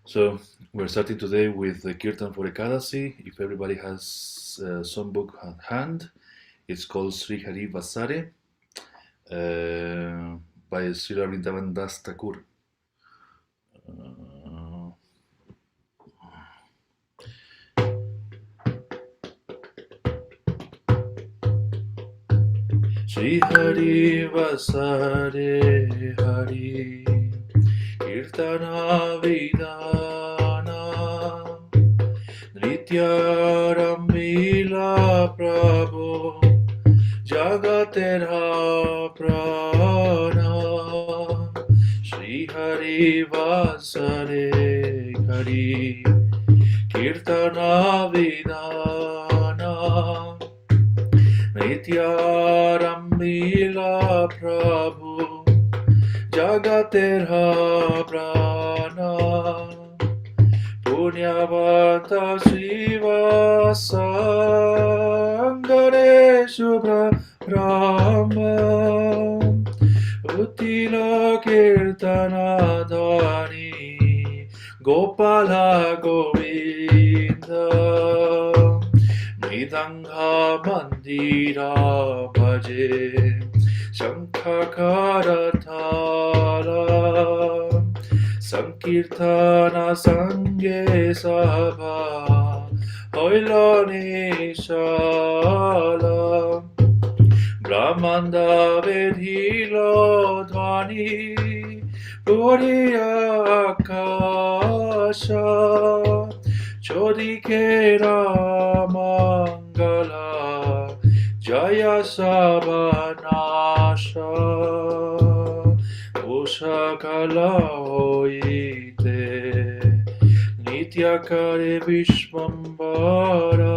So we're starting today with the Kirtan for Ekadasi. If everybody has some book at hand, it's called Sri Hari Vasare by Sri Vrindavan Das Thakur. Sri Hari Vasare Hari Kirtana Vidana Nritya Ramila Prabhu Jagatera Prana Sri Hari Vasare Hari Kirtana Vidana Nitya Ramila Prabhu Jagatera Prana Punyavanta Shiva Sangare Shubha Rama Utila Kirtana Dhani Gopala Govinda Mridanga Mandira Bhaje Shankakara Thala Sankirtana Sange Sabha Hoilani Shala Brahmanda Vedhilo Dhvani Puriya Akasha Chodikera Mangala Jaya Sabanasha Ushakala Hoite Nityakare Vishwambara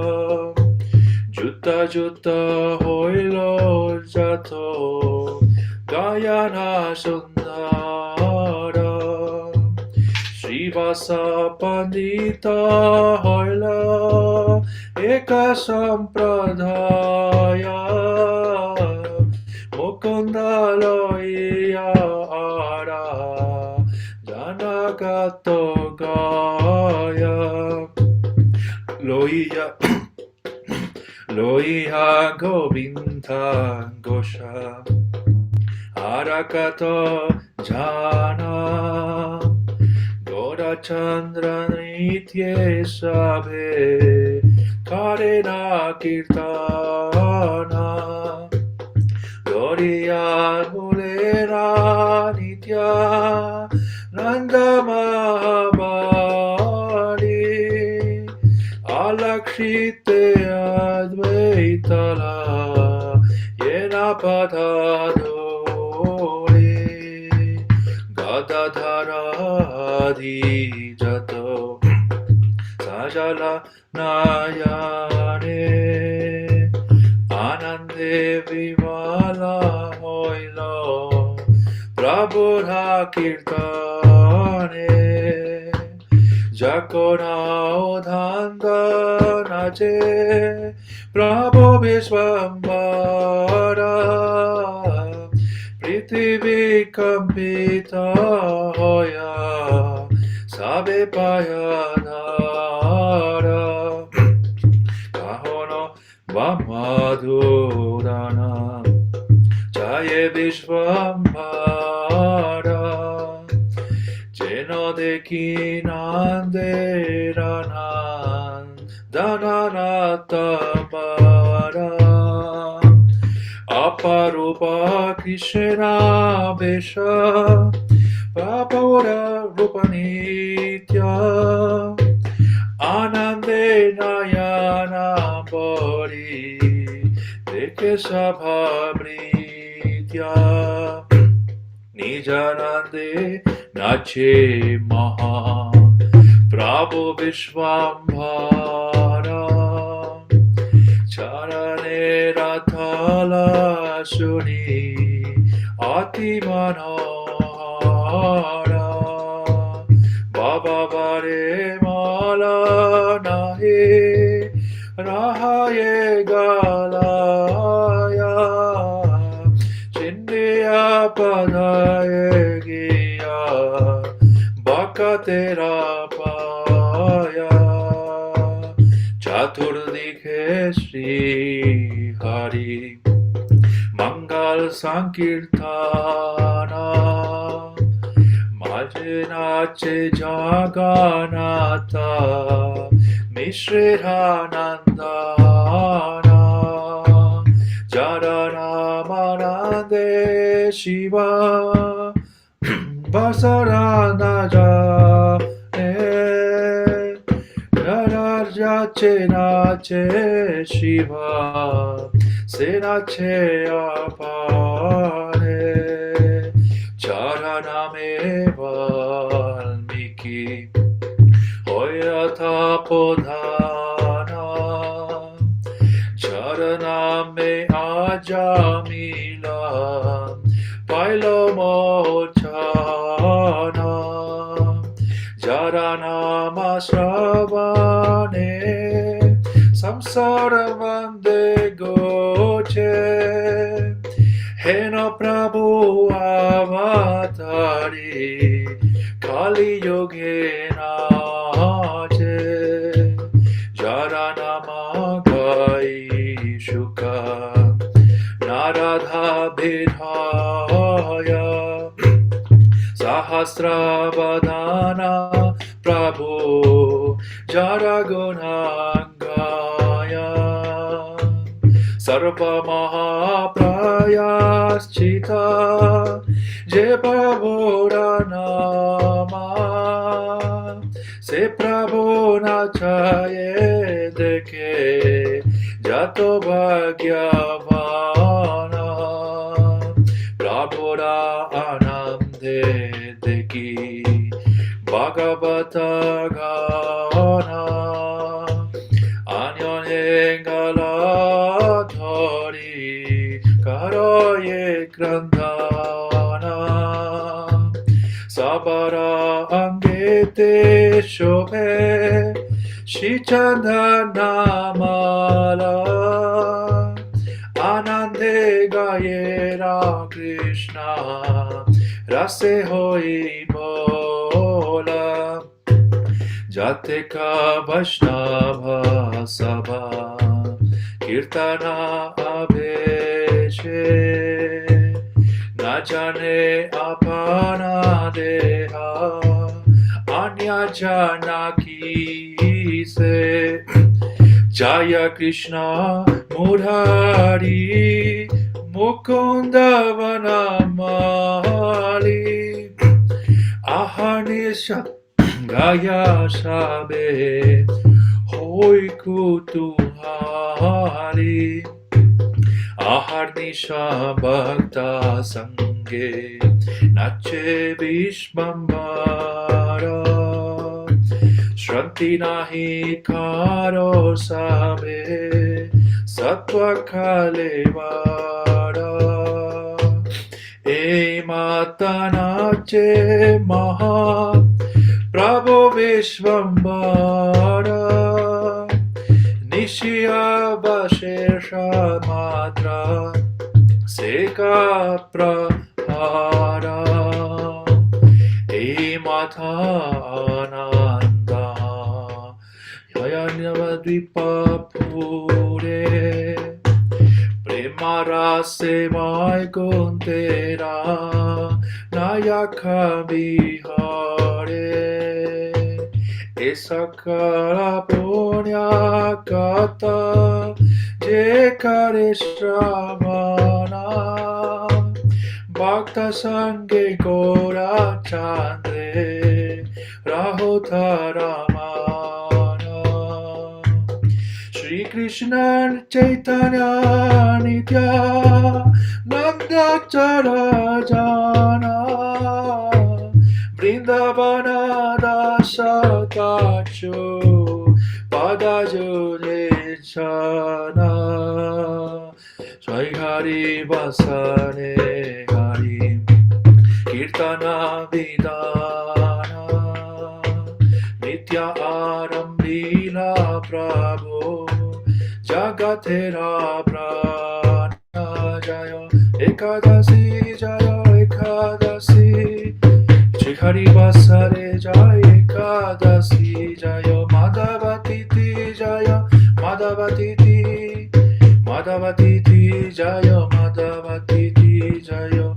Jutta Jutta Hoilo Jato Gayana Sundara Srivasa Pandita Hoila Eka Sampradaya Mukunda Loya Ara Janagato Gaya Loya Loya Govinda Gosha Arakato Jana Goda Chandra Nitye Sabhe Karena Kirtana Gloria Mulera Nitya Nanda Mahabali Alakshite Advaitala Yena Padadoli Gadadhara Jato Sajala Nayane Anande Vimala Hoilo Prabhuha Kirtane Jakona Odhanda Nache Prabhu Vishwambara Prithvi Kampita Hoya Sabe Payanara Kahono Vamadhurana Jaye Vishwambara Jeno Dekinanderanan Dananatabara Aparupa Krishna Vesha Papura Rupanitya Anande Nayana Bori Deke Sabhabritya Nijanande Nache Maha Prabhu Vishwambhara Charane Rathala Shuni Ati Manohara Baba Bare Mala Nahi Rahaye Galaya Chindiya Padaye Giya Bhakti Akatera paya Chaturdikhe Shri Hari Mangal Sankirtana Majnache Jagannātha Mishriranandana Jaranamanande Shiva Vasaranaja Nararjache Nache Shiva Senache Apane Charaname Valmiki Hoyata Podhana Charaname Ajamila Pailomochana Jaranama Sravane Samsara Vande Goche Hena Prabhu Avatari Kali Yogena Je Jaranama Gai Shuka Naradha Bidhaya Sahasravadana Prabhu Jaragunangaya Sarva Mahaprayaschita Je Prabhura Nama Se Prabhu Nachaye Deke Jato Bhagyavana Prabhura Anande Deki Bhagavata Gana Anyanengaladhari Karoye Grandhana Sabara Angete Shobhe Shichandanamala Anande Gayera Krishna Rase Hoi Bola Jateka Vaishnava Sabha Kirtana Abheshe Najane Apana Deha Anya Janaki Se Jaya Krishna Murari Mukunda Vanamali Ahanisha Gaya Shabe Hoi Kutuhari Aharnisha Bhakta Sange Nache Vishvambara Shranti Nahi Karo Sabe Sattva Kalevara E Mata Nache Maha Prabhu Vishvambara Nishya Vashesha Matra Seka Prahara E Mata Ananda Yaya Navadvīpa Pure Premarase Vaikuntera Nayaka Vihare Esakara Punya Kata Jekare Shravana Bhakta Sange Gora Chandre Rahotaramana Shri Krishna Chaitanya Nitya Nanda Charajana Vrindavana Dāsa Tacho Padajone Chana Shri Hari Vasane Hari Kirtana Vidana Nitya Arambila Prabhu Jagatera Prana Jaya Ekadasi Jaya Ekadasi Shri Hari Vasare Jaya Ekadasi Jaya Madhavatiti Jaya Madhavatiti Madhavatiti Jaya Madhavatiti Jaya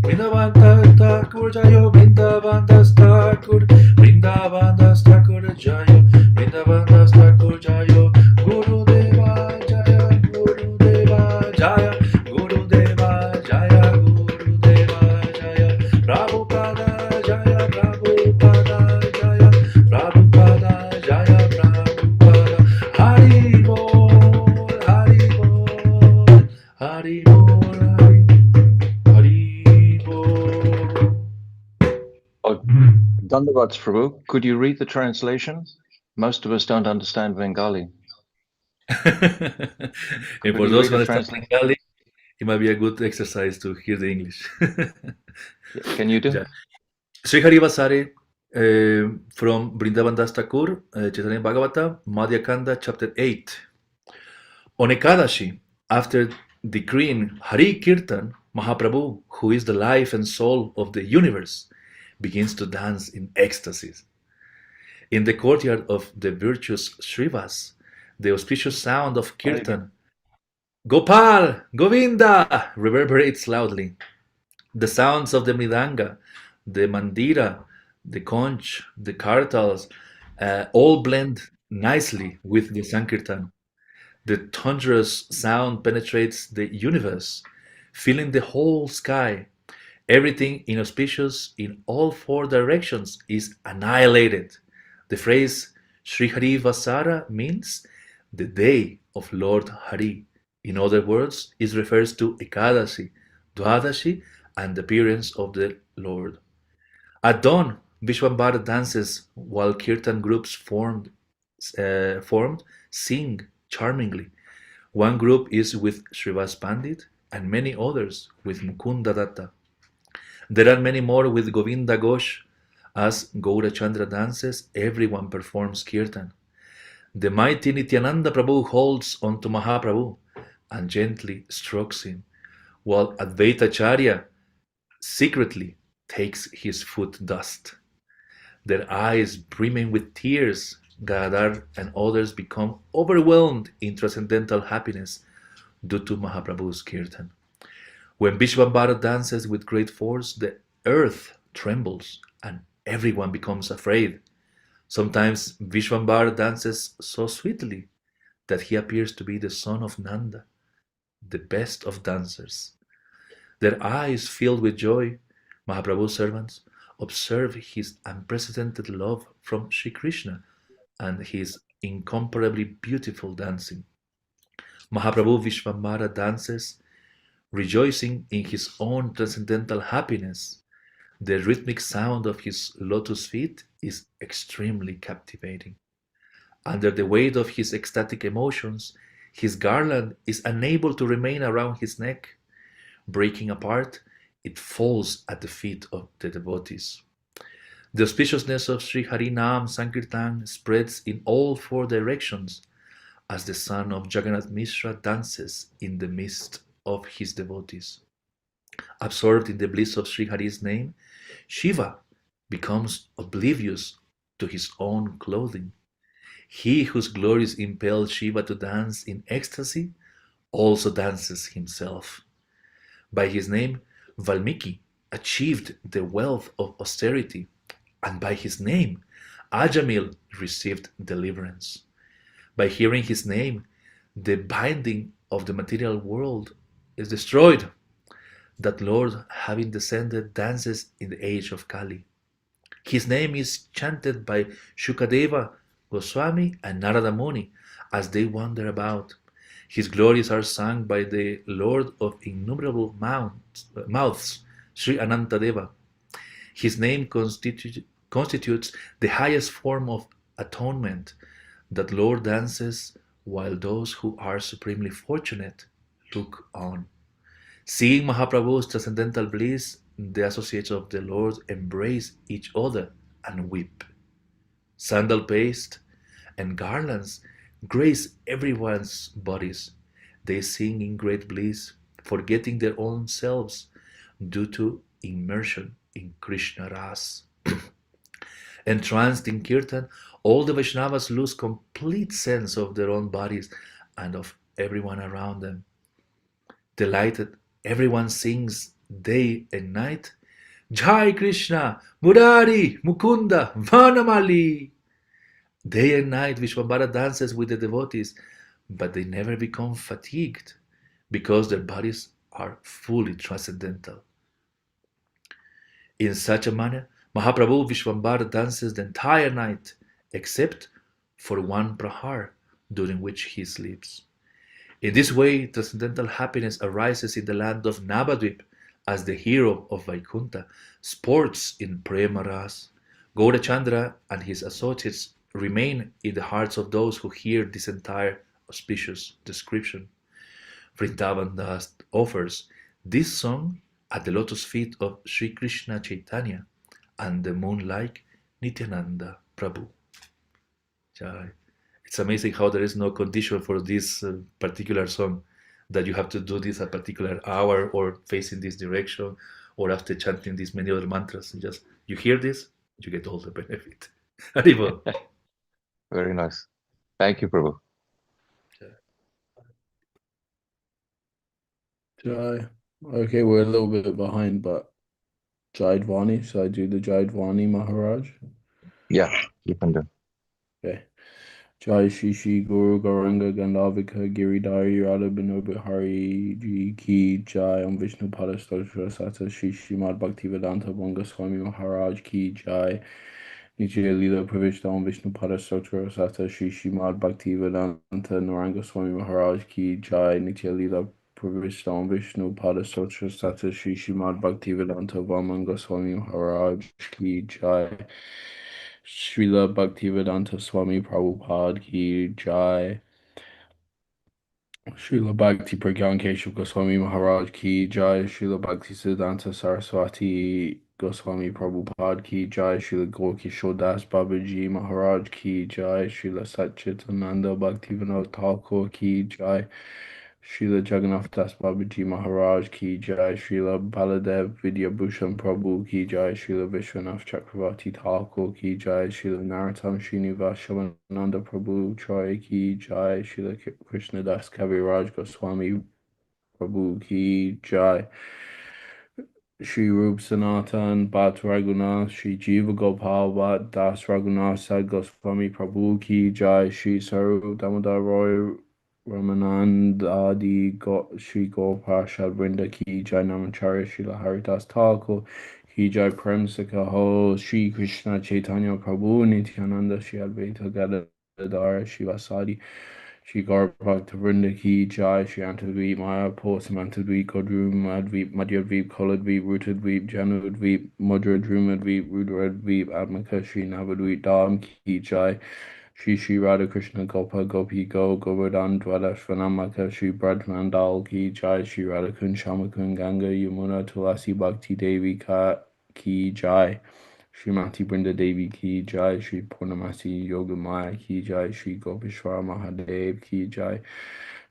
Vrindavan Thakur Jaya Vrindavan Das Thakur Vrindavan Das Thakur Jaya Vrindavan Das Thakur Jaya Guru Deva Jaya Guru Deva Jaya Guru Deva Jaya Guru Deva Jaya Prabhupada Jaya Prabhupada Jaya Prabhupada Jaya Prabhupada Hari Bol Hari Bol Hari Bol Dandavats Prabhu, could you read the translation? Most of us don't understand Bengali. And for those who understand Bengali, it might be a good exercise to hear the English. Can you do? Yeah. Sri Hari Vasare from Vrindavan Das Thakur, Chaitanya Bhagavata, Madhya Kanda, chapter 8. On Ekadashi, after decreeing Hari Kirtan, Mahaprabhu, who is the life and soul of the universe, begins to dance in ecstasies. In the courtyard of the virtuous Shrivas, the auspicious sound of Kirtan, Gopal, Govinda, reverberates loudly. The sounds of the Mridanga, the Mandira, the Conch, the Kartals, all blend nicely with the Sankirtan. The thunderous sound penetrates the universe, filling the whole sky. Everything inauspicious in all four directions is annihilated. The phrase Śrī Hari Vasara means the day of Lord Hari. In other words, it refers to Ekadasi, Dwadashi, and the appearance of the Lord. At dawn, Vishwambara dances while kirtan groups formed sing charmingly. One group is with Srivas Pandit and many others with Mukunda Datta. There are many more with Govinda Ghosh. As Gaura Chandra dances, everyone performs kirtan. The mighty Nityananda Prabhu holds onto Mahaprabhu and gently strokes him, while Advaita Acharya secretly takes his foot dust. Their eyes brimming with tears, Gadadhar and others become overwhelmed in transcendental happiness due to Mahaprabhu's kirtan. When Vishwambara dances with great force, the earth trembles and everyone becomes afraid. Sometimes Vishwambara dances so sweetly that he appears to be the son of Nanda, the best of dancers. Their eyes filled with joy, Mahaprabhu's servants observe his unprecedented love from Sri Krishna and his incomparably beautiful dancing. Mahaprabhu Vishwambara dances, rejoicing in his own transcendental happiness. The rhythmic sound of his lotus feet is extremely captivating. Under the weight of his ecstatic emotions, his garland is unable to remain around his neck. Breaking apart, it falls at the feet of the devotees. The auspiciousness of Sri Harinam Sankirtan spreads in all four directions as the son of Jagannath Mishra dances in the midst of his devotees. Absorbed in the bliss of Sri Hari's name, Shiva becomes oblivious to his own clothing. He whose glories impel Shiva to dance in ecstasy also dances himself. By his name, Valmiki achieved the wealth of austerity, and by his name, Ajamil received deliverance. By hearing his name, the binding of the material world is destroyed. That Lord, having descended, dances in the age of Kali. His name is chanted by Shukadeva Goswami and Narada Muni as they wander about. His glories are sung by the Lord of innumerable mouths, Sri Anantadeva. His name constitutes the highest form of atonement. That Lord dances while those who are supremely fortunate look on. Seeing Mahaprabhu's transcendental bliss, the associates of the Lord embrace each other and weep. Sandal paste and garlands grace everyone's bodies. They sing in great bliss, forgetting their own selves due to immersion in Krishna Ras. Entranced in Kirtan, all the Vaishnavas lose complete sense of their own bodies and of everyone around them. Delighted, everyone sings day and night, Jai Krishna, Murari, Mukunda, Vanamali. Day and night, Vishwambara dances with the devotees, but they never become fatigued because their bodies are fully transcendental. In such a manner, Mahaprabhu Vishwambara dances the entire night, except for one prahar, during which he sleeps. In this way, transcendental happiness arises in the land of Navadvīpa as the hero of Vaikuntha sports in Prema Ras. Gaurachandra and his associates remain in the hearts of those who hear this entire auspicious description. Vrindavan Das offers this song at the lotus feet of Sri Krishna Chaitanya and the moon-like Nityananda Prabhu. Jai. It's amazing how there is no condition for this particular song, that you have to do this a particular hour or facing this direction or after chanting these many other mantras. You hear this, you get all the benefit. Haribol. Very nice. Thank you, Prabhu. Jai. Okay, we're a little bit behind, but Jaidvani, should I do the Jaidvani Maharaj? Yeah, you can do. Okay. Jai Shri Guru Gauranga Gandhavika Giridhari Radha Binobihari Ji Ki Jai Om Vishnu Pada Stotra Sata Shri Srimad Bhaktivedanta Banga Swami Maharaj Ki Jai Nitya Lila Pravishta Om Vishnu Pada Stotra Sata Shri Srimad Bhaktivedanta Naranga Swami Maharaj Ki Jai Nitya Lila Pravishta Om Vishnu Pada Stotra Sata Shri Srimad Bhaktivedanta Vamanga Swami Maharaj Ki Jai Srila Bhaktivedanta Swami Prabhupada Ki Jai Srila Bhakti Pragyan Keshav Goswami Maharaj Ki Jai Srila Bhakti Siddhanta Saraswati Goswami Prabhupada Ki Jai Srila Gaur Das Bābājī Maharaj Ki Jai Srila Satchitananda Bhaktivinoda Thakur Ki Jai Śrī Jagannātha Das Bābājī Maharaj Ki Jai Srila Baladev Vidyabhushan Prabhu Ki Jai Srila Vishwanath Chakravarti Thakur Ki Jai Srila Narottam Srinivas Shivananda Prabhu Troy Ki Jai Srila Krishnadas Kaviraj Goswami Prabhu Ki Jai Shri Rup Sanatan Bhat Raghunath Shri Jiva Gopal Bhat Das Raghunath Sad Goswami Prabhu Ki Jai Shri Sarup Damodar Roy Ramanand Adi Shri Gopashad Vrinda Ki Jai Namacharya Shri Haridas Thakur Ki Jai Prem Sakaho Shri Krishna Chaitanya Prabhu Nityananda Shri Advaita Gadadhara Shri Vasadi Shri Gaur Bhakta Vrinda Ki Jai Shri Antadvip Mayapur Samantadvip Kodru Madvip Madhyadvip Koladvip Rutadvip Janudvip Mudra Drumadvip Rudradvip Atmaka Shri Navadvip Dham Ki Jai Shri Shri Radha Krishna Gopa Gopi Go Govardhan Dwadashvanamaka Shri Brajmandal Ki Jai Shri Radhakun Shamakun Ganga Yamuna Tulasi Bhakti Devi Ki Jai Srimati Brinda Devi Ki Jai Shri Purnamasi Yogamaya Ki Jai Shri Gopishwara Mahadev Ki Jai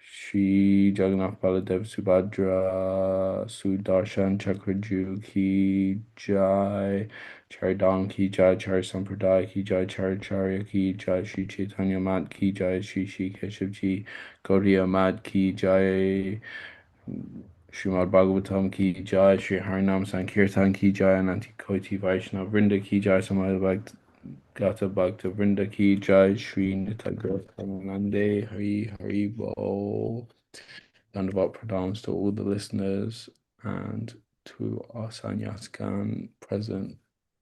Shri Jagannath Baladev Subhadra Sudarshan Chakraju Ki Jai Charidam Ki Jai Chari Sampradaya Ki Jai Characharya Ki Jai Shri Chaitanya Mat Ki Jai Shri Shri Keshavji Gaudiya Mat Ki Jai Srimad Bhagavatam Ki Jai Shri Harinam Sankirtan Ki Jai Ananti Koti Vaishnava Vrinda Ki Jai Samādhī Gata Bhakta Vrinda Ki Jai Shri Nitayā-ghāta Hari Hari Bol. Dandavat pranams to all the listeners and to our Sannyaskan present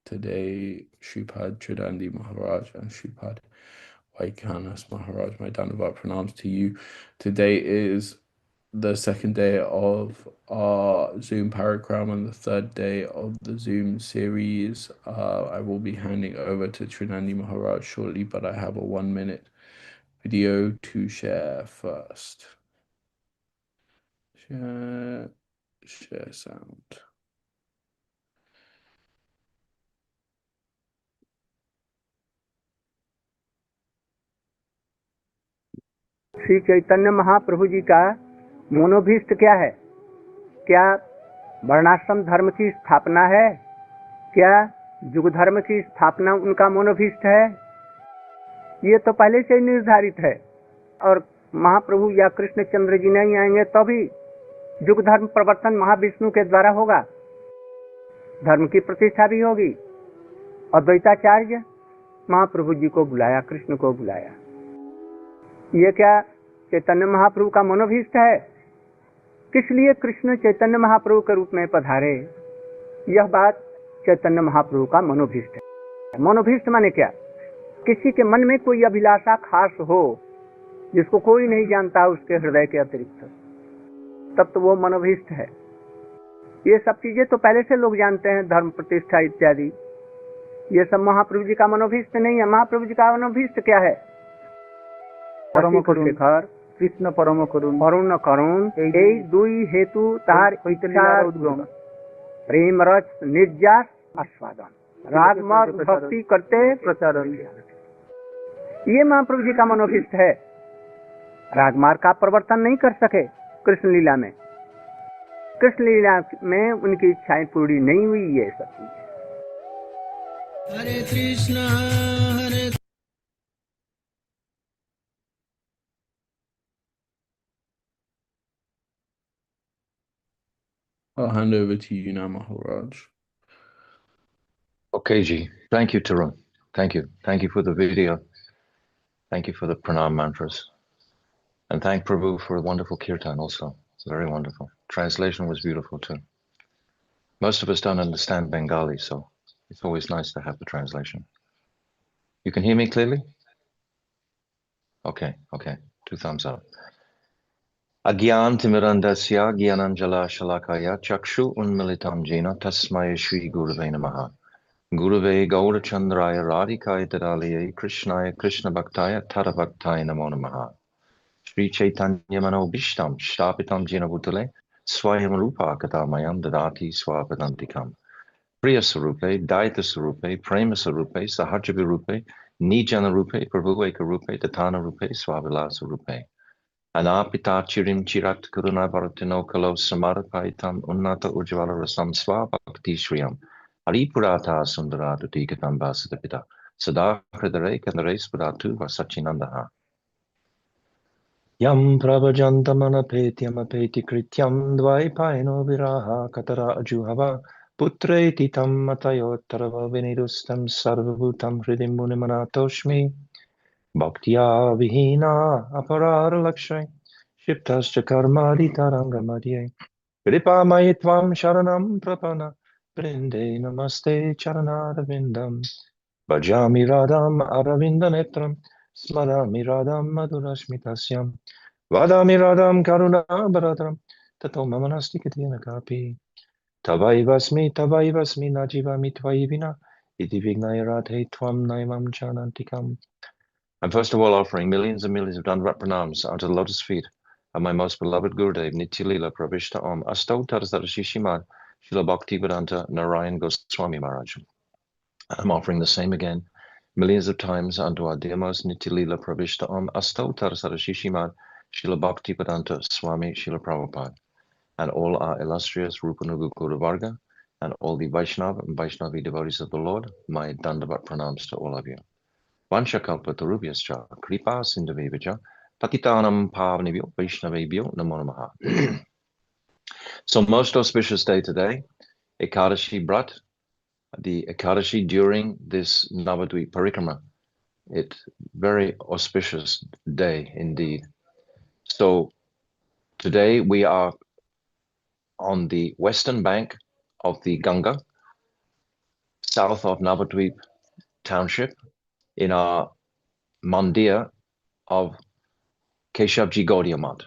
today, Shripad Tridandi Maharaj and Shripad Vaikanas Maharaj. My Dandavat pranams to you. Today is the second day of our Zoom Parikramā and the third day of the Zoom series. I will be handing over to Trinandi Maharaj shortly, but I have a 1-minute video to share first. Share sound. Shri Chaitanya Mahaprabhu ji का मनोभीष्ट क्या है? क्या वर्णाश्रम धर्म की स्थापना है क्या? युग धर्म की स्थापना उनका मनोभीष्ट है? ये तो पहले से ही निर्धारित है। और महाप्रभु या कृष्णचंद्र जी नहीं आएंगे तभी युग धर्म प्रवर्तन महाविष्णु के द्वारा होगा, धर्म की प्रतिष्ठा भी होगी। अद्वैताचार्य महाप्रभु जी को बुलाया, कृष्ण को बुलाया। ये क्या चैतन्य महाप्रभु का मनोभीष्ट है? किस लिए कृष्ण चैतन्य महाप्रभु के रूप में पधारे? यह बात चैतन्य महाप्रभु का मनोभीष्ट है। मनोभीष्ट माने क्या? किसी के मन में कोई अभिलाषा खास हो जिसको कोई नहीं जानता उसके हृदय के अतिरिक्त, तब तो वो मनोभीष्ट है। ये सब चीजें तो पहले से लोग जानते हैं, धर्म प्रतिष्ठा इत्यादि। ये सब महाप्रभु जी का मनोभीष्ट नहीं है। महाप्रभु जी का मनोभीष्ट क्या है? परम करुण कृष्ण परम करुण करुण करुण এই দুই हेतु तार इच्छा उद्गम प्रेम रस निर्यास आस्वादन रागमार्ग भक्ति करते प्रचारण। ये महाप्रभु जी का मनोभीष्ट है। रागमार्ग का प्रवर्तन नहीं कर सके कृष्ण लीला में, कृष्ण लीला में उनकी इच्छाएं पूरी नहीं हुई। ये सब चीजें हरे कृष्णा हरे I'll hand over to you now, Maharaj. Okay, Ji. Thank you, Tarun. Thank you. Thank you for the video. Thank you for the pranam mantras. And thank Prabhu for a wonderful kirtan also. It's very wonderful. Translation was beautiful too. Most of us don't understand Bengali, so it's always nice to have the translation. You can hear me clearly? Okay, okay. 2 thumbs up. Agyan timirandasya gyananjala shalakaya chakshu unmilitam jena tasmaya Śrī Gurave namaha. Gurave Gaurachandraya Radhikaya Dadaliye Krishnaya Krishna Bhaktaya Tadabhaktaya Namo Namaha. Śrī Chaitanya Mano Bhishtam Shtapitam Jena Bhutale Swayam Rupa Katamayam Dadati Swapadantikam. Priya Sarupe, Daita Sarupe, Prema Sarupe, Sahajavi Rupe, Nijana Rupe, Prabhueka Rupe, Tatana Rupe, Swavilasa Rupe. Anapita Chirim Chirat Karuna Bharatino Kalo Samarapaitam Unnata Ujvala Rasam Swabhakti Shriyam. Haripurata Sundaratu Tikatam Basadapita Sada Hridare Kandare Spudatu Vasachinandaha. Yam Prabhajantamana Petyam Apeti Krityam Dvaipaino Viraha Katara Ajuhava Putreti Tam Matayotarava Vinidustam Sarvabhutam Hridim Munimanatoshmi Bhaktya Vihina Aparara Lakshay Shiptascha Karmadi Tarangamadye Kripa Mayitvam Sharanam Prapana Brinde Namaste Charanarvindam Bhajami Radham Aravindanetram Smarami Radham Madhurashmitasyam Vadami Radham Karuna Bharadram Tato Mamanasti Katina Kapi Tavaivasmi Najivami Tvaivina Iti Vignaya Radhe Tvam Naimam Chanantikam. I'm first of all offering millions and millions of Dandavat pranams unto the lotus feet of my most beloved Gurudev Nitya-lila Pravishta Om Asto Tadasara Shishimad Srila Bhaktivedanta Narayan Goswami Maharaj. I'm offering the same again millions of times unto our dear most Nitya-lila Pravishta Om Asto Tadasara Shishimad Srila Bhaktivedanta Swami Srila Prabhupada, and all our illustrious Rupanuga Guru Varga and all the Vaishnava and Vaishnavi devotees of the Lord. My Dandavat pranams to all of you. Vanchakalpatarubhyascha kripa sindhavibhaja patitanam pavanebhyo vaishnavebhyo namo namaha. So most auspicious day today, Ekadashi Brat, the Ekadashi during this Navadvīpa Parikramā. It's very auspicious day indeed. So today we are on the western bank of the Ganga, south of Navadvīpa township, in our mandir of Keshavji Gaudiya Math,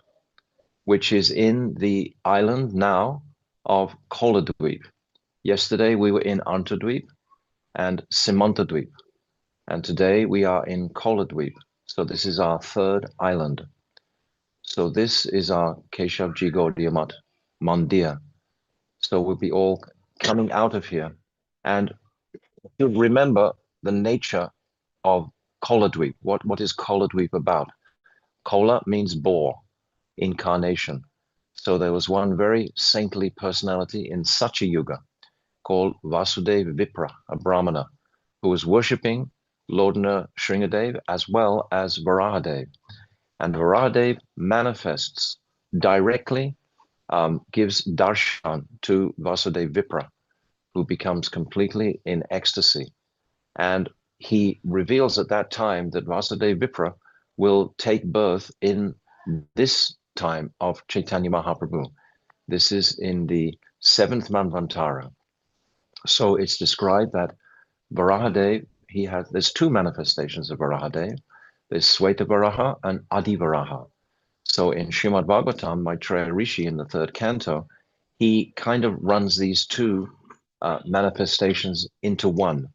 which is in the island now of Koladvīpa. Yesterday we were in Antardvīpa and Simantadvīpa, and today we are in Koladvīpa. So this is our third island. So this is our Keshavji Gaudiya Math mandir. So we'll be all coming out of here, and to remember the nature of Koladvīpa. What is Koladvīpa about? Kola means boar, incarnation. So there was one very saintly personality in such a yuga called Vasudeva Vipra, a Brahmana, who was worshipping Lord Nrsingadev as well as Varahadev. And Varahadev manifests directly, gives darshan to Vasudeva Vipra, who becomes completely in ecstasy. And he reveals at that time that Vasudeva Vipra will take birth in this time of Chaitanya Mahaprabhu. This is in the 7th Manvantara. So it's described that Varahadev, there's two manifestations of Varahadev. There's Sweta Varaha and Adi Varaha. So in Srimad Bhagavatam, Maitreya Rishi in the 3rd canto, he kind of runs these two manifestations into one.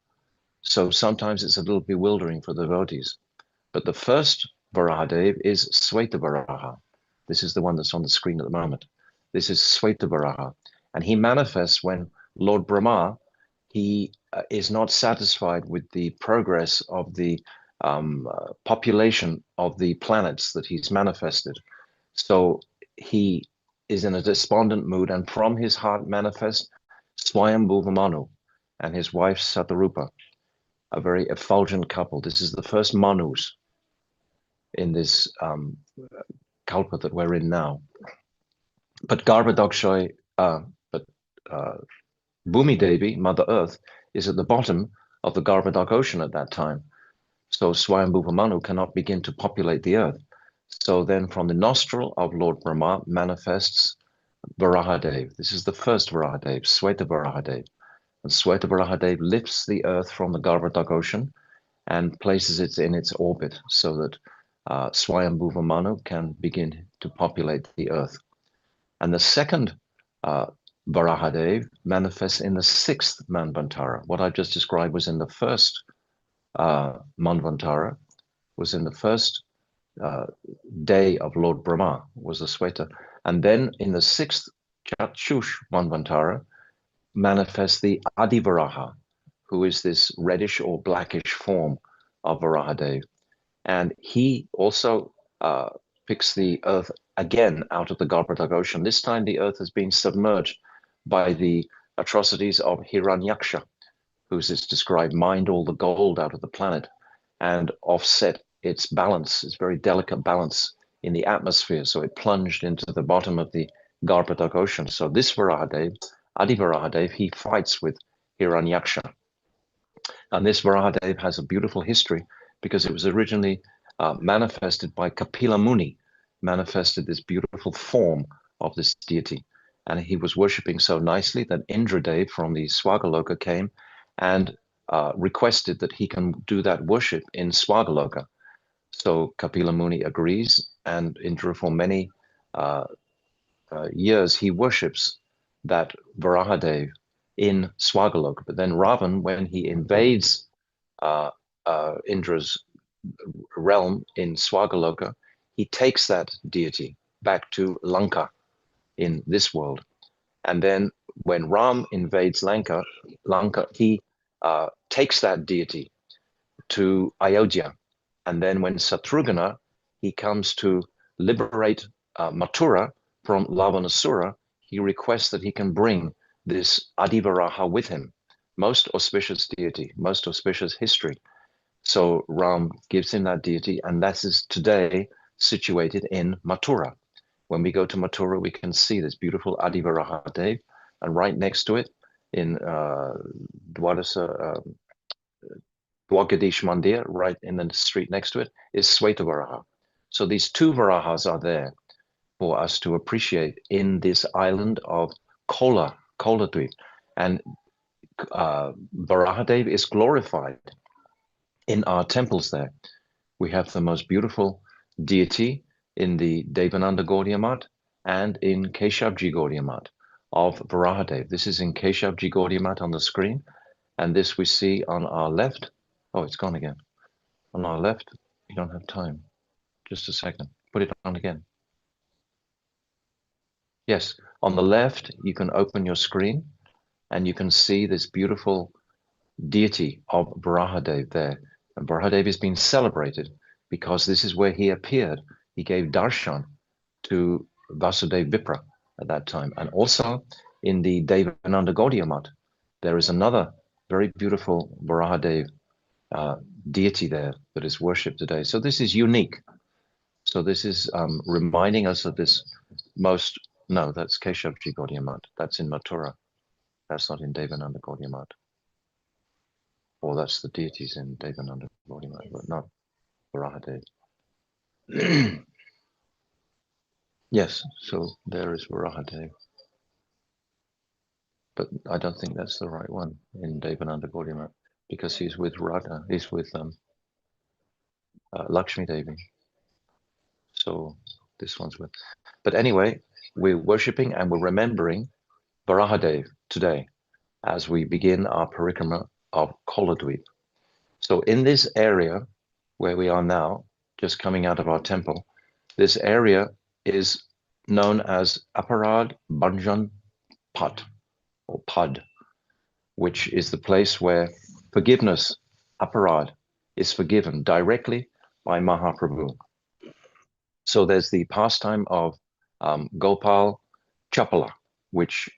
So sometimes it's a little bewildering for the devotees. But the first Varahadev is Sweta Varaha. This is the one that's on the screen at the moment. This is Sweta Varaha. And he manifests when Lord Brahma, he is not satisfied with the progress of the population of the planets that he's manifested. So he is in a despondent mood, and from his heart manifests Swayambhuva Manu and his wife Satarupa, a very effulgent couple. This is the first Manus in this kalpa that we're in now. But Garbhodakshay, Bhumi Devi, Mother Earth, is at the bottom of the Garbhodak ocean at that time. So Swayambhuva Manu cannot begin to populate the earth. So then from the nostril of Lord Brahma manifests Varahadev. This is the first Varahadev, Sweta Varahadev. And Sweta Varahadev lifts the earth from the Garbhodak ocean and places it in its orbit so that Swayambhuva Manu can begin to populate the earth. And the second Varahadev manifests in the 6th Manvantara. What I've just described was in the first Manvantara, was in the first day of Lord Brahma, was the Sweta. And then in the 6th Chatush Manvantara manifests the Adivaraha, who is this reddish or blackish form of Varahadev. And he also picks the earth again out of the Garbhodak ocean. This time the earth has been submerged by the atrocities of Hiranyaksha, who's described, mined all the gold out of the planet and offset its balance, its very delicate balance in the atmosphere. So it plunged into the bottom of the Garbhodak ocean. So this Varahadev, Adi Varahadev, he fights with Hiranyaksha. And this Varahadev has a beautiful history because it was originally manifested by Kapila Muni, manifested this beautiful form of this deity. And he was worshipping so nicely that Indradev from the Swagaloka came and requested that he can do that worship in Swagaloka. So Kapila Muni agrees, and Indra for many years he worships that Varahadev in Swagaloka. But then Ravan, when he invades Indra's realm in Swagaloka, he takes that deity back to Lanka in this world. And then when Ram invades Lanka, he takes that deity to Ayodhya. And then when Satrughna, he comes to liberate Mathura from Lavanasura, he requests that he can bring this Adivaraha with him. Most auspicious deity, most auspicious history. So Ram gives him that deity, and that is today situated in Mathura. When we go to Mathura, we can see this beautiful Adivaraha Dev, and right next to it in Dwagadish Mandir, right in the street next to it, is Sweta Varaha. So these two Varahas are there for us to appreciate in this island of Koladvīpa. And Varahadev is glorified in our temples there. We have the most beautiful deity in the Devananda Gaudiya Math and in Keshavji Gaudiya Math of Varahadev. This is in Keshavji Gaudiya Math on the screen, and this we see on our left. Oh, it's gone again. On our left, you don't have time. Just a second. Put it on again. Yes, on the left, you can open your screen and you can see this beautiful deity of Varahadev there. And Varahadev is being celebrated because this is where he appeared. He gave darshan to Vasudeva Vipra at that time. And also in the Devananda Gaudiya Math, there is another very beautiful Varahadev deity there that is worshipped today. So this is unique. So this is reminding us of this no, that's Keshavji Gaudiya Math. That's in Mathura. That's not in Devananda Gaudiya Math. Or that's the deities in Devananda Gaudiya Math, but not Varahadev. Yes, so there is Varahadev. But I don't think that's the right one in Devananda Gaudiya Math, because he's with Radha, he's with Lakshmi Devi. So this one's with. But anyway, we're worshipping and we're remembering Varahadev today as we begin our Parikramā of Koladvīpa. So in this area where we are now, just coming out of our temple, this area is known as Aparad Bhajan Pad, or Pad, which is the place where forgiveness, Aparad, is forgiven directly by Mahaprabhu. So there's the pastime of Gopal Chapala, which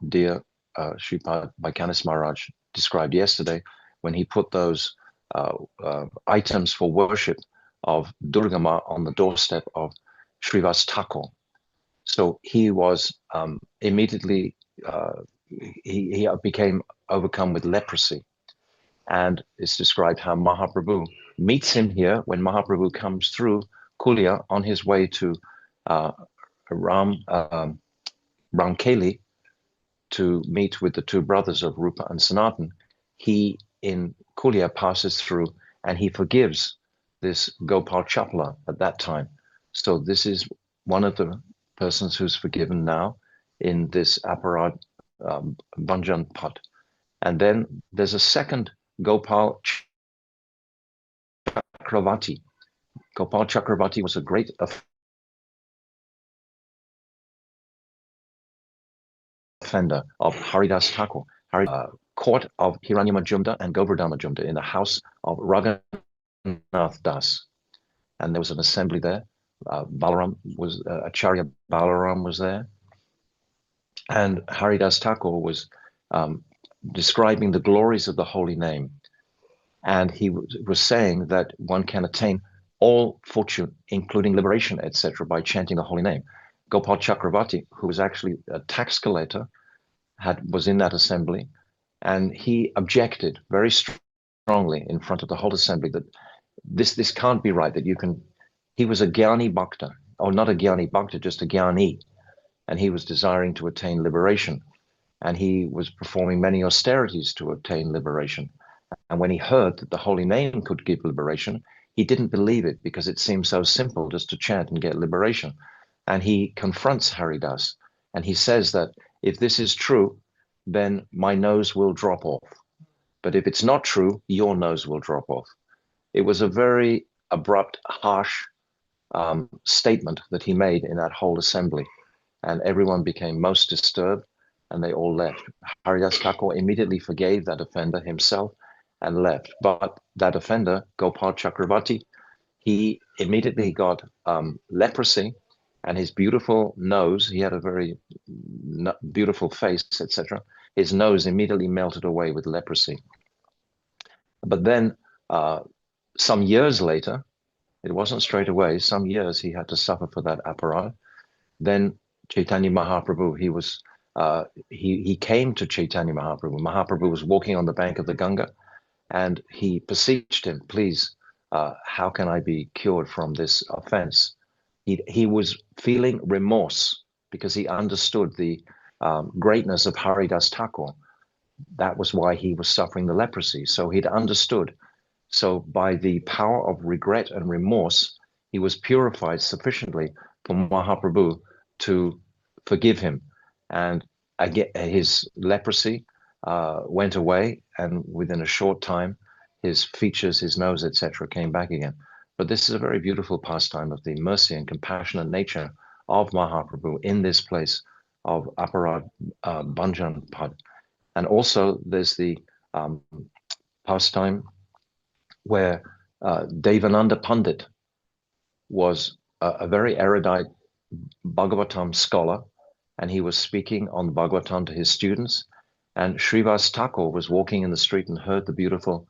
dear Sripad Vaikanis Maharaj described yesterday when he put those items for worship of Durga Ma on the doorstep of Srivas Thakur. So he was immediately, he became overcome with leprosy. And it's described how Mahaprabhu meets him here when Mahaprabhu comes through Kulia on his way to Ramkeli to meet with the two brothers of Rupa and Sanatan. He in Kulia passes through and he forgives this Gopal Chapala at that time. So this is one of the persons who's forgiven now in this Aparad Bhajan Pad. And then there's a second Gopal Chakravarti. Gopal Chakravarti was a great offender of Haridas Thakur, court of Hiranyamajumda and Govardhamajumda in the house of Raghunath Das. And there was an assembly there. Balaram was, Acharya Balaram was there. And Haridas Thakur was describing the glories of the holy name. And he was saying that one can attain all fortune, including liberation, etc., by chanting the holy name. Gopal Chakravarti, who was actually a tax collector, was in that assembly, and he objected very strongly in front of the whole assembly that this can't be right, that you can. He was a Gyani Bhakta, or not a Gyani Bhakta, just a Gyani, and he was desiring to attain liberation, and he was performing many austerities to obtain liberation. And when he heard that the holy name could give liberation, he didn't believe it because it seemed so simple just to chant and get liberation. And he confronts Haridas and he says that if this is true, then my nose will drop off. But if it's not true, your nose will drop off. It was a very abrupt, harsh statement that he made in that whole assembly. And everyone became most disturbed and they all left. Haridas Thakur immediately forgave that offender himself and left. But that offender, Gopal Chakravarti, he immediately got leprosy, and his beautiful nose, he had a very beautiful face, etc. His nose immediately melted away with leprosy. But then some years later, it wasn't straight away, some years he had to suffer for that aparad. Then Chaitanya Mahaprabhu, he came to Chaitanya Mahaprabhu. Mahaprabhu was walking on the bank of the Ganga, and he beseeched him, please, how can I be cured from this offense? He was feeling remorse because he understood the greatness of Haridas Thakur. That was why he was suffering the leprosy. So he'd understood. So by the power of regret and remorse, he was purified sufficiently for Mahaprabhu to forgive him. And again, his leprosy went away, and within a short time, his features, his nose, etc., came back again. But this is a very beautiful pastime of the mercy and compassionate nature of Mahaprabhu in this place of Aparad Bhajan Pad. And also there's the pastime where Devananda Pandit was a very erudite Bhagavatam scholar, and he was speaking on Bhagavatam to his students. And Srivas Thakur was walking in the street and heard the beautiful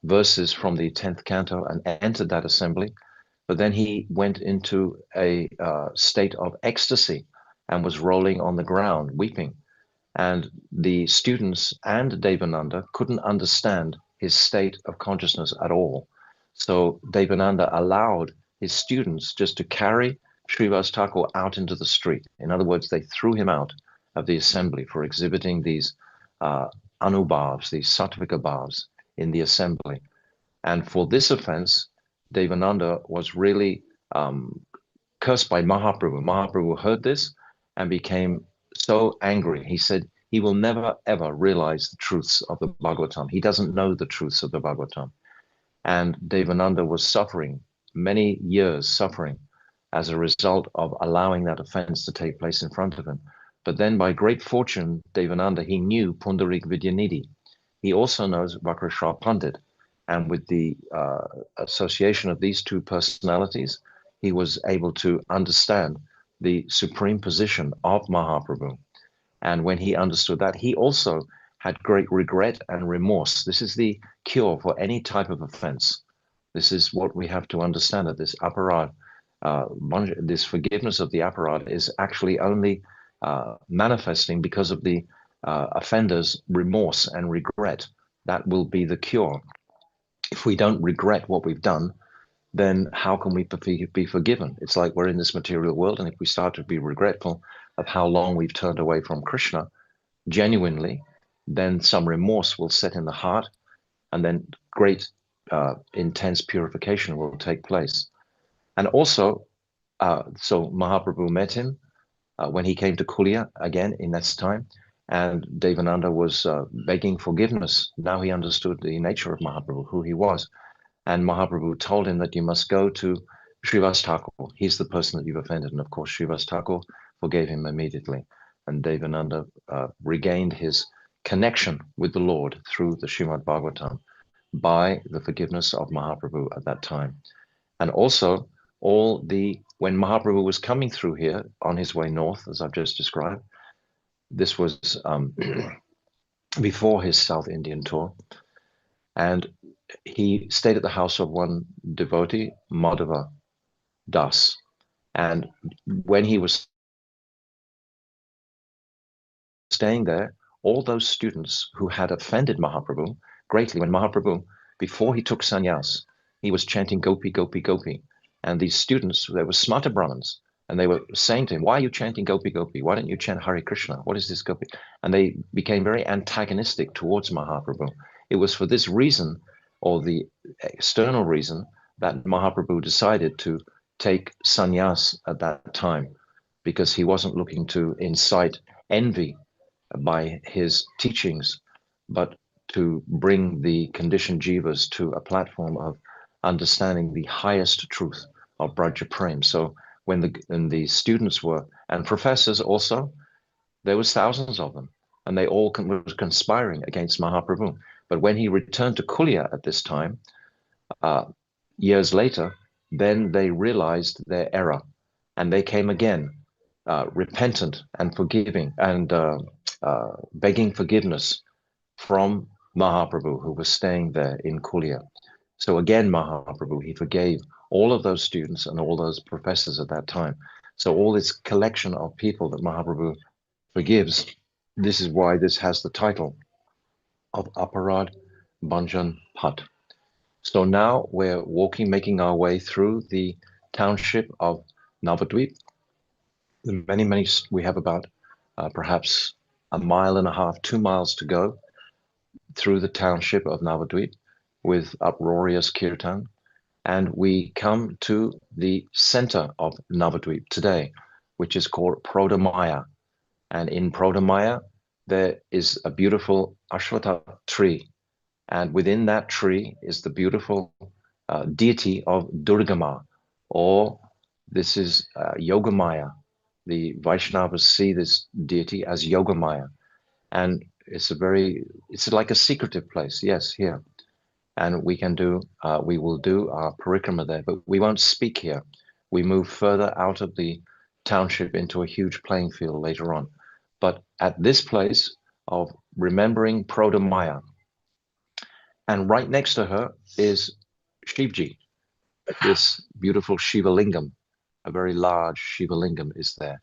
verses from the 10th canto and entered that assembly. But then he went into a state of ecstasy and was rolling on the ground, weeping. And the students and Devananda couldn't understand his state of consciousness at all. So Devananda allowed his students just to carry Srivas Thakur out into the street. In other words, they threw him out of the assembly for exhibiting these anubhavs, these sattvika bhavs in the assembly. And for this offense, Devananda was really cursed by Mahaprabhu. Mahaprabhu heard this and became so angry. He said he will never ever realize the truths of the Bhagavatam. He doesn't know the truths of the Bhagavatam. And Devananda was suffering, many years suffering, as a result of allowing that offense to take place in front of him. But then by great fortune, Devananda, he knew Pundarik Vidyanidhi. He also knows Vakrashra Pandit. And with the association of these two personalities, he was able to understand the supreme position of Mahaprabhu. And when he understood that, he also had great regret and remorse. This is the cure for any type of offense. This is what we have to understand, that this aparad, this forgiveness of the aparad is actually only manifesting because of the offender's remorse and regret. That will be the cure. If we don't regret what we've done, then how can we be forgiven? It's like we're in this material world, and if we start to be regretful of how long we've turned away from Krishna, genuinely, then some remorse will set in the heart, and then great intense purification will take place. And also, so Mahaprabhu met him when he came to Kulia again in that time, and Devananda was begging forgiveness. Now he understood the nature of Mahaprabhu, who he was. And Mahaprabhu told him that you must go to Srivas Thakur. He's the person that you've offended. And of course, Srivas Thakur forgave him immediately. And Devananda regained his connection with the Lord through the Srimad Bhagavatam by the forgiveness of Mahaprabhu at that time. And also, when Mahaprabhu was coming through here on his way north, as I've just described, this was before his South Indian tour, and he stayed at the house of one devotee, Madhava Das. And when he was staying there, all those students who had offended Mahaprabhu greatly, when Mahaprabhu, before he took sannyas, he was chanting Gopi, Gopi, Gopi. And these students, they were smarta Brahmins, and they were saying to him, why are you chanting Gopi, Gopi? Why don't you chant Hare Krishna? What is this Gopi? And they became very antagonistic towards Mahaprabhu. It was for this reason, or the external reason, that Mahaprabhu decided to take sannyas at that time, because he wasn't looking to incite envy by his teachings, but to bring the conditioned jivas to a platform of understanding the highest truth of Braja Prem. So when the students were, and professors also, there was thousands of them, and they all were conspiring against Mahaprabhu. But when he returned to Kulia at this time, years later, then they realized their error, and they came again, repentant and forgiving, and begging forgiveness from Mahaprabhu, who was staying there in Kulia. So again, Mahaprabhu, he forgave all of those students and all those professors at that time. So all this collection of people that Mahaprabhu forgives, this is why this has the title of Aparad Bhanjan Pat. So now we're walking, making our way through the township of Navadvīpa. We have about perhaps 1.5 miles, 2 miles to go through the township of Navadvīpa with uproarious kirtan. And we come to the center of Navadvīpa today, which is called Prauḍhāmāyā. And in Prauḍhāmāyā, there is a beautiful Ashwatha tree. And within that tree is the beautiful deity of Durgamā, or this is Yogamaya. The Vaishnavas see this deity as Yogamaya. And it's like a secretive place, yes, here. And we will do our Parikramā there, but we won't speak here. We move further out of the township into a huge playing field later on. But at this place of remembering Prauḍhāmāyā, and right next to her is Shivji, this beautiful Shiva Lingam, a very large Shiva Lingam is there.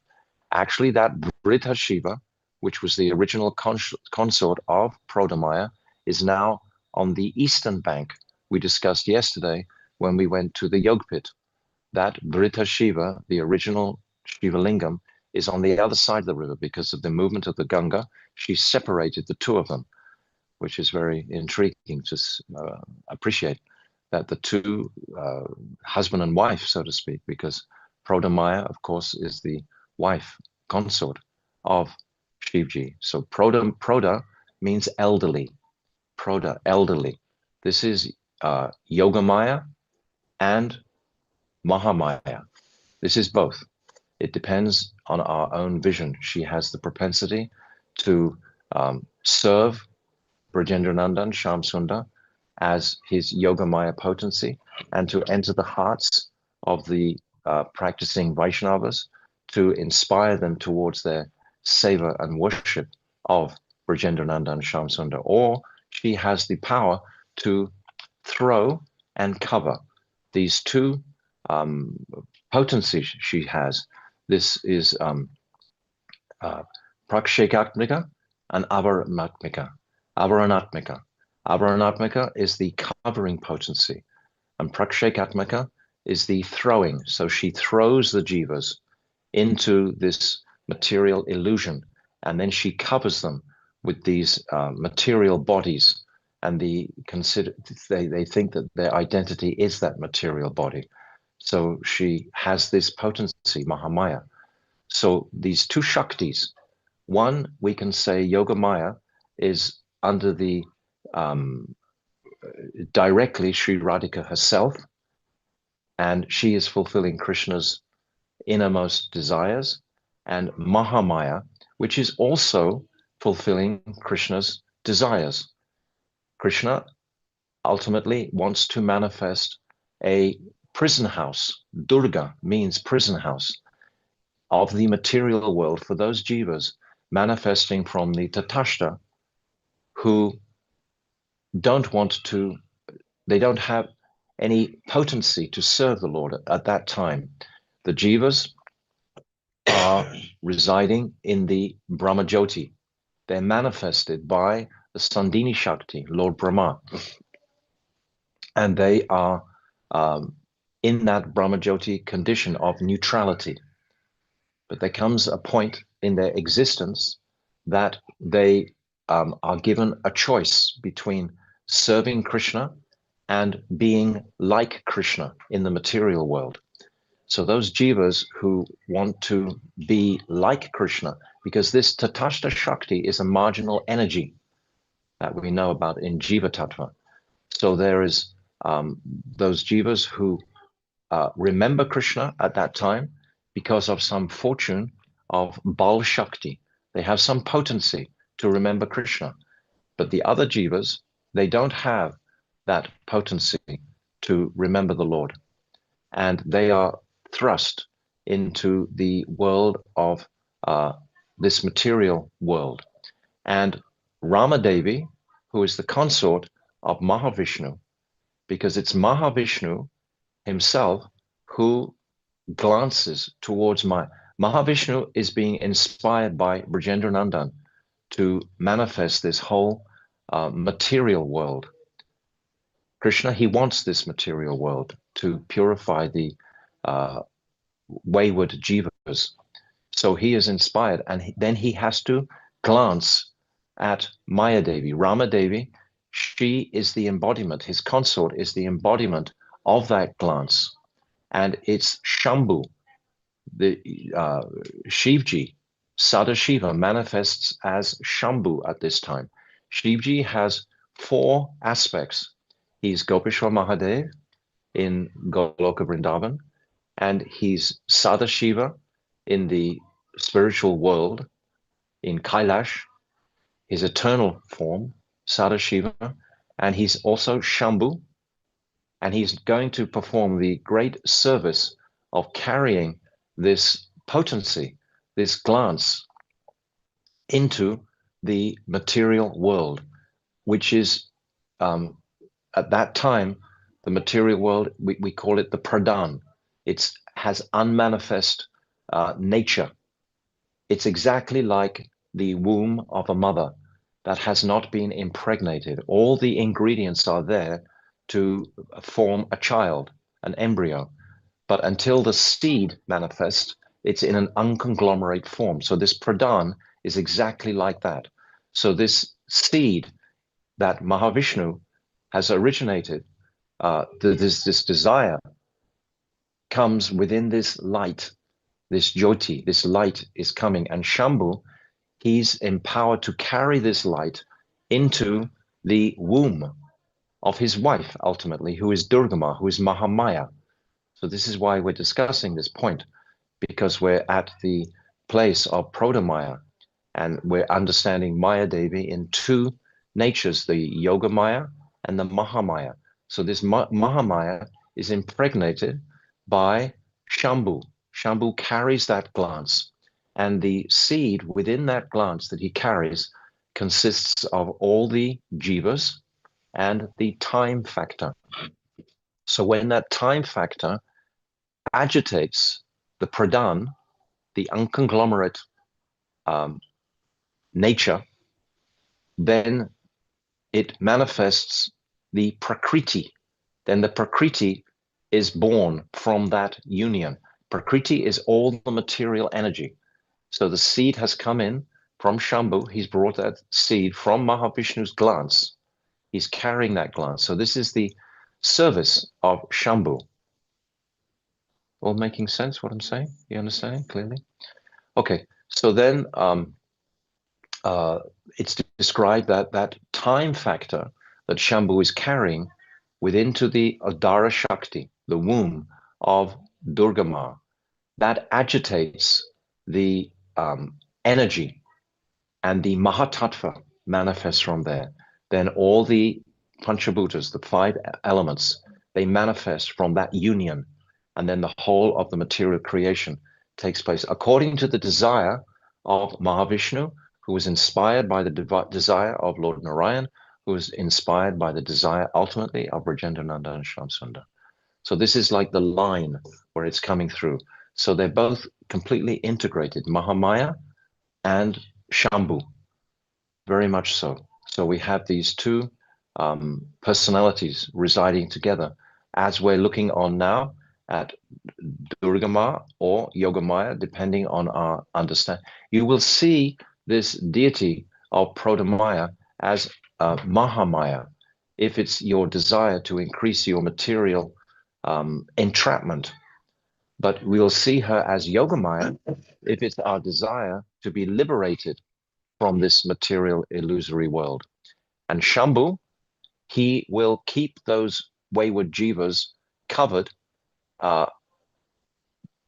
Actually, that Vriddha Shiva, which was the original consort of Prauḍhāmāyā, is now on the eastern bank. We discussed yesterday when we went to the Yog Pit. That Vriddha Shiva, the original Shiva Lingam, is on the other side of the river because of the movement of the Ganga. She separated the two of them, which is very intriguing to appreciate that the two, husband and wife, so to speak, because Prauḍhāmāyā, of course, is the wife, consort of Shivji. So Prauḍha means elderly. Prauḍha, elderly. This is Yogamaya and Mahamaya. This is both. It depends on our own vision. She has the propensity to serve Brajendranandan Shamsundar as his Yogamaya potency and to enter the hearts of the practicing Vaishnavas to inspire them towards their seva and worship of Brajendranandan Shamsundar. Or she has the power to throw and cover. These two potencies she has. This is Prakshekatmika and Avaranatmika. Avaranatmika. Avaranatmika is the covering potency, and Prakshekatmika is the throwing. So she throws the jivas into this material illusion, and then she covers them with these material bodies, and they think that their identity is that material body. So she has this potency, Mahamaya. So these two Shaktis, one we can say Yogamaya is under the directly Sri Radhika herself, and she is fulfilling Krishna's innermost desires, and Mahamaya, which is also fulfilling Krishna's desires. Krishna ultimately wants to manifest a prison house. Durga means prison house of the material world for those jivas manifesting from the Tatashta who don't have any potency to serve the Lord at that time. The jivas are residing in the Brahmajyoti. They're manifested by the Sandhini Shakti, Lord Brahma. And they are in that Brahmajyoti condition of neutrality. But there comes a point in their existence that they are given a choice between serving Krishna and being like Krishna in the material world. So those jivas who want to be like Krishna, because this Tatashta Shakti is a marginal energy that we know about in Jiva Tattva. So there is those jivas who remember Krishna at that time because of some fortune of Bal Shakti. They have some potency to remember Krishna. But the other jivas, they don't have that potency to remember the Lord. And they are thrust into the world of this material world. And Ramadevi, who is the consort of Mahavishnu, because it's Mahavishnu himself who glances towards Mahavishnu is being inspired by Brajendranandan to manifest this whole material world. Krishna, he wants this material world to purify the wayward jivas. So he is inspired, and then he has to glance at Mayadevi. Ramadevi, she is the embodiment, his consort is the embodiment of that glance. And it's Shambhu, the Shivji, Sadashiva manifests as Shambhu at this time. Shivji has four aspects. He's Gopeshwar Mahadev in Goloka Vrindavan, and he's Sadashiva in the spiritual world in Kailash, his eternal form, Sadashiva, and he's also Shambhu, and he's going to perform the great service of carrying this potency, this glance into the material world, which is at that time, the material world, we call it the pradhan. It has unmanifest nature. It's exactly like the womb of a mother that has not been impregnated. All the ingredients are there to form a child, an embryo. But until the seed manifests, it's in an unconglomerate form. So this pradhan is exactly like that. So this seed that Mahavishnu has originated, this desire comes within this light, this jyoti, this light is coming. And Shambhu, he's empowered to carry this light into the womb of his wife, ultimately, who is Durgama, who is Mahamaya. So this is why we're discussing this point, because we're at the place of Prauḍhāmāyā, and we're understanding Maya Devi in two natures, the Yoga Maya and the Mahamaya. So this Mahamaya is impregnated by Shambhu. Shambhu carries that glance, and the seed within that glance that he carries consists of all the jivas and the time factor. So when that time factor agitates the pradhan, the unconglomerate nature, then it manifests the prakriti. Then the prakriti is born from that union. Prakriti is all the material energy. So the seed has come in from Shambhu. He's brought that seed from Mahavishnu's glance. He's carrying that glance. So this is the service of Shambhu. All making sense what I'm saying? You understand clearly? Okay, so then it's described that time factor that Shambhu is carrying within to the Adara Shakti, the womb of Durgama, that agitates the energy, and the Mahatattva manifests from there. Then all the Panchabhutas, the 5 elements, they manifest from that union, and then the whole of the material creation takes place according to the desire of Mahavishnu, who was inspired by the desire of Lord Narayan, who was inspired by the desire ultimately of Brajendrananda and Shamsundar. So this is like the line where it's coming through. So they're both completely integrated, Mahamaya and Shambhu, very much so. So we have these two personalities residing together, as we're looking on now at Durgama or Yogamaya, depending on our understanding. You will see this deity of Prauḍhāmāyā as Mahamaya, if it's your desire to increase your material entrapment. But we'll see her as Yogamaya if it's our desire to be liberated from this material illusory world. And Shambhu, he will keep those wayward jivas covered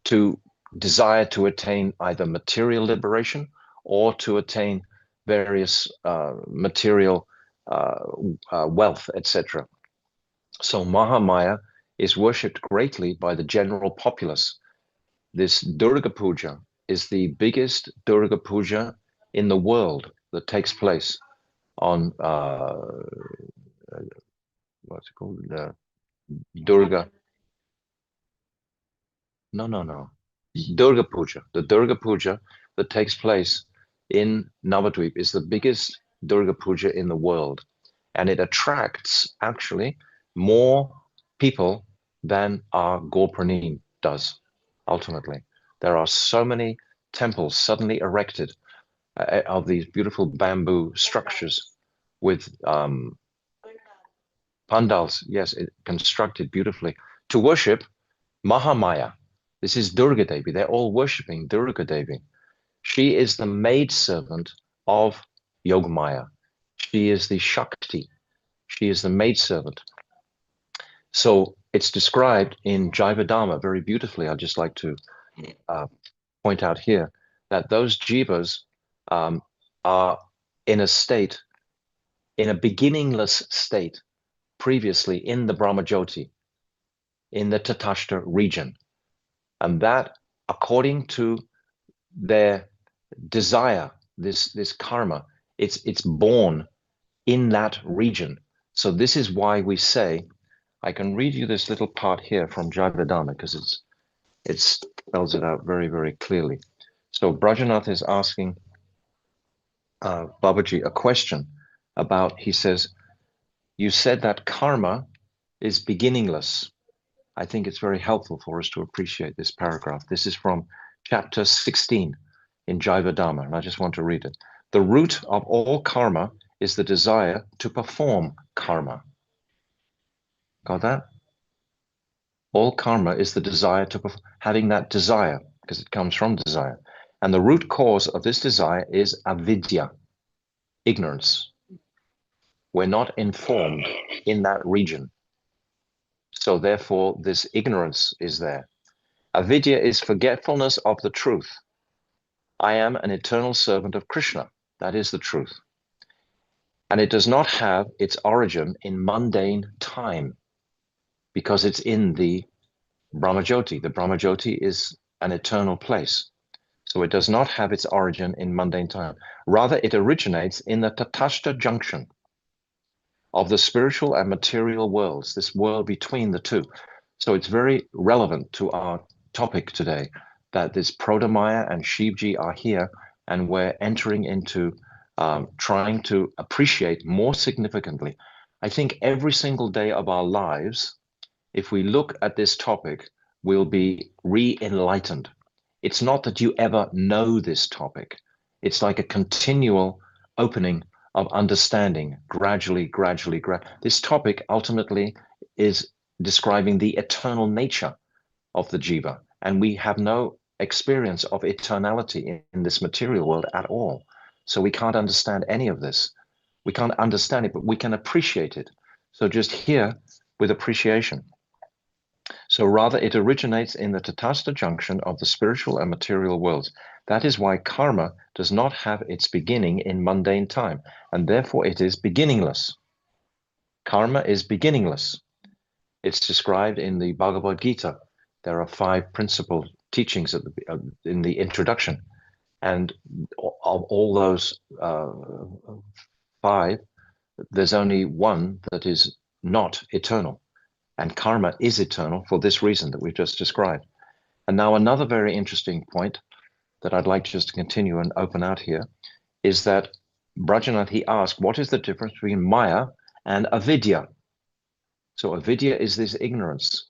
to desire to attain either material liberation or to attain various material wealth, etc. So Mahamaya is worshipped greatly by the general populace. This Durga Puja is the biggest Durga Puja in the world that takes place on what's it called? Durga. No. Durga Puja. The Durga Puja that takes place in Navadvīpa is the biggest Durga Puja in the world. And it attracts actually more people than our Gaur-Pranim does, ultimately. There are so many temples suddenly erected of these beautiful bamboo structures with pandals, yes, constructed beautifully, to worship Mahamaya. This is Durga Devi. They're all worshipping Durga Devi. She is the maidservant of Yogamaya. She is the Shakti. She is the maidservant. So it's described in Jivadhamma very beautifully. I'd just like to point out here that those jivas are in a state, in a beginningless state, previously in the Brahmajyoti, in the Tatashta region. And that according to their desire, this karma, it's born in that region. So this is why we say, I can read you this little part here from Jayavadana because it spells it out very, very clearly. So Bhajanath is asking Bābājī a question about, he says, you said that karma is beginningless. I think it's very helpful for us to appreciate this paragraph. This is from chapter 16 in Jayavadana, and I just want to read it. The root of all karma is the desire to perform karma. Got that? All karma is the desire to having that desire, because it comes from desire. And the root cause of this desire is avidya, ignorance. We're not informed in that region. So therefore, this ignorance is there. Avidya is forgetfulness of the truth. I am an eternal servant of Krishna. That is the truth. And it does not have its origin in mundane time, because it's in the Brahmajyoti. The Brahmajyoti is an eternal place. So it does not have its origin in mundane time. Rather, it originates in the Tatashta junction of the spiritual and material worlds, this world between the two. So it's very relevant to our topic today, that this Prauḍhāmāyā and Shivji are here, and we're entering into trying to appreciate more significantly. I think every single day of our lives, if we look at this topic, we'll be re-enlightened. It's not that you ever know this topic. It's like a continual opening of understanding, gradually. This topic ultimately is describing the eternal nature of the jiva, and we have no experience of eternality in this material world at all. So we can't understand any of this. We can't understand it, but we can appreciate it. So just hear with appreciation. So rather, it originates in the Tatastha junction of the spiritual and material worlds. That is why karma does not have its beginning in mundane time, and therefore it is beginningless. Karma is beginningless. It's described in the Bhagavad Gita. There are 5 principal teachings in the introduction, and of all those 5, there's only one that is not eternal. And karma is eternal for this reason that we've just described. And now another very interesting point that I'd like just to continue and open out here is that Bhajanath, he asked, what is the difference between Maya and avidya? So avidya is this ignorance.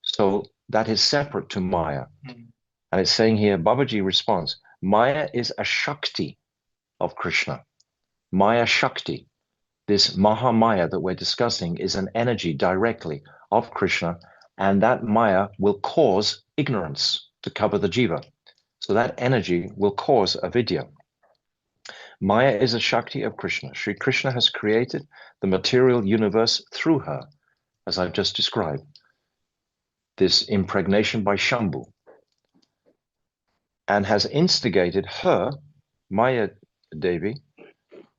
So that is separate to Maya. And it's saying here, Bābājī responds, Maya is a Shakti of Krishna. Maya Shakti. This Mahamaya that we're discussing is an energy directly of Krishna, and that Maya will cause ignorance to cover the jiva. So that energy will cause avidya. Maya is a Shakti of Krishna. Sri Krishna has created the material universe through her, as I've just described. This impregnation by Shambhu, and has instigated her, Maya Devi,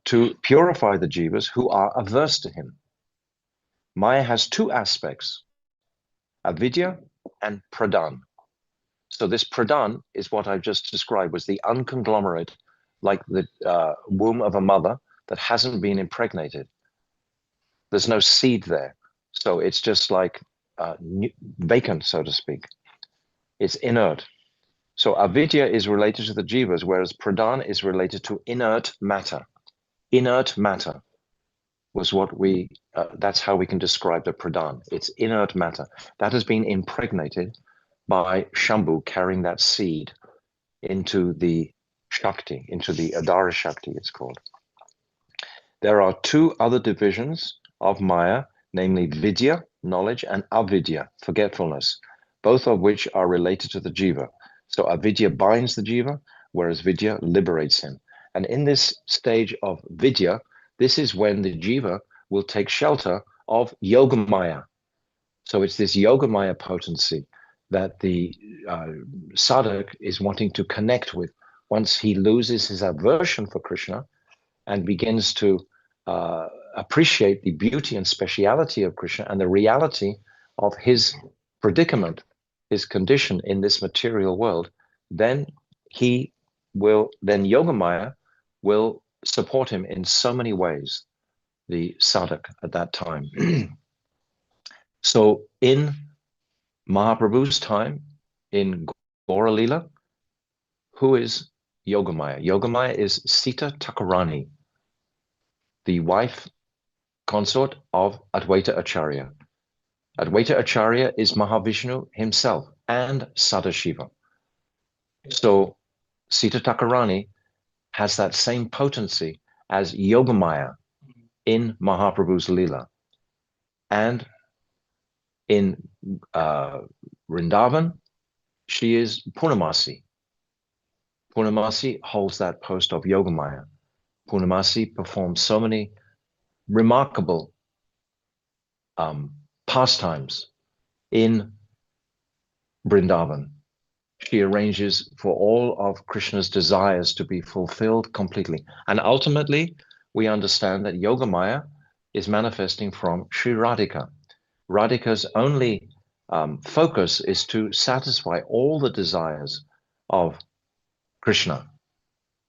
to purify the jivas who are averse to him. Maya has 2 aspects, avidya and pradhan. So this pradhan is what I've just described, was the unconglomerate, like the womb of a mother that hasn't been impregnated. There's no seed there. So it's just like vacant, so to speak. It's inert. So avidya is related to the jivas, whereas pradhan is related to inert matter. Inert matter was what we, that's how we can describe the pradhan. It's inert matter. That has been impregnated by Shambhu carrying that seed into the Shakti, into the Adara Shakti, it's called. There are 2 other divisions of Maya, namely Vidya, knowledge, and Avidya, forgetfulness, both of which are related to the jiva. So Avidya binds the jiva, whereas Vidya liberates him. And in this stage of Vidya, this is when the jiva will take shelter of Yogamaya. So it's this Yogamaya potency that the sadhak is wanting to connect with once he loses his aversion for Krishna and begins to appreciate the beauty and speciality of Krishna and the reality of his predicament his condition in this material world, then Yogamaya will support him in so many ways, the sadhak at that time. So in Mahaprabhu's time, in Gaura Lila, who is Yogamaya? Yogamaya is Sita Thakurani, the wife consort of Advaita Acharya. Advaita Acharya is Mahavishnu himself and Sadashiva. So Sita Thakurani has that same potency as Yogamaya in Mahaprabhu's Lila. And in Vrindavan, she is Purnamasi. Purnamasi holds that post of Yogamaya. Purnamasi performs so many remarkable pastimes in Vrindavan. She arranges for all of Krishna's desires to be fulfilled completely. And ultimately, we understand that Yogamaya is manifesting from Sri Radhika. Radhika's only focus is to satisfy all the desires of Krishna.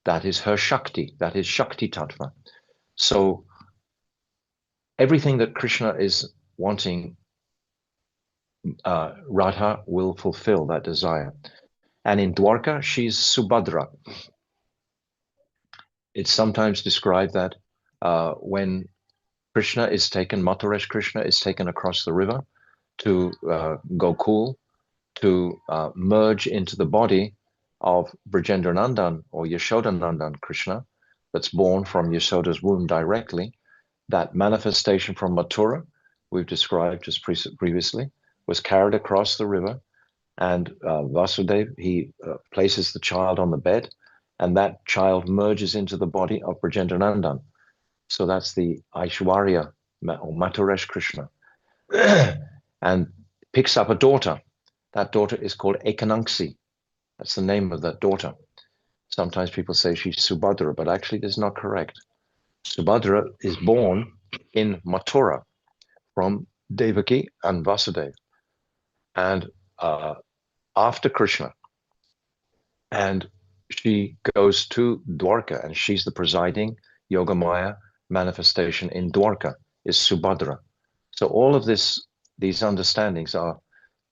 That is her Shakti, that is Shakti Tattva. So everything that Krishna is wanting, Radha will fulfill that desire. And in Dwarka, she's Subhadra. It's sometimes described that when Krishna is taken, Matharesh Krishna is taken across the river to Gokul, to merge into the body of Brajendranandan or Yashodanandan Krishna, that's born from Yashoda's womb directly. That manifestation from Mathura, we've described just previously, was carried across the river, and Vasudeva, he places the child on the bed, and that child merges into the body of Brajendranandan. So that's the Aishwarya or Matharesh Krishna, and picks up a daughter. That daughter is called Ekananksi. That's the name of that daughter. Sometimes people say she's Subhadra, but actually that's not correct. Subhadra is born in Mathura from Devaki and Vasudeva, and after Krishna. And she goes to Dwarka, and she's the presiding Yogamaya manifestation in Dwarka, is Subhadra. So all of these understandings are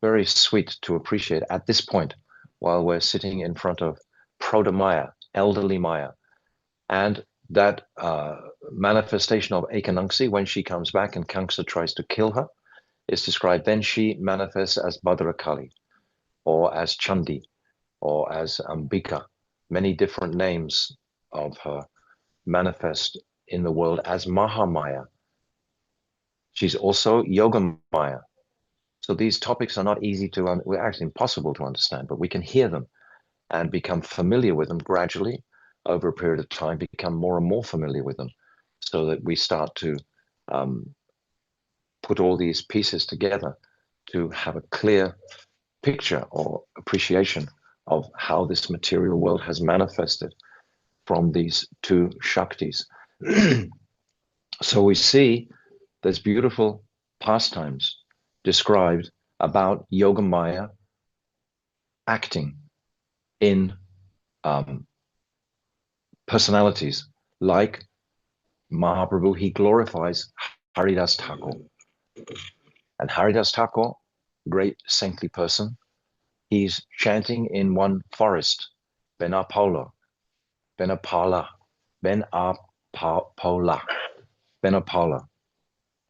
very sweet to appreciate at this point, while we're sitting in front of Prauḍhāmāyā, elderly Maya. And that manifestation of Ekananksi, when she comes back and Kamsa tries to kill her, is described. Then she manifests as Bhadrakali, or as Chandi, or as Ambika. Many different names of her manifest in the world as Mahamaya. She's also Yogamaya. So these topics are not easy to, we're actually impossible to understand, but we can hear them and become familiar with them gradually over a period of time, become more and more familiar with them, so that we start to put all these pieces together to have a clear picture or appreciation of how this material world has manifested from these two Shaktis. So we see there's beautiful pastimes described about Yogamaya acting in personalities like Mahaprabhu. He glorifies Haridas Thakur. And Haridas Thakur, great saintly person, he's chanting in one forest, Benapala,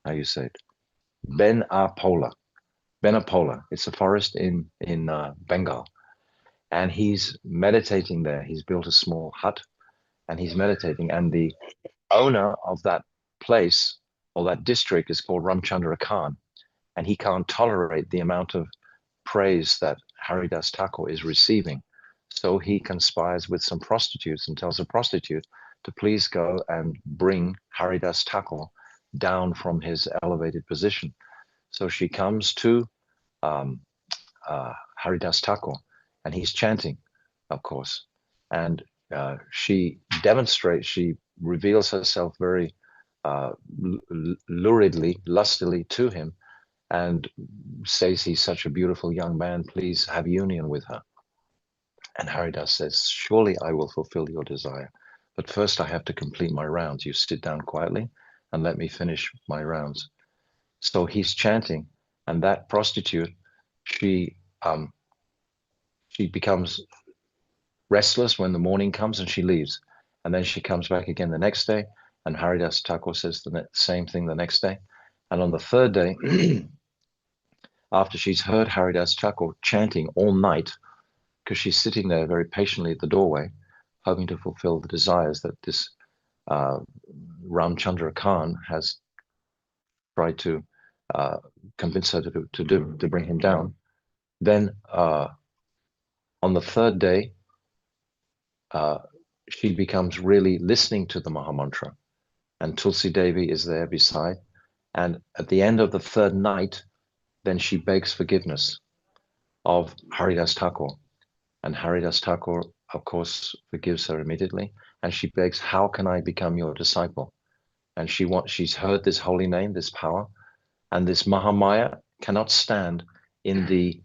how you say it? Benapola. It's a forest in Bengal. And he's meditating there. He's built a small hut and he's meditating. And the owner of that place or that district is called Ramchandra Khan. And he can't tolerate the amount of praise that Haridas Thakur is receiving. So he conspires with some prostitutes and tells a prostitute to please go and bring Haridas Thakur down from his elevated position. So she comes to Haridas Thakur, and he's chanting, of course. And she demonstrates, she reveals herself very luridly, lustily to him, and says he's such a beautiful young man, please have union with her. And Haridas says, surely I will fulfill your desire, but first I have to complete my rounds. You sit down quietly and let me finish my rounds. So he's chanting, and that prostitute, she becomes restless when the morning comes and she leaves. And then she comes back again the next day, and Haridas Thakur says the same thing the next day. And on the third day, after she's heard Haridas Thakur chanting all night, because she's sitting there very patiently at the doorway, hoping to fulfill the desires that this Ramchandra Khan has tried to convince her to do, to bring him down. Then on the third day, she becomes really listening to the Mahamantra, and Tulsi Devi is there beside. And at the end of the third night, then she begs forgiveness of Haridas Thakur. And Haridas Thakur, of course, forgives her immediately. And she begs, how can I become your disciple? And she's heard this holy name, this power. And this Mahamaya cannot stand in the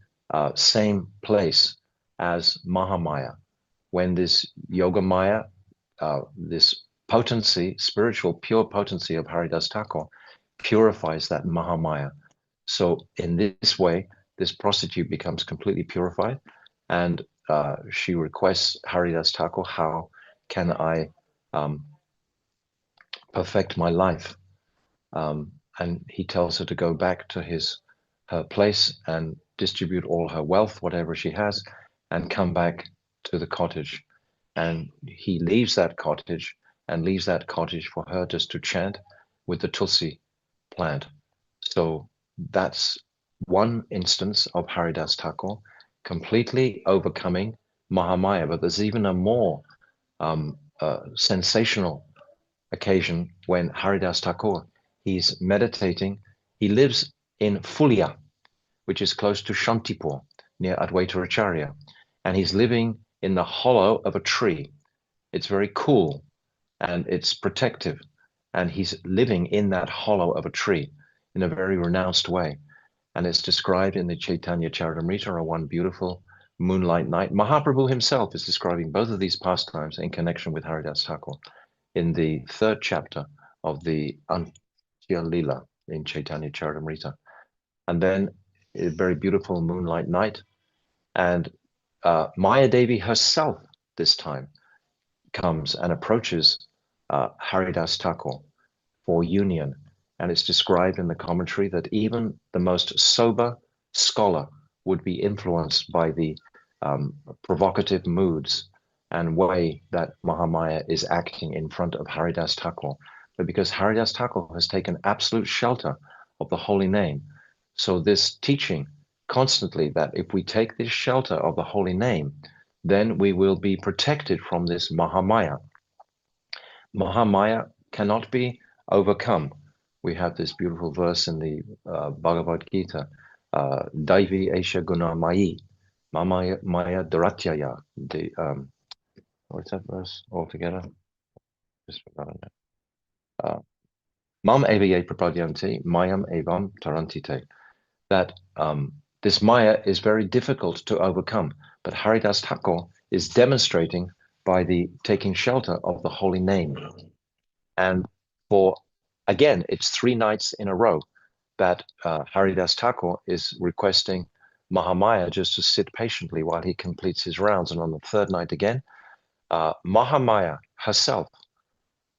same place as Mahamaya. When this Yogamaya, this potency, spiritual pure potency of Haridas Thakur, purifies that Mahamaya. So in this way, this prostitute becomes completely purified, and she requests Haridas Thakur, how can I perfect my life? And he tells her to go back to her place and distribute all her wealth, whatever she has, and come back to the cottage. And he leaves that cottage and leaves that cottage for her just to chant with the Tulsi plant. So that's one instance of Haridas Thakur completely overcoming Mahamaya. But there's even a more sensational occasion when Haridas Thakur, he's meditating. He lives in Fulia, which is close to Shantipur, near Advaita Acharya. And he's living in the hollow of a tree. It's very cool and it's protective. And he's living in that hollow of a tree in a very renounced way. And it's described in the Chaitanya Charitamrita, or one beautiful moonlight night. Mahaprabhu himself is describing both of these pastimes in connection with Haridas Thakur in the third chapter of the Antya Lila in Chaitanya Charitamrita. And then a very beautiful moonlight night. And Maya Devi herself this time comes and approaches Haridas Thakur for union. And it's described in the commentary that even the most sober scholar would be influenced by the provocative moods and way that Mahamaya is acting in front of Haridas Thakur. But because Haridas Thakur has taken absolute shelter of the holy name, so this teaching constantly that if we take this shelter of the holy name, then we will be protected from this Mahamaya. Mahamaya cannot be overcome. We have this beautiful verse in the Bhagavad Gita, Daivi Esha Guna Mayi, Maya Daratyaya. What's that verse altogether? Just forgotten it. Mam evaye prapadyanti, mayam evam tarantite. That this Maya is very difficult to overcome, but Haridas Thakur is demonstrating by the taking shelter of the holy name. And again, it's 3 nights in a row that Haridas Thakur is requesting Mahamaya just to sit patiently while he completes his rounds. And on the third night again, Mahamaya herself,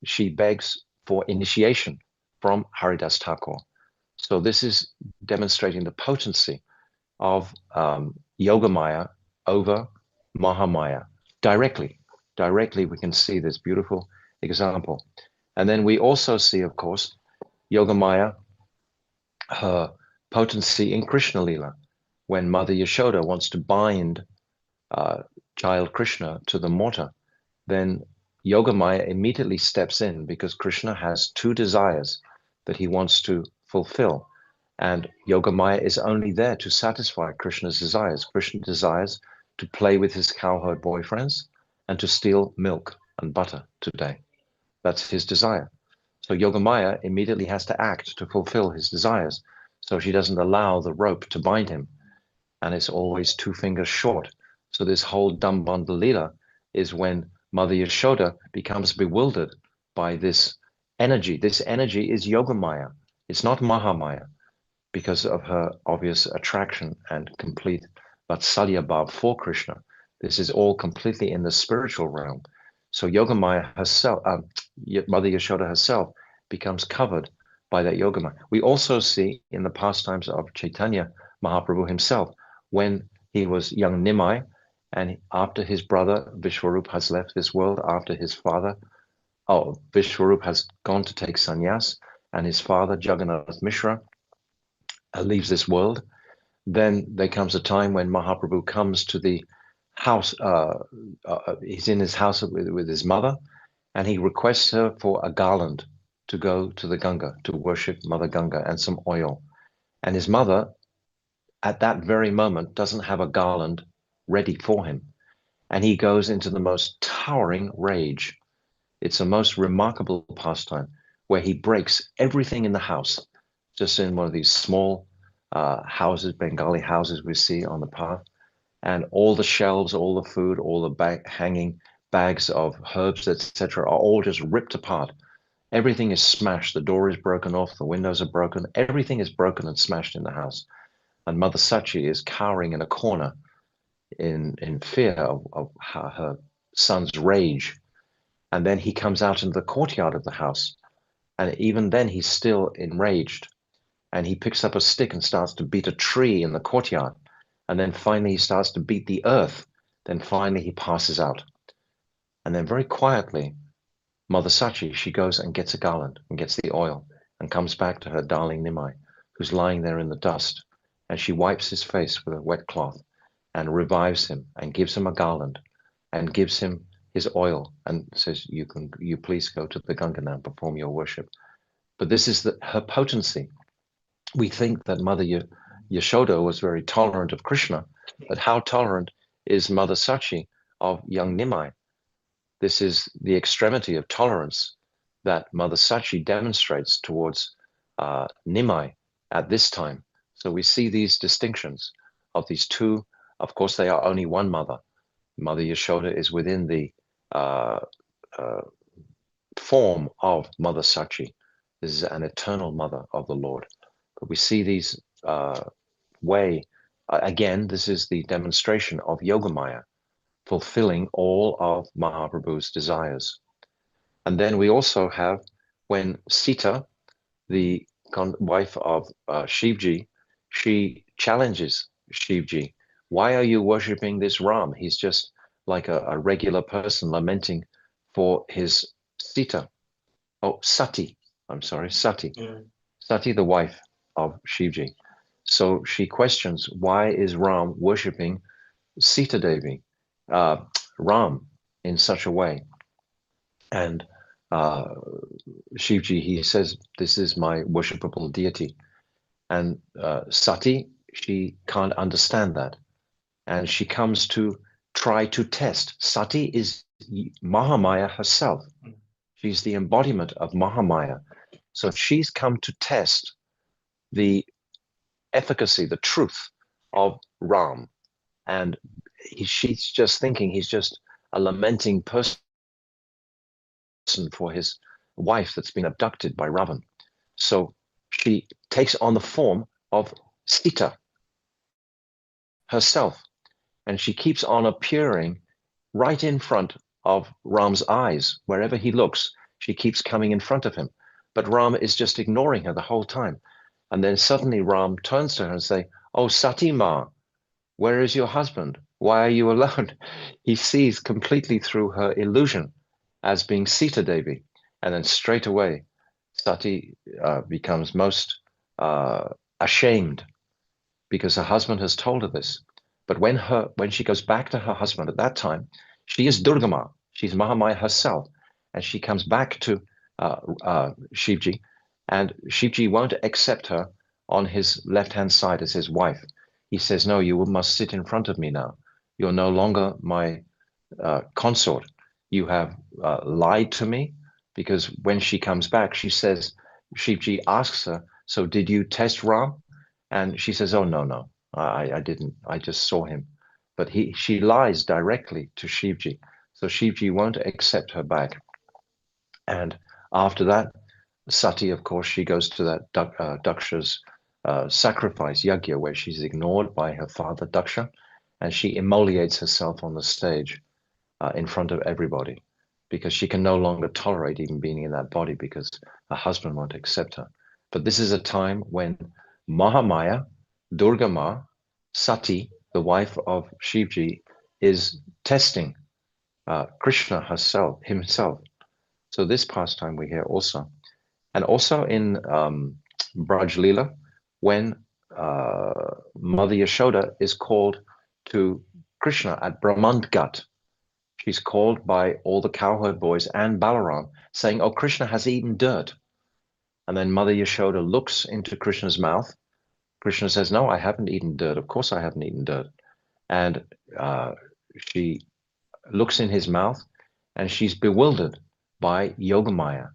she begs for initiation from Haridas Thakur. So this is demonstrating the potency of Yogamaya over Mahamaya. Directly we can see this beautiful example. And then we also see, of course, Yogamaya, her potency in Krishna Lila, when Mother Yashoda wants to bind child Krishna to the mortar, then Yogamaya immediately steps in, because Krishna has 2 desires that he wants to fulfill. And Yogamaya is only there to satisfy Krishna's desires. Krishna desires to play with his cowherd boyfriends and to steal milk and butter today. That's his desire. So Yogamaya immediately has to act to fulfill his desires. So she doesn't allow the rope to bind him. And it's always 2 fingers short. So this whole Dambandha Lila is when Mother Yashoda becomes bewildered by this energy. This energy is Yogamaya. It's not Mahamaya, because of her obvious attraction and complete Vatsalya Bhav for Krishna. This is all completely in the spiritual realm. So Yogamaya herself, Mother Yashoda herself, becomes covered by that Yogamaya. We also see in the pastimes of Chaitanya Mahaprabhu himself, when he was young Nimai, and after his brother Vishwarup has left this world, after his father, Vishwarup has gone to take sannyas, and his father Jagannath Mishra leaves this world, then there comes a time when Mahaprabhu comes to the house. He's in his house with his mother, and he requests her for a garland to go to the Ganga, to worship Mother Ganga, and some oil. And his mother, at that very moment, doesn't have a garland ready for him. And he goes into the most towering rage. It's a most remarkable pastime where he breaks everything in the house, just in one of these small houses, Bengali houses we see on the path. And all the shelves, all the food, all the hanging bags of herbs, etc., are all just ripped apart. Everything is smashed. The door is broken off. The windows are broken. Everything is broken and smashed in the house. And Mother Sachi is cowering in a corner in fear of her son's rage. And then he comes out into the courtyard of the house. And even then he's still enraged. And he picks up a stick and starts to beat a tree in the courtyard. And then finally he starts to beat the earth. Then finally he passes out. And then very quietly, Mother Sachi, she goes and gets a garland and gets the oil and comes back to her darling Nimai, who's lying there in the dust. And she wipes his face with a wet cloth and revives him and gives him a garland and gives him his oil and says, you please go to the Ganga now, perform your worship. But this is her potency. We think that Mother Yashoda was very tolerant of Krishna, but how tolerant is Mother Sachi of young Nimai? This is the extremity of tolerance that Mother Sachi demonstrates towards Nimai at this time. So we see these distinctions of these two. Of course, they are only one mother. Mother Yashoda is within the form of Mother Sachi. This is an eternal mother of the Lord. But we see these again, this is the demonstration of Yogamaya, fulfilling all of Mahaprabhu's desires. And then we also have when Sita, the wife of Shivji, she challenges Shivji. Why are you worshipping this Ram? He's just like a regular person lamenting for his Sita. Oh, Sati. I'm sorry, Sati. Sati, the wife of Shivji. So she questions, why is Ram worshipping Sita Devi, Ram, in such a way? And Shivji, he says, this is my worshipable deity. And Sati, she can't understand that. And she comes to try to test. Sati is Mahamaya herself. She's the embodiment of Mahamaya. So she's come to test the efficacy, the truth of Ram. And she's just thinking he's just a lamenting person for his wife that's been abducted by Ravan. So she takes on the form of Sita herself. And she keeps on appearing right in front of Ram's eyes. Wherever he looks, she keeps coming in front of him. But Ram is just ignoring her the whole time. And then suddenly Ram turns to her and says, oh, Sati Ma, where is your husband? Why are you alone? He sees completely through her illusion as being Sita Devi. And then straight away, Sati becomes most ashamed because her husband has told her this. But when she goes back to her husband at that time, she is Durgama. She's Mahamaya herself. And she comes back to Shivji, and Shivji won't accept her on his left-hand side as his wife. He says, no, you must sit in front of me now. You're no longer my consort. You have lied to me, because when she comes back, she says, Shivji asks her, so did you test Ram? And she says, oh, no, I didn't. I just saw him. But she lies directly to Shivji. So Shivji won't accept her back. And after that, Sati, of course, she goes to that Daksha's sacrifice, yagya, where she's ignored by her father, Daksha, and she immolates herself on the stage in front of everybody, because she can no longer tolerate even being in that body because her husband won't accept her. But this is a time when Mahamaya, Durga Ma, Sati, the wife of Shivji, is testing Krishna himself. So this pastime we hear also. And also in Braj Leela, when Mother Yashoda is called to Krishna at Brahmand-ghat, she's called by all the cowherd boys and Balaram, saying, oh, Krishna has eaten dirt. And then Mother Yashoda looks into Krishna's mouth. Krishna says, no, I haven't eaten dirt. Of course I haven't eaten dirt. And she looks in his mouth, and she's bewildered by Yogamaya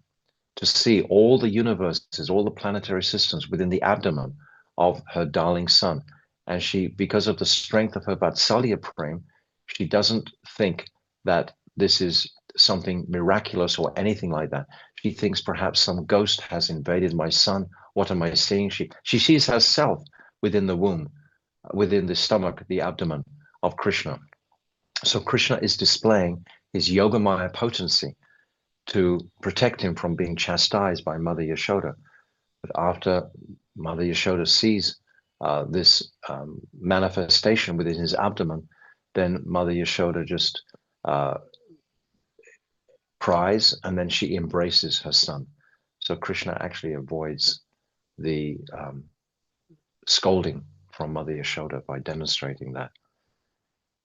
to see all the universes, all the planetary systems within the abdomen of her darling son. And she, because of the strength of her Vatsalya Prem, she doesn't think that this is something miraculous or anything like that. She thinks perhaps some ghost has invaded my son. What am I seeing? She sees herself within the womb, within the stomach, the abdomen of Krishna. So Krishna is displaying his Yogamaya potency to protect him from being chastised by Mother Yashoda. But after Mother Yashoda sees this manifestation within his abdomen, then Mother Yashoda just cries, and then she embraces her son. So Krishna actually avoids the scolding from Mother Yashoda by demonstrating that.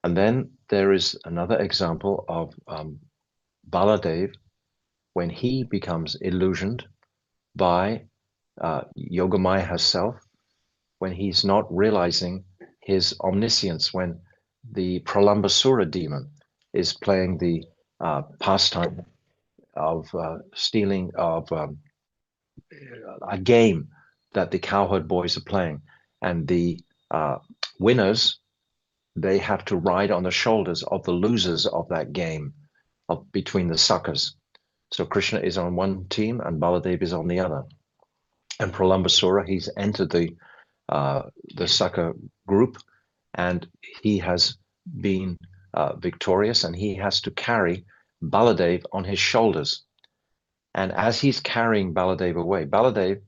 And then there is another example of Baladev, when he becomes illusioned by Yogamaya herself, when he's not realizing his omniscience, when the Pralambasura demon is playing the pastime of stealing of a game that the cowherd boys are playing, and the winners, they have to ride on the shoulders of the losers of that game between the suckers. So Krishna is on one team and Baladev is on the other. And Pralambasura, he's entered the sucker group, and he has been victorious, and he has to carry Baladev on his shoulders. And as he's carrying Baladev away, Baladev,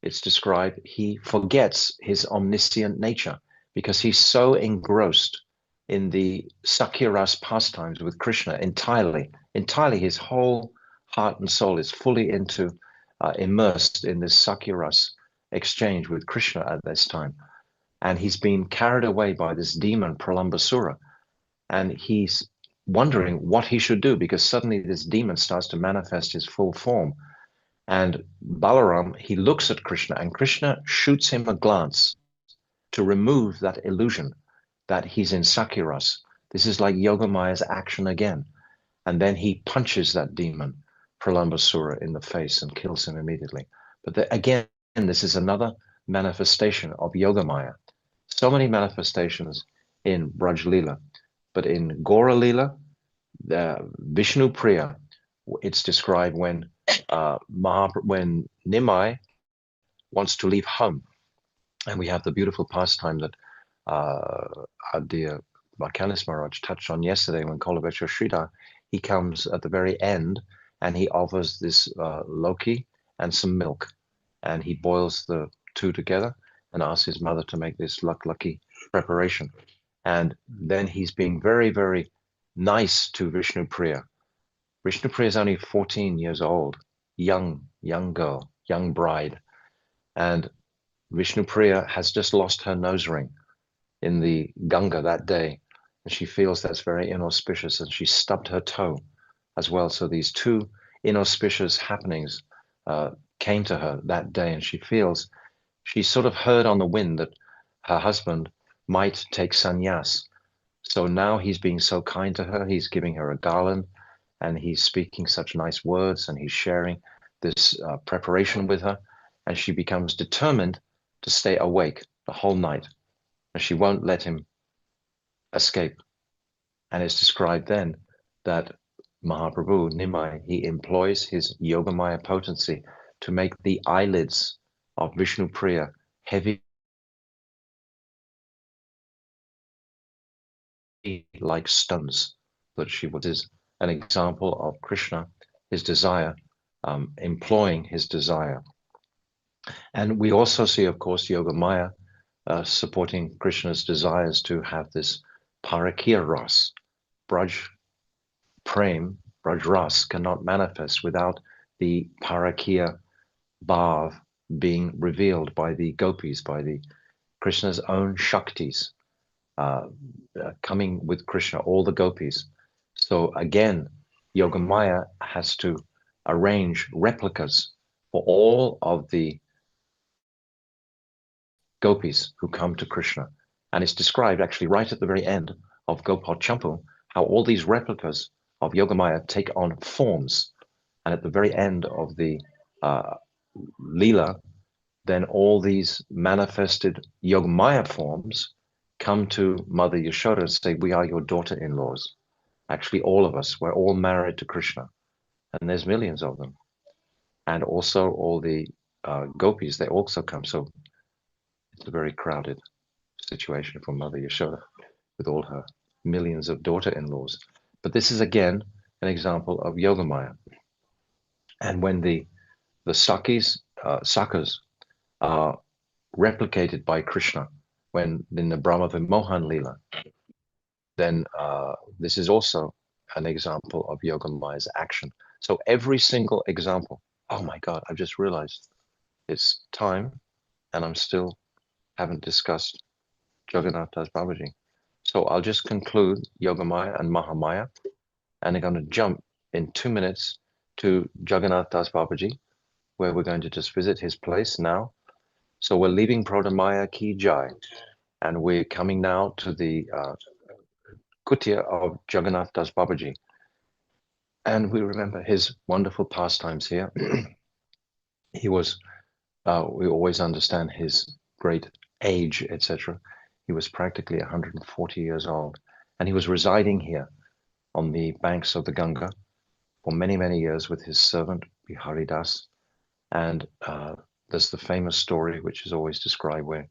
it's described, he forgets his omniscient nature because he's so engrossed in the Sakyaras pastimes with Krishna entirely his whole heart and soul is fully immersed in this Sakyaras exchange with Krishna at this time. And he's been carried away by this demon Pralambasura, and he's wondering what he should do, because suddenly this demon starts to manifest his full form. And Balaram, he looks at Krishna, and Krishna shoots him a glance to remove that illusion that he's in Sakyaras. This is like Yogamaya's action again. And then he punches that demon, Pralambasura, in the face and kills him immediately. But again, this is another manifestation of Yogamaya. So many manifestations in Braj Leela. But in Gora Leela, the Vishnu Priya, it's described when Nimai wants to leave home. And we have the beautiful pastime that our dear Bhakyanis Maharaj touched on yesterday when Kolabheshwar Sridhar, he comes at the very end and he offers this Loki and some milk. And he boils the two together and asks his mother to make this lucky preparation. And then he's being very, very nice to Vishnu Priya. Vishnu Priya is only 14 years old, young girl, young bride. And Vishnu Priya has just lost her nose ring in the Ganga that day. And she feels that's very inauspicious, and she stubbed her toe as well. So these two inauspicious happenings came to her that day, and she feels, she sort of heard on the wind that her husband might take sannyas. So now he's being so kind to her, he's giving her a garland, and he's speaking such nice words, and he's sharing this preparation with her, and she becomes determined to stay awake the whole night, and she won't let him escape. And it's described then that Mahaprabhu, Nimai, he employs his Yogamaya potency to make the eyelids of Vishnu Priya heavy like stones, that she is an example of Krishna, his desire, employing his desire. And we also see, of course, Yogamaya supporting Krishna's desires to have this Parakya Ras. Braj Prem, Braj Ras cannot manifest without the Parakya Bhav being revealed by the gopis, by the Krishna's own Shaktis, coming with Krishna, all the gopis. So again, Yogamaya has to arrange replicas for all of the gopis who come to Krishna. And it's described actually right at the very end of Gopal Champu, how all these replicas of Yogamaya take on forms. And at the very end of the Leela, then all these manifested Yogamaya forms come to Mother Yashoda and say, we are your daughter-in-laws. Actually, all of us, we're all married to Krishna. And there's millions of them. And also all the gopis, they also come. So it's a very crowded situation for Mother Yashoda with all her millions of daughter-in-laws. But this is again an example of Yogamaya. And when the Sakhas are replicated by Krishna, when in the Brahma Vimohan Leela, then this is also an example of Yogamaya's action. So every single example, oh my God, I've just realized it's time and I'm still haven't discussed Jagannath Das Bābājī. So I'll just conclude Yogamaya and Mahamaya, and I'm going to jump in 2 minutes to Jagannath Das Bābājī, where we're going to just visit his place now. So we're leaving Prauḍhāmāyā Ki Jai, and we're coming now to the kutīra of Jagannath Das Bābājī. And we remember his wonderful pastimes here. He was, we always understand his great age, etc. He was practically 140 years old, and he was residing here on the banks of the Ganga for many, many years with his servant Biharidas. And there's the famous story, which is always described, where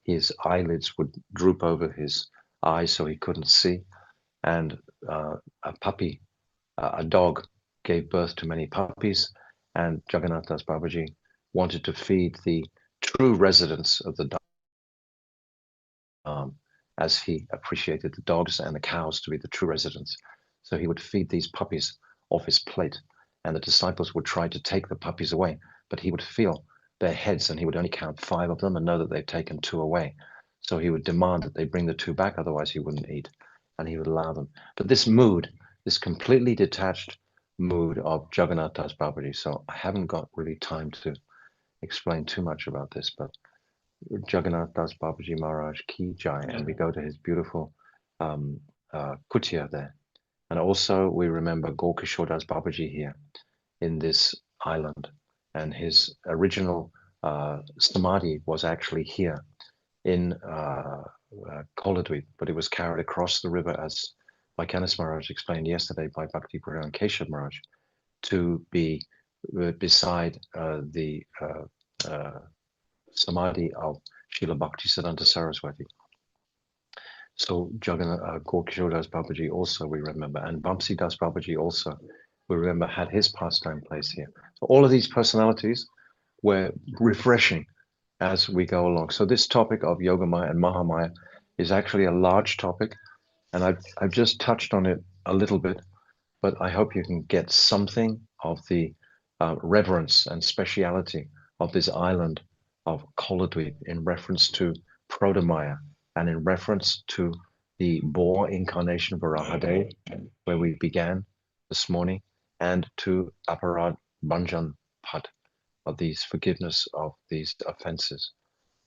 his eyelids would droop over his eyes so he couldn't see. And a puppy, a dog, gave birth to many puppies, and Jagannath Das Bābājī wanted to feed the true residents of the dog, as he appreciated the dogs and the cows to be the true residents. So he would feed these puppies off his plate, and the disciples would try to take the puppies away, but he would feel their heads and he would only count 5 of them and know that they've taken 2 away. So he would demand that they bring the 2 back, otherwise he wouldn't eat, and he would allow them. But this mood, this completely detached mood of Jagannath Das Bābājī, so I haven't got really time to explain too much about this, but Jagannath Das Bābājī Maharaj Ki Jai, and we go to his beautiful kutīra there. And also we remember Gaur-Kishore Das Bābājī here in this island, and his original Samādhī was actually here in Koladvīpa, but it was carried across the river, as Vaikanis Maharaj explained yesterday, by Bhakti Pradhan Keshav Maharaj, to be beside the Samādhī of Srila Bhaktisiddhanta Saraswati. So Jagannath Gaur-Kishore Das Bābājī also we remember, and Vamsi Das Bābājī also we remember had his pastime place here. So all of these personalities were refreshing as we go along. So this topic of Yogamaya and Mahamaya is actually a large topic, and I've just touched on it a little bit, but I hope you can get something of the reverence and speciality of this island of Koladvīpa in reference to Prauḍhāmāyā and in reference to the boar incarnation of Varahadev, where we began this morning, and to Aparad Bhanjan Pad, of these forgiveness of these offenses.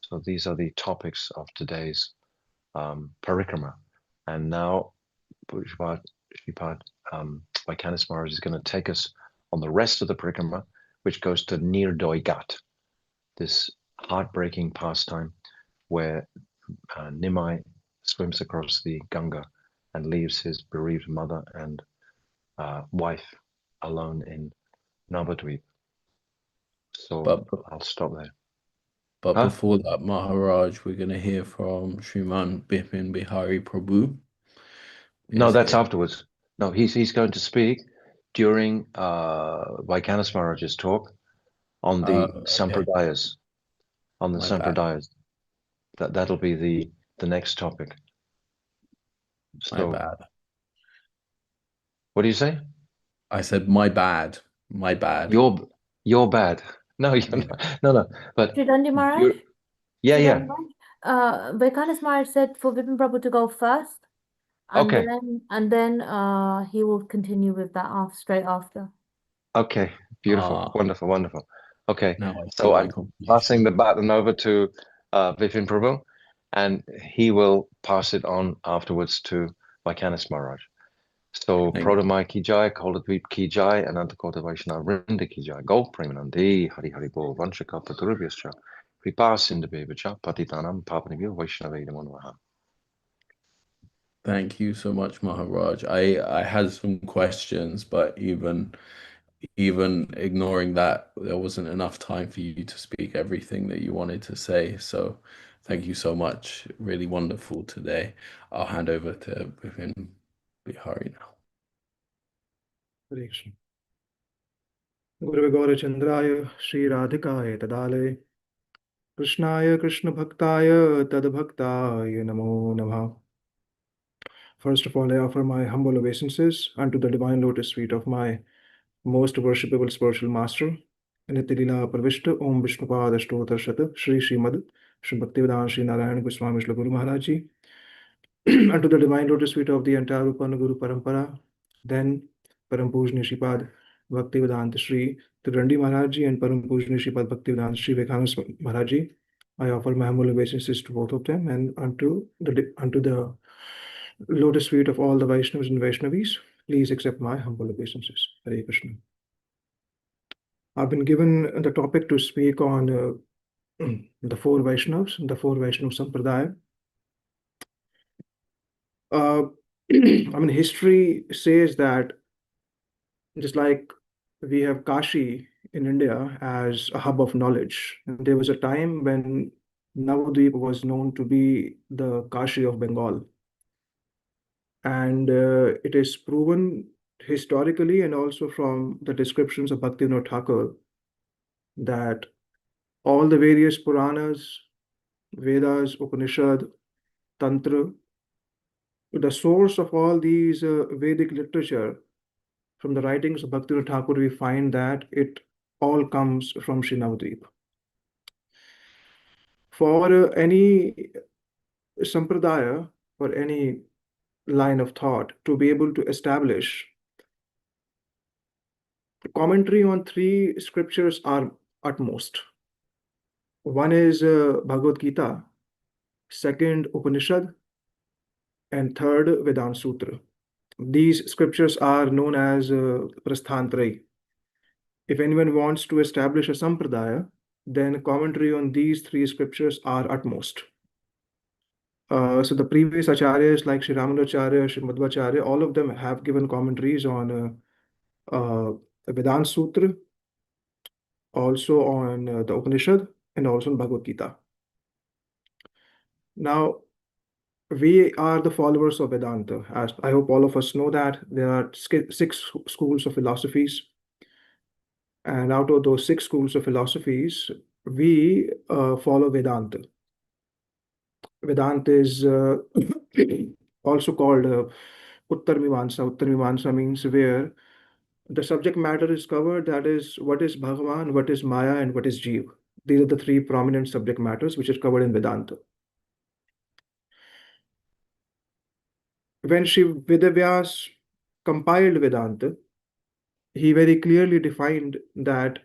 So these are the topics of today's Parikramā. And now Pujapad Shripad Vaikanis Maharaj is going to take us on the rest of the Parikramā, which goes to Nidayā-ghāta, this heartbreaking pastime where Nimai swims across the Ganga and leaves his bereaved mother and wife alone in Navadvīpa. So But I'll stop there. But Huh? before that, Maharaj, we're going to hear from Sriman Bipin Bihari Prabhu. No, Is that's it- afterwards. No, he's going to speak during Vaikanas Maharaj's talk on the okay. sampradayas. On the My bad. sampradayas. That'll be the next topic. My So bad. what do you say? I said my bad. My bad. You're bad. No, you're Yeah. not. No. But Sridhar Maharaj? you're, yeah. Sridhar Maharaj? Vaikanas Maharaj said for Vipin Prabhu to go first, and Okay. then he will continue with that straight after. Okay. Beautiful. Wonderful. Okay. Now I see So my I'm confusion. passing the baton over to Vipin Prabhu, and he will pass it on afterwards to Vaikanas Maharaj. So Thank you. Prauḍhāmāyā ki jai, Koladvīpa ki jai, Anantakota Vaishnava Vrinda ki jai, Go Premanandi, Hari Hari Bo, Vanshakapa Durvyascha, Kripa Sindhabevacha, Patitanam, Papanivyo, Vaishnava Namo. Thank you so much, Maharaj. I had some questions, but even ignoring that, there wasn't enough time for you to speak everything that you wanted to say. So thank you so much. Really wonderful today. I'll hand over to Bipin Bihari now. Hare Krishna. Gurave Gaurachandraya Shri Radhikaya Tadale Krishnaya Krishna Bhaktaya Tadbhaktaya Namo Namah. First of all, I offer my humble obeisances unto the divine lotus feet of my most worshipable spiritual master, Nityalila Pravishta Om Vishnupada Shtotra Shata Shri Srimad Shri Bhaktivedanta Shri Narayana Goswami Shri Guru Maharaj Ji, unto the divine lotus feet of the entire Upana Guru Parampara, then Param Pujnya Shripad Bhaktivedanta Shri Tirandi Maharaj Ji and Param Pujnya Shripad Bhaktivedanta Shri Vaikanas Maharaj Ji. I offer my humble obeisances to both of them and unto the lotus feet of all the Vaishnavas and Vaishnavis. Please accept my humble obeisances. Hare Krishna. I've been given the topic to speak on the four Vaishnavas, the four Vaishnava Sampradaya. History says that just like we have Kashi in India as a hub of knowledge, and there was a time when Navadvīpa was known to be the Kashi of Bengal. And it is proven historically and also from the descriptions of Bhaktivinoda Thakur that all the various Puranas, Vedas, Upanishad, Tantra, the source of all these Vedic literature, from the writings of Bhaktivinoda Thakur, we find that it all comes from Śrī Navadvīpa. For any sampradaya, for any line of thought to be able to establish commentary on three scriptures are utmost. One is Bhagavad Gita, second Upanishad, and third Vedanta Sutra. These scriptures are known as Prasthantrayi. If anyone wants to establish a sampradaya, then commentary on these three scriptures are utmost. So the previous acharyas like Shri Ramanujacharya, Shri Madhvacharya, all of them have given commentaries on Vedanta Sutra, also on the Upanishad, and also on Bhagavad Gita. Now, we are the followers of Vedanta. As I hope all of us know that there are 6 schools of philosophies. And out of those 6 schools of philosophies, we follow Vedanta. Vedanta is also called Uttar Mīmānsa. Uttar Mīmānsa means where the subject matter is covered, that is, what is Bhagavan, what is Maya, and what is Jeev. These are the 3 prominent subject matters which are covered in Vedanta. When Shri Vedavyas compiled Vedanta, he very clearly defined that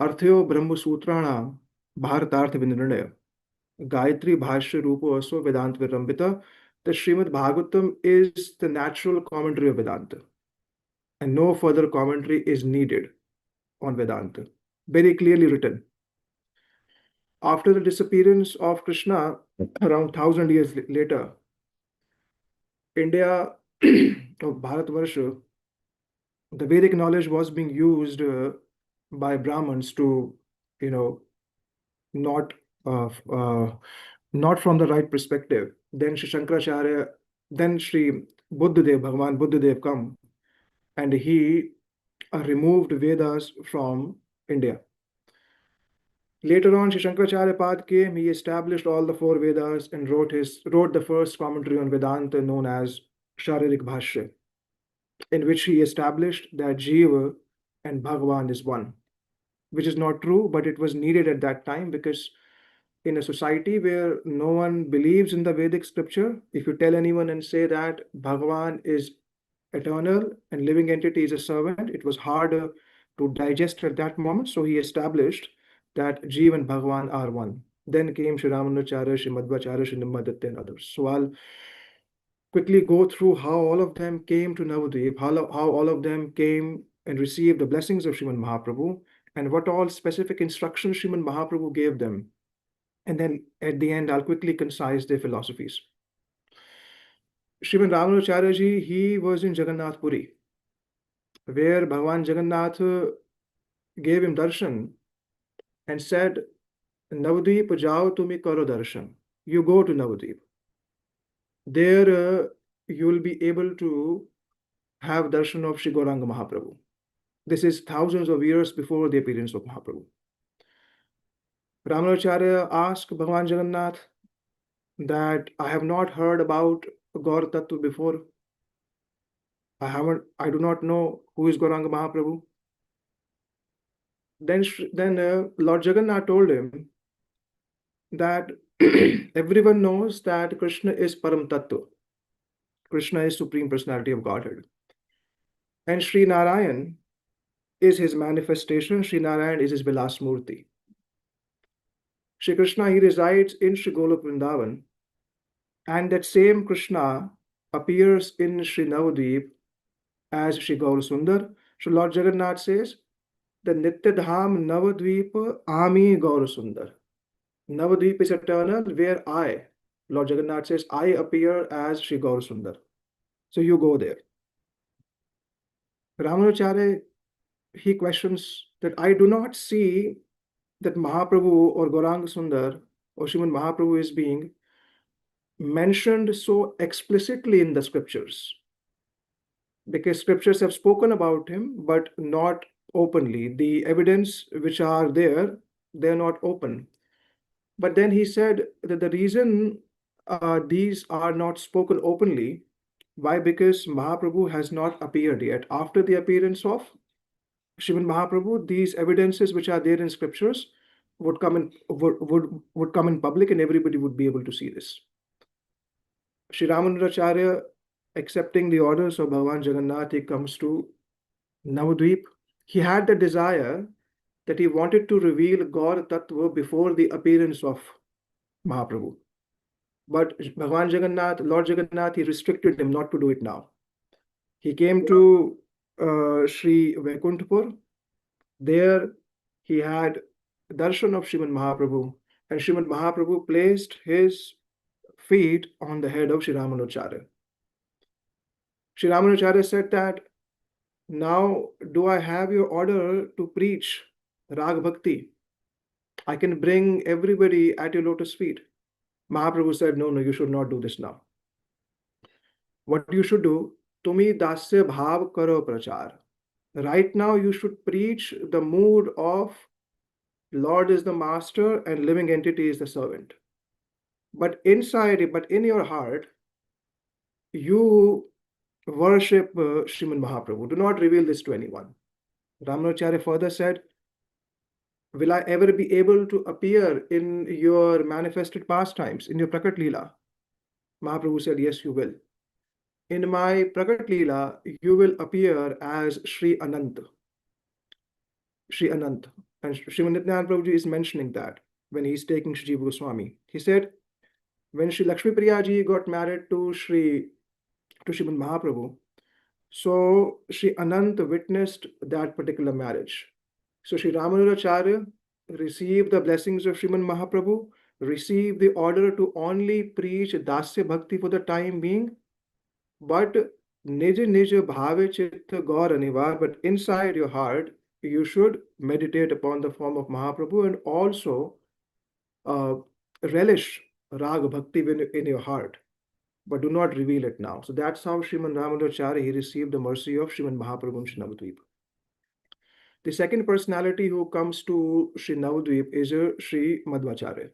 Arthyo Brahma Sutranam Bharatartha Vinirnaya Gayatri Bhashya Rupo Aso Vedanta Virambita. The Srimad Bhagavatam is the natural commentary of Vedanta, and no further commentary is needed on Vedanta. Very clearly written. after the disappearance of Krishna, around 1,000 years later, India or Bharatvarsha, the Vedic knowledge was being used by Brahmins to, not from the right perspective. Then Sri Shankaracharya, then Sri Buddhadev, Bhagavan Buddhadev come, and he removed Vedas from India. Later on, Sri Shankaracharya Pad came, he established all the 4 Vedas and wrote the first commentary on Vedanta known as Sharirik Bhashya, in which he established that Jiva and Bhagavan is one, which is not true, but it was needed at that time, because in a society where no one believes in the Vedic scripture, if you tell anyone and say that Bhagavan is eternal and living entity is a servant, it was harder to digest at that moment. So he established that Jeev and Bhagavan are one. Then came Sri Ramanujacharya, Sri Madhvacharya, Sri Nimadatta and others. So I'll quickly go through how all of them came to Navadvīpa, how all of them came and received the blessings of Srimad Mahaprabhu, and what all specific instructions Srimad Mahaprabhu gave them. And then at the end, I'll quickly concise their philosophies. Srimad Ramanujacharya ji, he was in Jagannath Puri, where Bhagavan Jagannātha gave him darshan and said, Navadvīpa jao tumi karo darshan. You go to Navadvīpa. There you will be able to have darshan of Shri Gauranga Mahaprabhu. This is thousands of years before the appearance of Mahaprabhu. Ramanujacharya asked Bhagavan Jagannath that I have not heard about Gaur Tattva before. I do not know who is Gauranga Mahaprabhu. Then Lord Jagannath told him that everyone knows that Krishna is Param Tattva. Krishna is Supreme Personality of Godhead. And Sri Narayan is his manifestation. Sri Narayan is his Vilas Murti. Shri Krishna, he resides in Shri Golok Vrindavan, and that same Krishna appears in Shri Navadvīpa as Shri Gaur Sundar. So Lord Jagannath says, the Nityadham Navadvīpa Ami Gaur Sundar. Navadvīpa is eternal, where I, Lord Jagannath says, I appear as Shri Gaur Sundar. So you go there. Ramanujacharya, he questions that I do not see that Mahaprabhu or Gauranga Sundar or Srimad Mahaprabhu is being mentioned so explicitly in the scriptures, because scriptures have spoken about him but not openly. The evidence which are there, they're not open. But then he said that the reason these are not spoken openly, why? Because Mahaprabhu has not appeared yet. After the appearance of Srimad Mahaprabhu, these evidences which are there in scriptures would come in public, and everybody would be able to see this. Sri Ramanujacharya, accepting the orders of Bhagavan Jagannath, he comes to Navadvīpa. He had the desire that he wanted to reveal Gaur Tattva before the appearance of Mahaprabhu. But Bhagavan Jagannath, Lord Jagannath, he restricted him not to do it now. He came to Sri Vaikuntapur. There he had darshan of Srimad Mahaprabhu, and Srimad Mahaprabhu placed his feet on the head of Sri Ramanujacharya. Sri Ramanujacharya said that, now do I have your order to preach Rag Bhakti? I can bring everybody at your lotus feet. Mahaprabhu said, no, you should not do this now. What you should do, Tumi dasya bhav karo prachar. Right now you should preach the mood of Lord is the master and living entity is the servant. But inside, but in your heart, you worship Srimad Mahaprabhu. Do not reveal this to anyone. Ramanujacharya further said, will I ever be able to appear in your manifested pastimes, in your Prakat Leela? Mahaprabhu said, yes, you will. In my Prakat Leela, you will appear as Sri Ananta. Sri Ananta. And Srimad Nityananda Prabhuji is mentioning that when he's taking Shri Jiva Goswami. He said, when Sri Lakshmi Priyaji got married to Srimad Mahaprabhu, so Sri Ananta witnessed that particular marriage. So Sri Ramanujacharya, receive the blessings of Sriman Mahaprabhu, receive the order to only preach Dasya Bhakti for the time being, but Nija Nija Bhave Chitta Gaur Anivar, but inside your heart, you should meditate upon the form of Mahaprabhu and also relish Raga Bhakti in your heart, but do not reveal it now. So that's how Sriman Ramanujacharya, he received the mercy of Sriman Mahaprabhu in Sri Navadvīpa. The second personality who comes to Sri Navadvīpa is Sri Madhvacharya.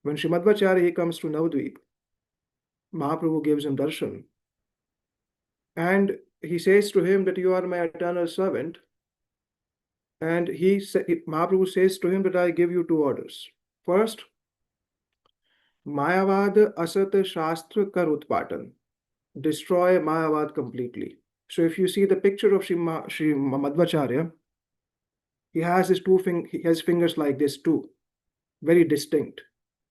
When Sri Madhvacharya, he comes to Navadvīpa, Mahaprabhu gives him darshan. And he says to him that you are my eternal servant. And Mahaprabhu says to him that I give you two orders. First, Mayavad Asat Shastra Kar Utpatan. Destroy Mayavad completely. So if you see the picture of Sri Madhvacharya, he has his fingers like this too, very distinct.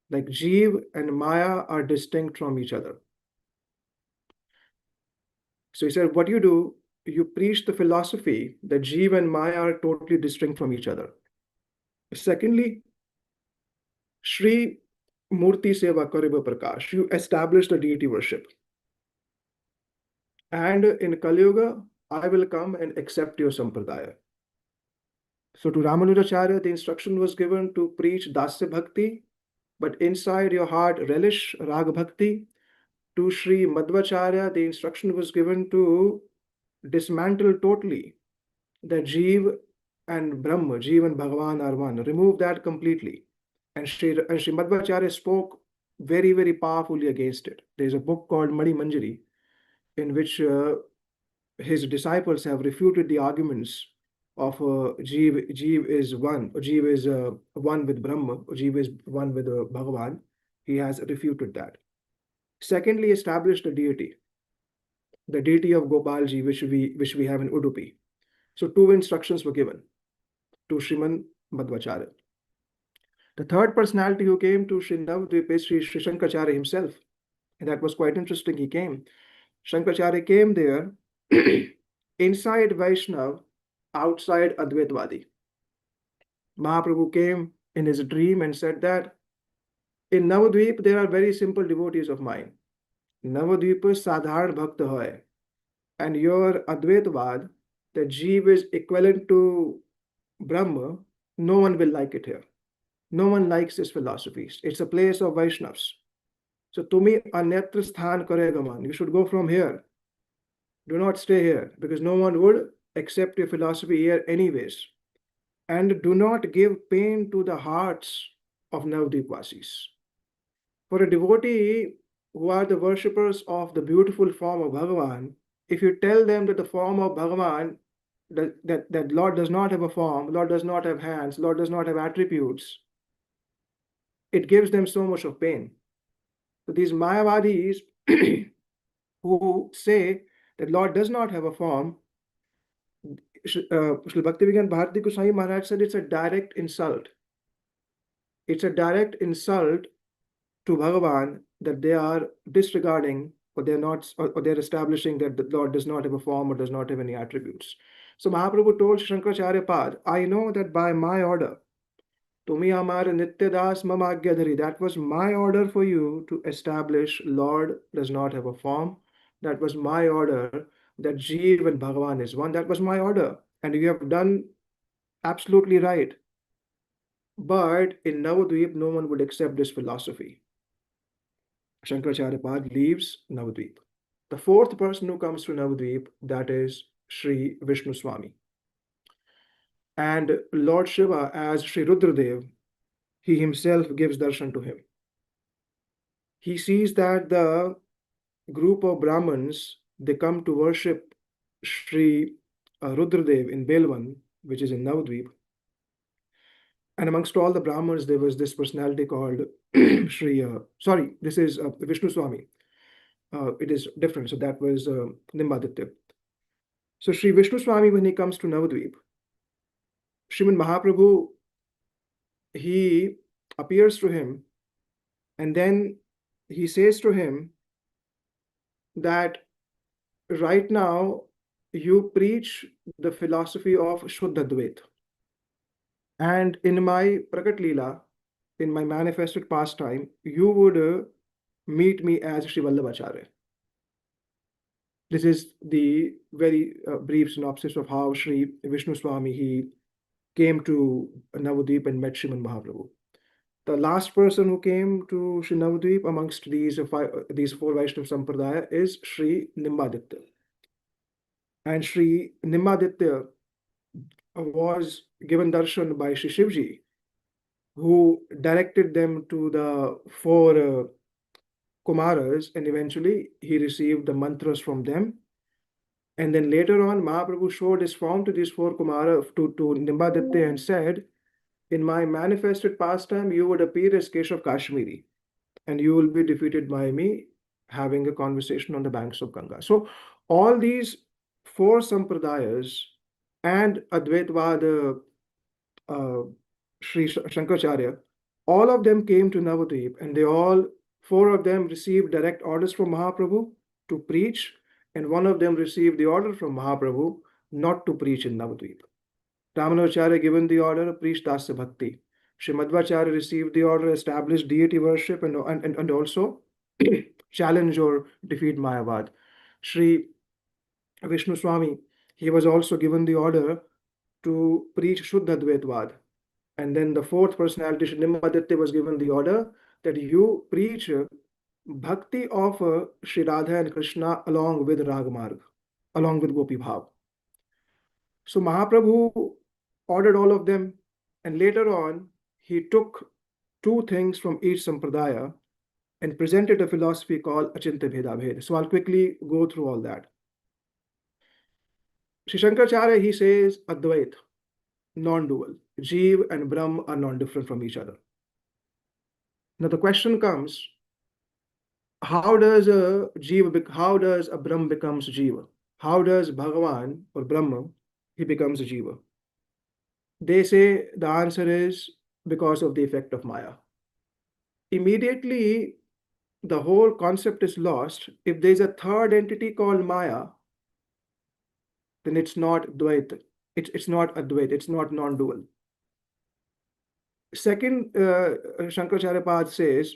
Like Jeev and Maya are distinct from each other. So he said, what you do, you preach the philosophy that Jeev and Maya are totally distinct from each other. Secondly, Shri Murti Seva Kariba Prakash, you establish the deity worship. And in Kali Yuga, I will come and accept your sampradaya. So to Ramanujacharya, the instruction was given to preach Dasya Bhakti, but inside your heart relish Raga Bhakti. To Sri Madhvacharya, the instruction was given to dismantle totally that Jeev and Brahma, Jeev and Bhagavan are one. Remove that completely. And Sri Madhvacharya spoke very, very powerfully against it. There's a book called Mani Manjari, in which his disciples have refuted the arguments of Jeev is one, or Jeev is one with Brahma, or Jeev is one with Bhagavan. He has refuted that. Secondly, establish the deity of Gopalji, which we have in Udupi. So two instructions were given to Sriman Madhvacharya. The third personality who came to Sri Navadvīpa is Sri Shankaracharya himself. And that was quite interesting. He came. Shankaracharya came there inside Vaishnav, outside Advaitvadi. Mahaprabhu came in his dream and said that in Navadvīpa, there are very simple devotees of mine. Navadvīpa sadharan bhakta hoy. And your Advaitavad, that Jeev is equivalent to Brahma, no one will like it here. No one likes this philosophy. It's a place of Vaishnavas. So tumi anyatra sthan karega man. You should go from here. Do not stay here, because no one would accept your philosophy here anyways. And do not give pain to the hearts of Navadvipvasis. For a devotee who are the worshippers of the beautiful form of Bhagavan, if you tell them that the form of Bhagavan, that Lord does not have a form, Lord does not have hands, Lord does not have attributes, it gives them so much of pain. So these Mayavadis who say that Lord does not have a form, Srila Bhaktivedanta Bharati Goswami Maharaj said it's a direct insult. It's a direct insult to Bhagavan that they are disregarding, or they're establishing that the Lord does not have a form or does not have any attributes. So Mahaprabhu told Shankaracharya Pad, I know that by my order, Tumi amar nitya das mamagyadhari, that was my order for you to establish Lord does not have a form. That was my order, that Jeev and Bhagavan is one. That was my order. And you have done absolutely right. But in Navadvīpa, no one would accept this philosophy. Shankaracharya Pad leaves Navadvīpa. The fourth person who comes to Navadvīpa, that is Sri Vishnu Swami. And Lord Shiva, as Sri Rudradev, he himself gives darshan to him. He sees that the group of Brahmins, they come to worship Sri Rudradev in Belwan, which is in Navadvīpa. And amongst all the Brahmins, there was this personality called this is Vishnu Swami. It is different. So that was Nimbaditya. So Sri Vishnu Swami, when he comes to Navadvīpa, Sriman Mahaprabhu, he appears to him, and then he says to him that right now you preach the philosophy of Shuddha Dvaita. And in my Prakat Leela, in my manifested pastime, you would meet me as Sri Vallabhacharya. This is the very brief synopsis of how Sri Vishnu Swami, he came to Navadvīpa and met Sriman Mahaprabhu. The last person who came to Sri Navadvīpa amongst these four Vaishnava Sampradaya is Sri Nimbaditya. And Sri Nimbaditya was given darshan by Sri Shivji, who directed them to the four Kumaras, and eventually he received the mantras from them. And then later on, Mahaprabhu showed his form to these four Kumara, to Nimbaditya, and said, in my manifested pastime, you would appear as Keshav Kashmiri, and you will be defeated by me having a conversation on the banks of Ganga. So all these four Sampradayas and Advaitwada, Sri Shankaracharya, all of them came to Navadvīpa, and four of them received direct orders from Mahaprabhu to preach, and one of them received the order from Mahaprabhu not to preach in Navadvīpa. Ramanujacharya given the order, preach dāsa bhakti. Sri Madhvacharya received the order, established deity worship, and also challenge or defeat Mayavad. Sri Vishnu Swami, he was also given the order to preach Shuddha Dvaitvad. And then the fourth personality, Sri Nimbaditya, was given the order that you preach bhakti of Sri Radha and Krishna along with Ragamarg, along with Gopi Bhav. So Mahaprabhu ordered all of them, and later on he took two things from each sampradaya and presented a philosophy called Achintya Bheda Bhed. So I'll quickly go through all that. Sri Shankaracharya, he says Advait, non-dual. Jeev and Brahm are non-different from each other. Now the question comes, how does a Brahm becomes Jiva? How does Bhagavan or Brahma, he becomes a Jiva? They say the answer is because of the effect of Maya. Immediately, the whole concept is lost. If there's a third entity called Maya, then it's not Dvaita. It's not Advaita. It's not non-dual. Second, Shankaracharya Pad says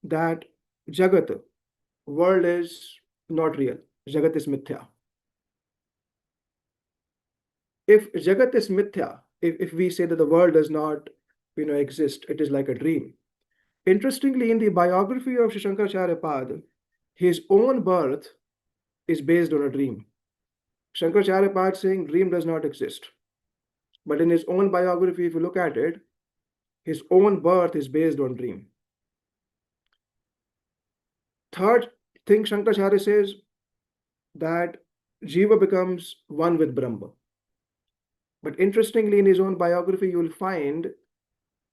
that Jagat, world is not real. Jagat is mithya. If Jagat is mithya, if we say that the world does not exist, it is like a dream. Interestingly, in the biography of Sri Shankaracharya Pad, his own birth is based on a dream. Shankaracharya Pad saying dream does not exist. But in his own biography, if you look at it, his own birth is based on dream. Third thing Shankaracharya says that Jiva becomes one with Brahma. But interestingly, in his own biography, you will find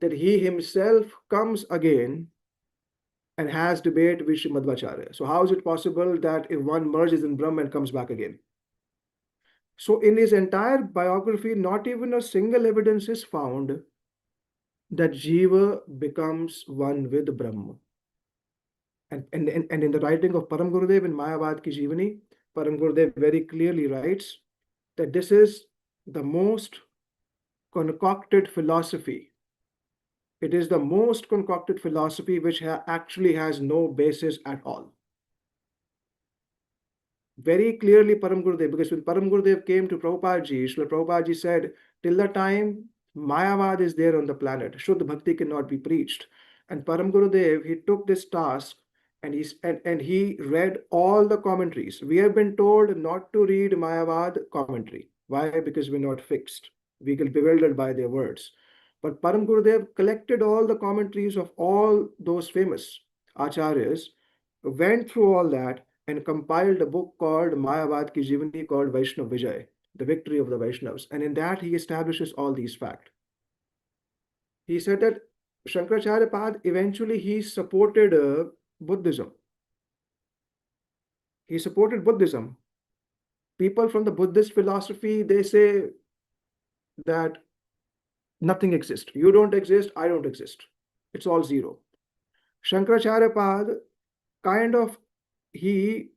that he himself comes again and has debate with Sri Madhvacharya. So how is it possible that if one merges in Brahma and comes back again? So in his entire biography, not even a single evidence is found that Jiva becomes one with Brahma. And in the writing of Param Gurudev in Mayavad Ki Jivani, Param Gurudev very clearly writes that this is the most concocted philosophy. It is the most concocted philosophy which actually has no basis at all. Very clearly Param Gurudev, because when Param Gurudev came to Prabhupādji, Srila Prabhupādji said, till the time Mayavad is there on the planet, Shuddha Bhakti cannot be preached. And Param Gurudev, he took this task and he read all the commentaries. We have been told not to read Mayavad commentary. Why? Because we're not fixed. We get bewildered by their words. But Param Gurudev collected all the commentaries of all those famous acharyas, went through all that, and compiled a book called Mayavad Ki Jivani, called Vaishnav Vijay, the victory of the Vaishnavas. And in that, he establishes all these facts. He said that Shankaracharya Pad, eventually he supported Buddhism. He supported Buddhism. People from the Buddhist philosophy, they say that nothing exists. You don't exist, I don't exist. It's all zero. Shankaracharya Pad kind of, he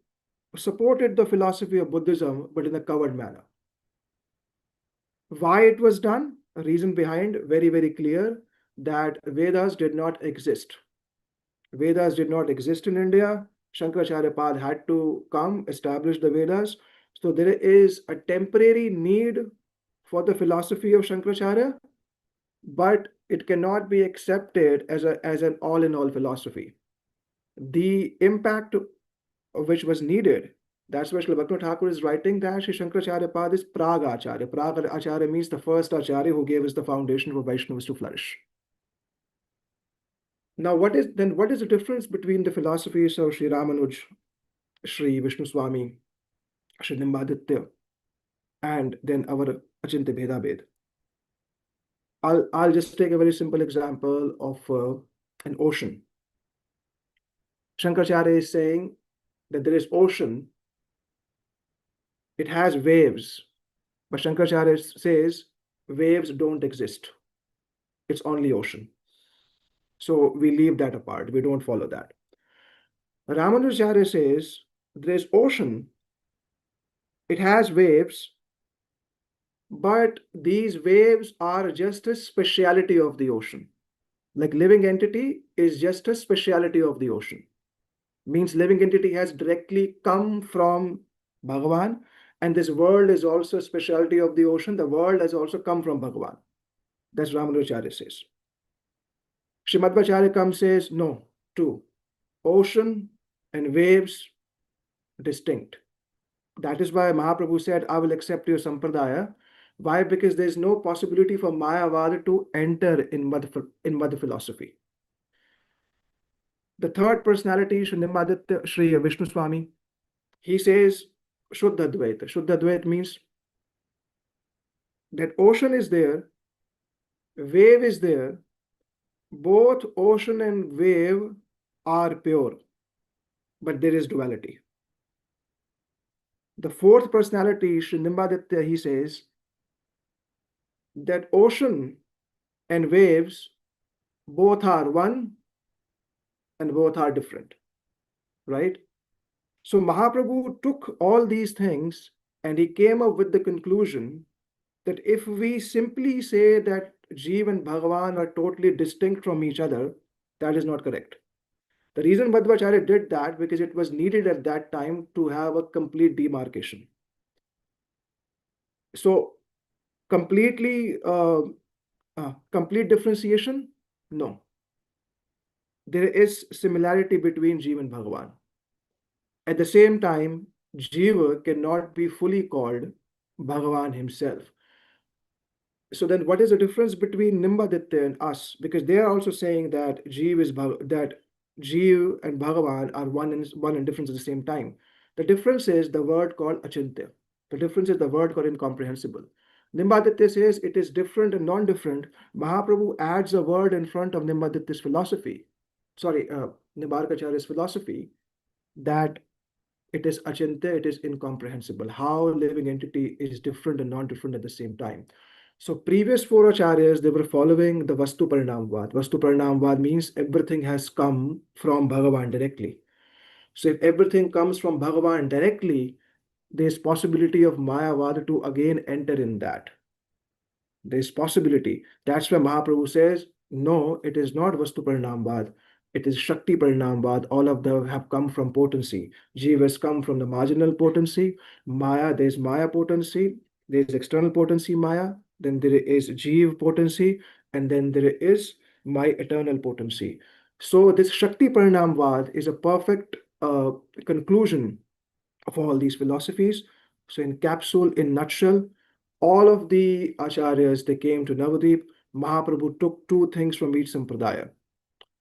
supported the philosophy of Buddhism, but in a covered manner. Why it was done? reason behind, very, very clear, that Vedas did not exist. Vedas did not exist in India. Shankaracharya Pad had to come, establish the Vedas. So there is a temporary need for the philosophy of Shankaracharya, but it cannot be accepted as an all-in-all philosophy. The impact which was needed, that's why Srila Bhaktivinoda Thakur is writing that Sri Shankaracharya Pad is Prauḍhāmāyā. Prauḍhāmāyā means the first Acharya who gave us the foundation for Vaishnavas to flourish. Now, what is the difference between the philosophies of Sri Ramanuj, Sri Vishnu Swami, Sri Navadvīpa, and then our Achintya Bheda Ved? I'll just take a very simple example of an ocean. Shankaracharya is saying that there is ocean, it has waves, but Shankaracharya says waves don't exist. It's only ocean. So we leave that apart. We don't follow that. Ramanujacharya says there is ocean, it has waves, but these waves are just a speciality of the ocean. Like living entity is just a speciality of the ocean. Means living entity has directly come from Bhagavan, and this world is also a speciality of the ocean. The world has also come from Bhagavan. That's Ramanujacharya says. Sri Madhvacharya comes says, no, two. Ocean and waves distinct. That is why Mahaprabhu said, I will accept your Sampradaya. Why? Because there is no possibility for Mayavada to enter in Madhva philosophy. The third personality, Sri Nimaditya, Sri Vishnu Swami, he says Shuddha Dvaita. Shuddha Dvaita means that ocean is there, wave is there, both ocean and wave are pure, but there is duality. The fourth personality, Sri Nimbaditya, he says that ocean and waves both are one and both are different, right? So Mahaprabhu took all these things and he came up with the conclusion that if we simply say that Jeev and Bhagavan are totally distinct from each other, that is not correct. The reason Madhvacharya did that because it was needed at that time to have a complete demarcation. So complete differentiation? No. There is similarity between Jeev and Bhagavan. At the same time, Jiva cannot be fully called Bhagavan himself. So then what is the difference between Nimbaditya and us? Because they are also saying that Jeev and Bhagavan are one and different at the same time. The difference is the word called Achintya. The difference is the word called incomprehensible. Nimbaditya says it is different and non-different. Mahaprabhu adds a word in front of Nimbaditya's philosophy. Nimbarkacharya's philosophy, that it is Achintya, it is incomprehensible. How a living entity is different and non-different at the same time. So previous four acharyas, they were following the Vastu Parinamvad. Vastu Parinamvad means everything has come from Bhagavan directly. So if everything comes from Bhagavan directly, there's possibility of Mayavada to again enter in that. There's possibility. That's why Mahaprabhu says, no, it is not Vastu Parinamvad. It is Shakti Parinamvad. All of them have come from potency. Jiva has come from the marginal potency. Maya, there's Maya potency. There's external potency, Maya. Then there is Jeev potency. And then there is my eternal potency. So this Shakti Parinamvad is a perfect conclusion of all these philosophies. So in capsule, in nutshell, all of the acharyas, they came to Navadvīpa. Mahaprabhu took two things from each sampradaya.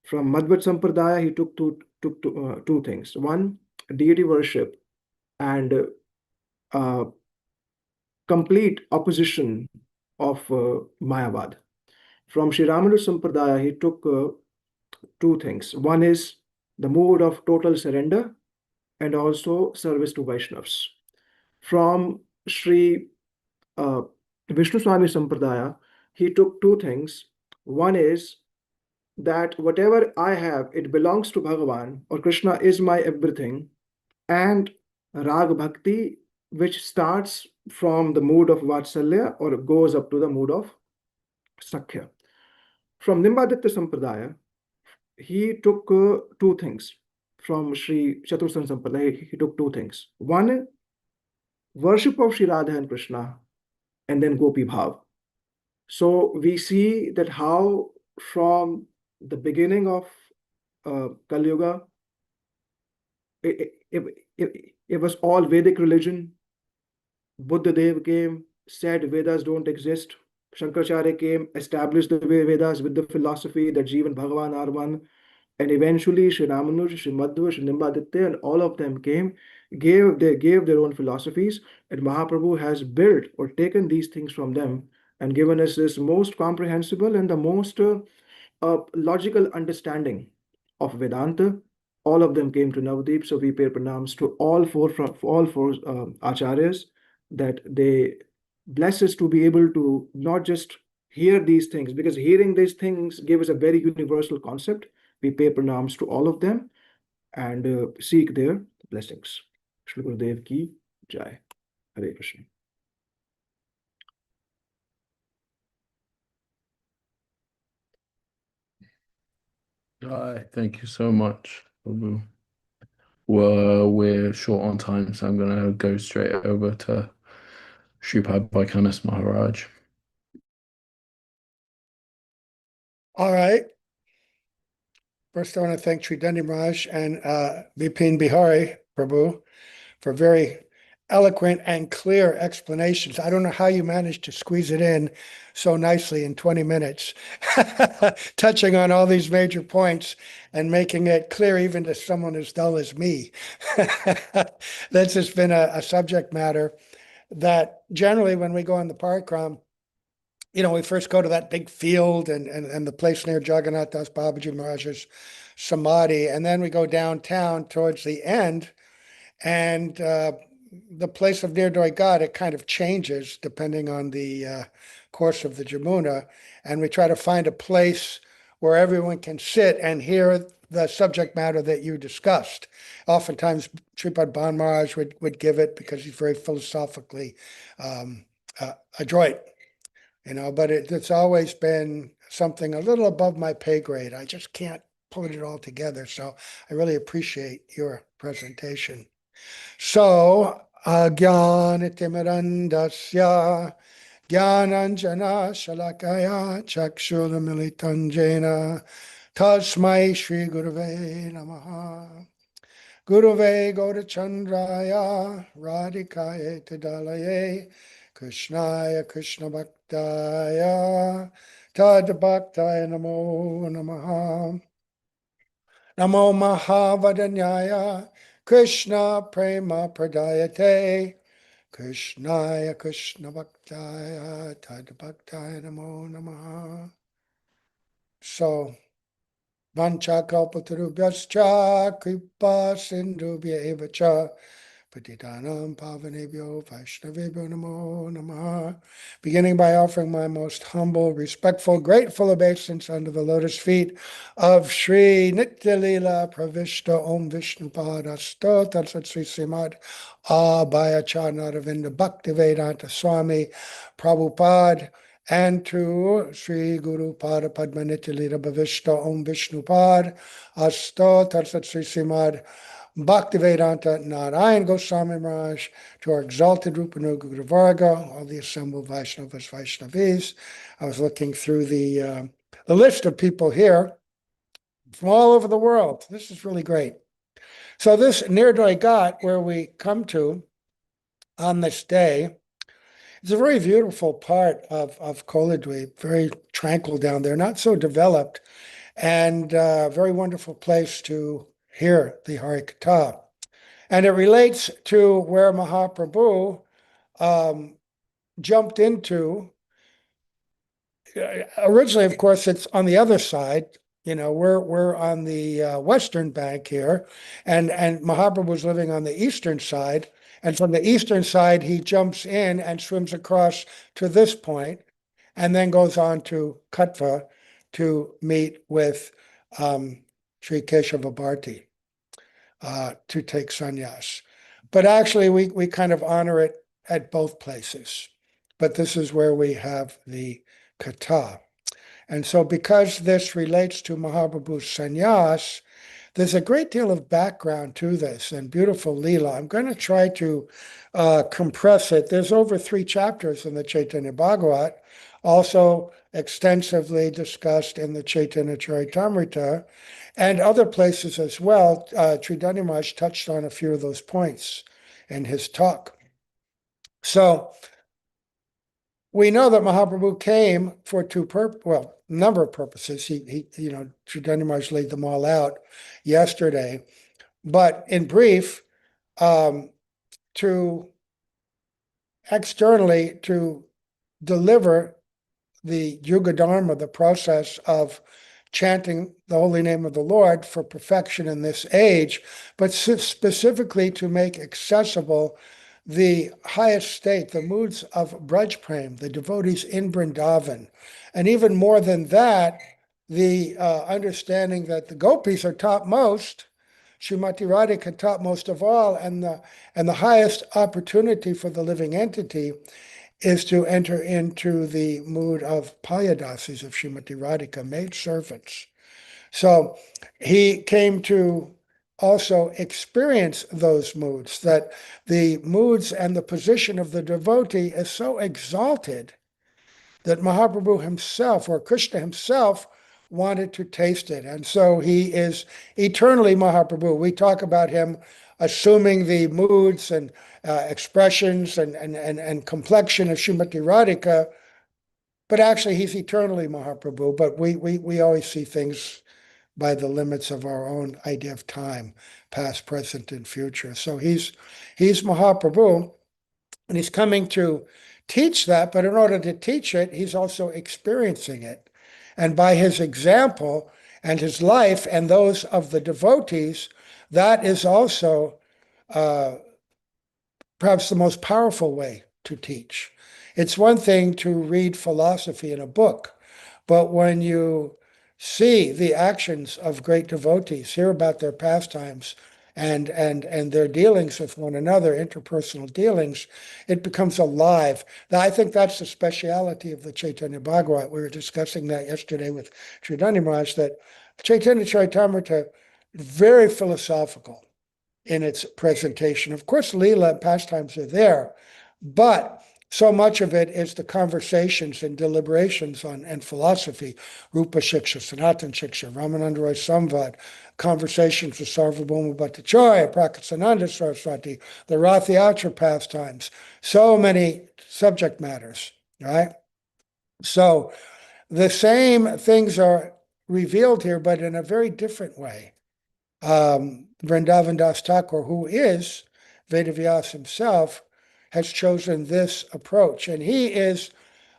From Madhvat Sampradaya, he took two things. One, deity worship and complete opposition of Mayavad. From Sri Ramanuja Sampradaya, he took two things. One is the mood of total surrender and also service to Vaishnavas. From Sri Vishnu Swami Sampradaya, he took two things. One is that whatever I have, it belongs to Bhagavan, or Krishna is my everything, and Rag Bhakti, which starts from the mood of Vatsalya or goes up to the mood of Sakhya. From Nimbaditya Sampradaya, he took two things. From Sri Chatursan Sampradaya, he took two things. One, worship of Sri Radha and Krishna, and then Gopi Bhav. So we see that how from the beginning of Kali Yuga, it was all Vedic religion. Buddha Dev came, said Vedas don't exist. Shankaracharya came, established the Vedas with the philosophy that Jiva and Bhagavan are one. And eventually Sri Ramanuja, Sri Madhva, Sri Nimbaditya, and all of them came, gave their own philosophies, and Mahaprabhu has built or taken these things from them and given us this most comprehensible and the most logical understanding of Vedanta. All of them came to Navadvīpa, so we pay pranams to all four acharyas, that they bless us to be able to not just hear these things, because hearing these things gave us a very universal concept. We pay pranams to all of them and seek their blessings. Śrī Gurudev ki jai. Hare Krishna. Thank you so much, Prabhu. Well, we're short on time, so I'm going to go straight over to Sripad Vaikanas Maharaj. All right. First, I want to thank Sri Dandi Maharaj and Bipin Bihari Prabhu for very eloquent and clear explanations. I don't know how you managed to squeeze it in so nicely in 20 minutes, touching on all these major points and making it clear even to someone as dull as me. That's just been a subject matter that generally when we go on the Parikramā, you know, we first go to that big field and the place near Jagannātha's Bābājī Maharaj's Samādhī, and then we go downtown towards the end, and the place of Nidayā-ghāta, it kind of changes depending on the course of the Jamuna, and we try to find a place where everyone can sit and hear the subject matter that you discussed. Oftentimes, Sripad Bhan Maharaj would give it because he's very philosophically adroit. You know, but it's always been something a little above my pay grade. I just can't put it all together. So I really appreciate your presentation. So, Jnanatimirandasya Jnananjana Shalakaya Chakshulamilitanjena Tasmai Shri Guruve Namaha. Guruve Gaurachandraya Radhikaya Tadalaye Krishnaya Krishna Bhaktaya Tad Bhaktaya Namo Namaha. Namo Mahavadanyaya Krishna Prema Pradayate Krishnaya Krishna Bhaktaya Tad Bhaktaya Namo Namaha. So, Vancha Kalpatarubhyascha Kripa Sindhubhya Evacha Patitanam Pavanebhyo Vaishnavebhyo Namo Namaha. Beginning by offering my most humble, respectful, grateful obeisance under the lotus feet of Sri Nityalila Pravishta Om Vishnupada Sto Tatsat Sri Srimad Abhayacharnaravinda Bhaktivedanta Swami Prabhupada, and to Sri Guru Pada Padma Nityalila Bhavishta Om Vishnupad Asto Tatsat Sri Srimad Bhaktivedanta Narayan Goswami Maharaj, to our exalted Rupanuga Guru Varga, all the assembled Vaishnavas, Vaishnavis. I was looking through the list of people here from all over the world. This is really great. So this Nidayā-ghāta, where we come to on this day, is a very beautiful part of Koladvīpa, very tranquil down there, not so developed, and a very wonderful place to hear the Harikatha. And it relates to where Mahaprabhu jumped into. Originally, of course, it's on the other side. You know, we're on the western bank here, and Mahaprabhu was living on the eastern side. And from the eastern side, he jumps in and swims across to this point, and then goes on to Katva to meet with Sri Keshava Bharti to take sannyas. But actually, we kind of honor it at both places. But this is where we have the katha. And so because this relates to Mahaprabhu's sannyas, there's a great deal of background to this and beautiful Leela. I'm going to try to compress it. There's over 3 chapters in the Chaitanya Bhagavat, also extensively discussed in the Chaitanya Charitamrita and other places as well. Tridani Maharaj touched on a few of those points in his talk. So we know that Mahaprabhu came for number of purposes. He Tridani Maharaj laid them all out yesterday. But in brief, externally to deliver the Yuga Dharma, the process of chanting the holy name of the Lord for perfection in this age, but specifically to make accessible the highest state, the moods of Braj Prem, the devotees in Vrindavan. And even more than that, the understanding that the gopis are topmost, Srimati Radhika topmost of all, and the highest opportunity for the living entity is to enter into the mood of Payadasis of Srimati Radhika, maid servants. So he came to also experience those moods, that the moods and the position of the devotee is so exalted that Mahaprabhu himself, or Krishna himself, wanted to taste it. And so he is eternally Mahaprabhu. We talk about him assuming the moods and expressions and complexion of Srimati Radhika, but actually he's eternally Mahaprabhu. But we always see things by the limits of our own idea of time, past, present, and future. So he's Mahaprabhu, and he's coming to teach that, but in order to teach it, he's also experiencing it. And by his example and his life and those of the devotees, that is also perhaps the most powerful way to teach. It's one thing to read philosophy in a book, but when you see the actions of great devotees, hear about their pastimes and their dealings with one another, interpersonal dealings, it becomes alive. Now, I think that's the speciality of the Chaitanya Bhagavat. We were discussing that yesterday with Tridani Maharaj, that Chaitanya Charitamrita, very philosophical in its presentation. Of course, Leela and pastimes are there, but so much of it is the conversations and deliberations and philosophy, Rupa Shiksha, Sanatan Shiksha, Ramananda Roy Samvad, conversations with Sarvabhauma Bhattacharya, Prakasananda Saraswati, the Rathayatra pastimes, so many subject matters, right? So the same things are revealed here, but in a very different way. Vrindavan Das Thakur, who is Vedavyas himself, has chosen this approach. And he is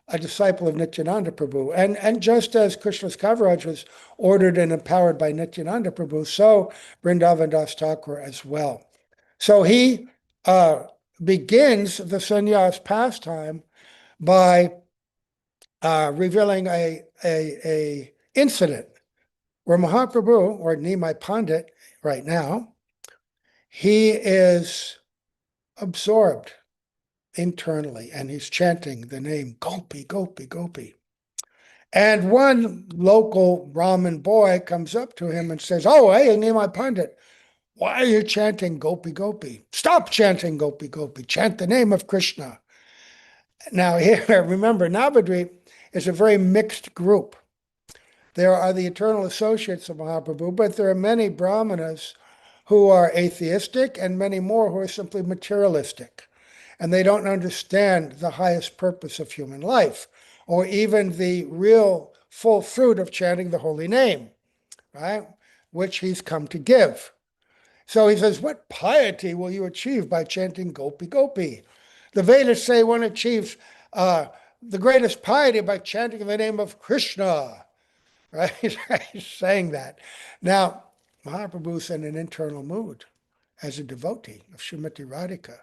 a disciple of Nityananda Prabhu. And just as Krishna's Kaviraj was ordered and empowered by Nityananda Prabhu, so Vrindavan Das Thakur as well. So he begins the sannyas pastime by revealing a incident where Mahaprabhu, or Nimai Pandit right now, he is absorbed internally, and he's chanting the name Gopi, Gopi, Gopi. And one local Brahmin boy comes up to him and says, "Oh, hey, Nimai Pandit, why are you chanting Gopi, Gopi? Stop chanting Gopi, Gopi. Chant the name of Krishna." Now here, remember, Navadvīpa is a very mixed group. There are the eternal associates of Mahaprabhu, but there are many Brahmanas who are atheistic and many more who are simply materialistic. And they don't understand the highest purpose of human life, or even the real full fruit of chanting the holy name, right? Which he's come to give. So he says, what piety will you achieve by chanting Gopi, Gopi? The Vedas say one achieves the greatest piety by chanting the name of Krishna, right? He's saying that. Now, Mahaprabhu's in an internal mood as a devotee of Srimati Radhika.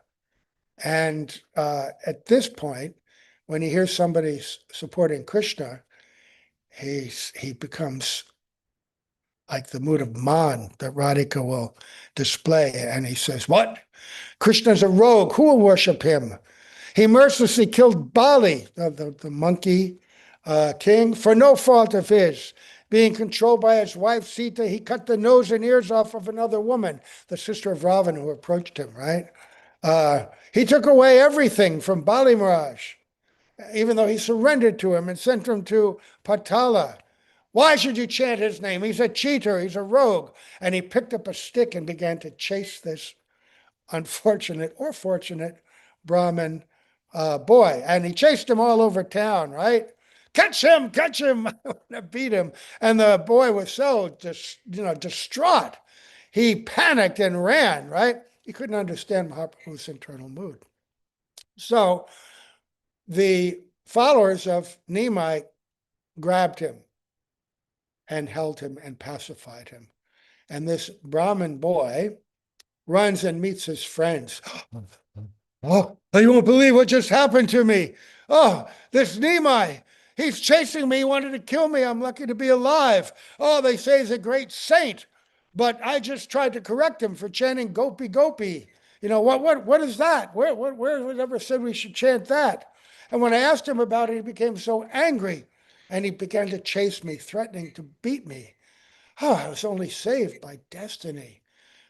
And at this point, when he hears somebody supporting Krishna, he becomes like the mood of man that Radhika will display. And he says, what? Krishna's a rogue. Who will worship him? He mercilessly killed Bali, the monkey king, for no fault of his. Being controlled by his wife Sita, he cut the nose and ears off of another woman, the sister of Ravana, who approached him, right? He took away everything from Bali Maharaj, even though he surrendered to him and sent him to Patala. Why should you chant his name? He's a cheater, he's a rogue. And he picked up a stick and began to chase this unfortunate or fortunate Brahmin boy. And he chased him all over town, right? Catch him, I want to beat him. And the boy was so distraught. He panicked and ran, right? He couldn't understand Mahaprabhu's internal mood. So the followers of Nimai grabbed him and held him and pacified him. And this Brahmin boy runs and meets his friends. Oh, you won't believe what just happened to me. Oh, this Nimai, he's chasing me. He wanted to kill me. I'm lucky to be alive. Oh, they say he's a great saint, but I just tried to correct him for chanting Gopi Gopi. You know, what is that? Where ever said we should chant that? And when I asked him about it, he became so angry and he began to chase me, threatening to beat me. Oh, I was only saved by destiny.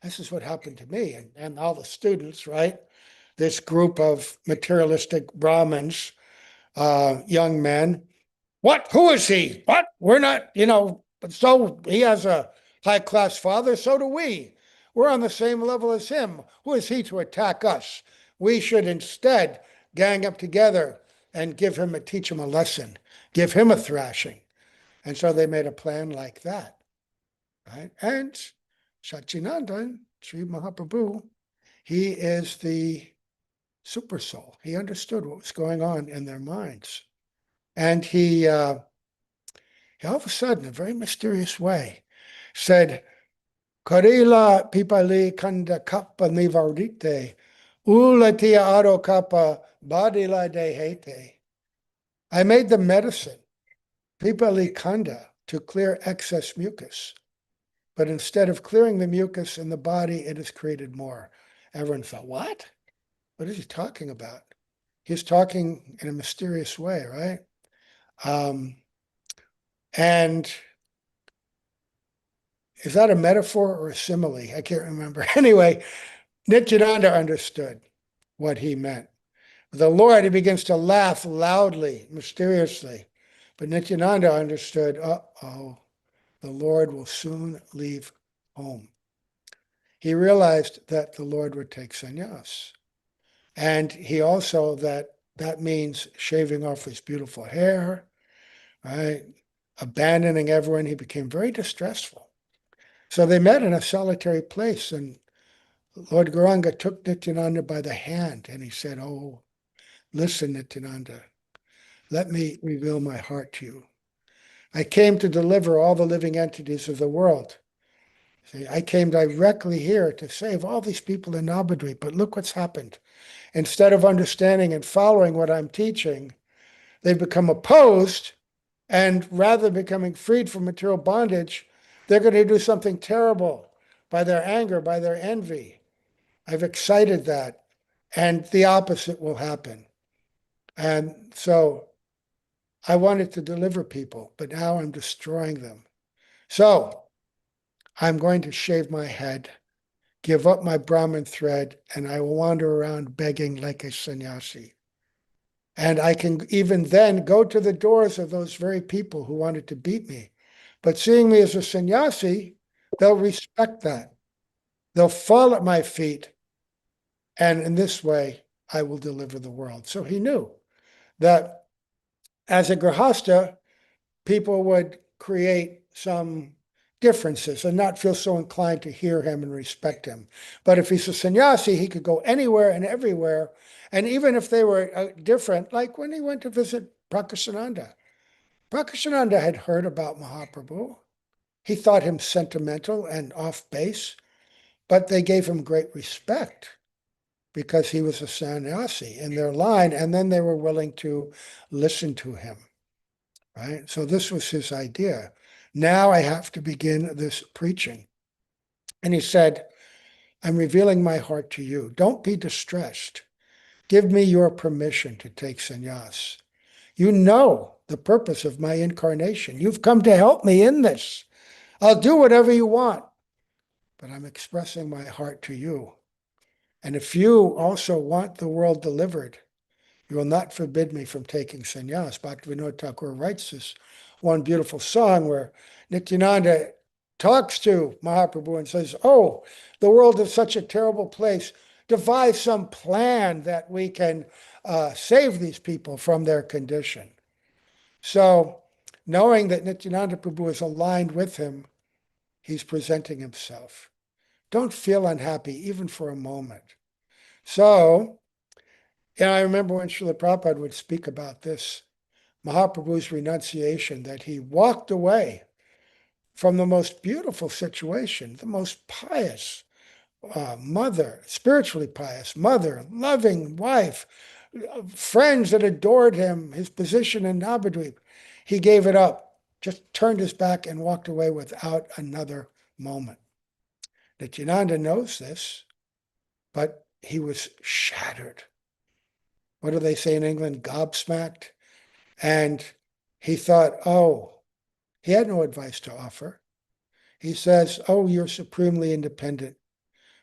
This is what happened to me. And all the students, right? This group of materialistic Brahmins, young men. What? Who is he? What? We're not, so he has a high-class father, so do we. We're on the same level as him. Who is he to attack us? We should instead gang up together and teach him a lesson, give him a thrashing. And so they made a plan like that, right? And Sachinandan, Sri Mahaprabhu, he is the super soul. He understood what was going on in their minds. And he all of a sudden, in a very mysterious way, said, Karila pipali kanda kappa nivarite, ulatia aro kappa badila de hete. I made the medicine, pipali kanda, to clear excess mucus. But instead of clearing the mucus in the body, it has created more. Everyone thought, what? What is he talking about? He's talking in a mysterious way, right? And is that a metaphor or a simile? I can't remember. Anyway, Nityananda understood what he meant. The Lord, he begins to laugh loudly, mysteriously. But Nityananda understood, uh-oh, the Lord will soon leave home. He realized that the Lord would take sannyas. And he also, that means shaving off his beautiful hair, right? Abandoning everyone. He became very distressful. So they met in a solitary place, and Lord Gauranga took Nityananda by the hand, and he said, oh, listen, Nityananda, let me reveal my heart to you. I came to deliver all the living entities of the world. See, I came directly here to save all these people in Navadvīpa, but look what's happened. Instead of understanding and following what I'm teaching, they've become opposed, and rather than becoming freed from material bondage, they're going to do something terrible by their anger, by their envy. I've excited that, and the opposite will happen. And so I wanted to deliver people, but now I'm destroying them. So I'm going to shave my head, give up my Brahmin thread, and I will wander around begging like a sannyasi. And I can even then go to the doors of those very people who wanted to beat me. But seeing me as a sannyasi, they'll respect that. They'll fall at my feet. And in this way, I will deliver the world. So he knew that as a grihasta, people would create some differences and not feel so inclined to hear him and respect him. But if he's a sannyasi, he could go anywhere and everywhere. And even if they were different, like when he went to visit Prakashananda. Prakashananda had heard about Mahaprabhu. He thought him sentimental and off base, but they gave him great respect because he was a sannyasi in their line, and then they were willing to listen to him, right? So this was his idea. Now I have to begin this preaching. And he said, I'm revealing my heart to you. Don't be distressed. Give me your permission to take sannyas. You know the purpose of my incarnation. You've come to help me in this. I'll do whatever you want, but I'm expressing my heart to you. And if you also want the world delivered, you will not forbid me from taking sannyas. Bhaktivinoda Thakur writes this one beautiful song where Nityananda talks to Mahaprabhu and says, oh, the world is such a terrible place. Devise some plan that we can save these people from their condition. So, knowing that Nityananda Prabhu is aligned with him, he's presenting himself. Don't feel unhappy, even for a moment. So, I remember when Srila Prabhupada would speak about this, Mahaprabhu's renunciation, that he walked away from the most beautiful situation, the most pious mother, spiritually pious mother, loving wife, friends that adored him, his position in Navadvīpa. He gave it up, just turned his back and walked away without another moment. Nityananda knows this, but he was shattered. What do they say in England? Gobsmacked. And he thought, oh, he had no advice to offer. He says, oh, you're supremely independent.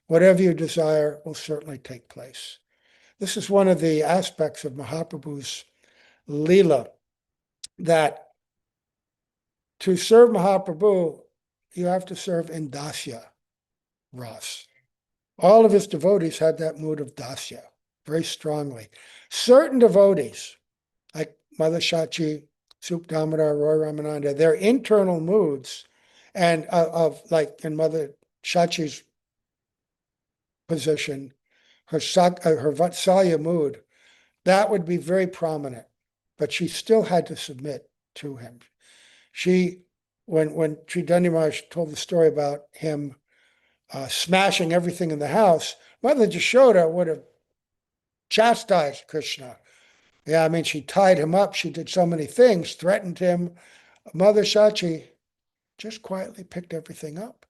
Whatever you desire will certainly take place. This is one of the aspects of Mahaprabhu's Leela, that to serve Mahaprabhu, you have to serve in dasya ras. All of his devotees had that mood of dasya very strongly. Certain devotees, like Mother Shachi, Sup Damodar, Roy Ramananda, their internal moods, and of like in Mother Shachi's position, her Vatsalya mood, that would be very prominent, but she still had to submit to him. When Chaitanya Maharaj told the story about him smashing everything in the house, Mother Jashoda would have chastised Krishna. Yeah, I mean, she tied him up. She did so many things, threatened him. Mother Shachi just quietly picked everything up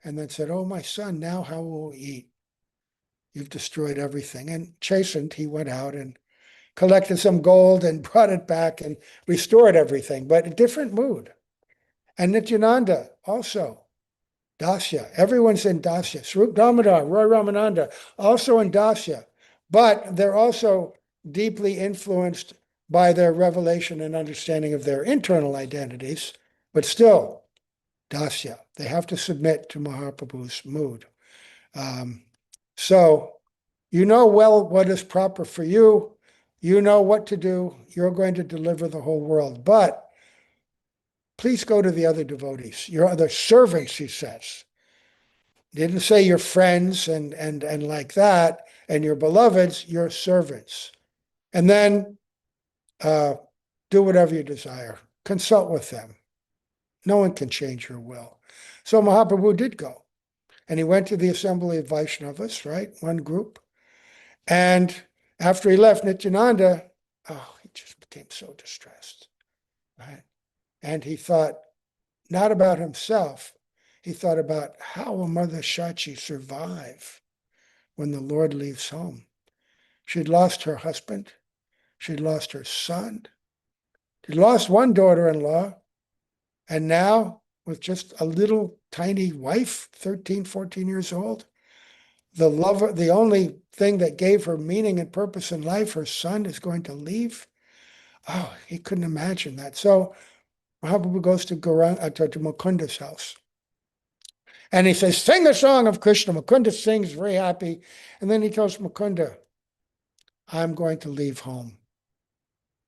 and then said, oh, my son, now how will we eat? You've destroyed everything. And chastened, he went out and collected some gold and brought it back and restored everything, but a different mood. And Nityananda also, dasya. Everyone's in dasya. Swarup Damodar, Roy Ramananda, also in dasya. But they're also deeply influenced by their revelation and understanding of their internal identities, but still, dasya. They have to submit to Mahaprabhu's mood. So you know well what is proper for you. You know what to do. You're going to deliver the whole world. But please go to the other devotees, your other servants, he says. He didn't say your friends and like that, and your beloveds, your servants. And then do whatever you desire. Consult with them. No one can change your will. So Mahaprabhu did go. And he went to the assembly of Vaishnavas, right? One group. And after he left Nityananda, he just became so distressed, right? And he thought not about himself. He thought about how will Mother Shachi survive when the Lord leaves home. She'd lost her husband. She'd lost her son. She'd lost one daughter-in-law. And now, with just a little tiny wife, 13, 14 years old, the lover, the only thing that gave her meaning and purpose in life, her son, is going to leave. Oh, he couldn't imagine that. So Mahaprabhu goes to Mukunda's house. And he says, sing a song of Krishna. Mukunda sings, very happy. And then he tells Mukunda, I'm going to leave home.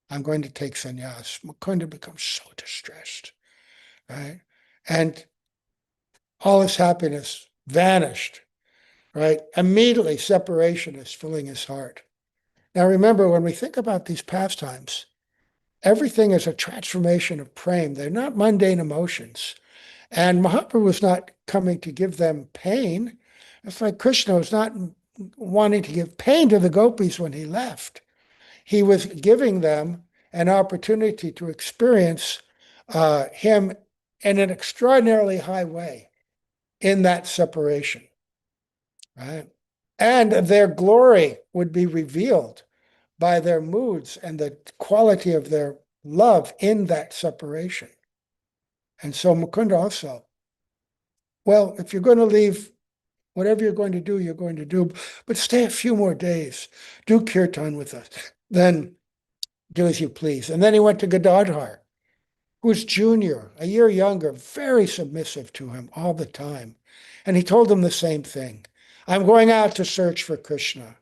I'm going to take sannyas. Mukunda becomes so distressed, right? And all his happiness vanished, right? Immediately, separation is filling his heart. Now remember, when we think about these pastimes, everything is a transformation of prema. They're not mundane emotions. And Mahaprabhu was not coming to give them pain. It's like Krishna was not wanting to give pain to the gopis when he left. He was giving them an opportunity to experience him in an extraordinarily high way in that separation, right? And their glory would be revealed by their moods and the quality of their love in that separation. And so Mukunda also, well, if you're going to leave, whatever you're going to do, you're going to do, but stay a few more days. Do kirtan with us. Then do as you please. And then he went to Gadadhar, who's junior, a year younger, very submissive to him all the time. And he told him the same thing. I'm going out to search for Krishna.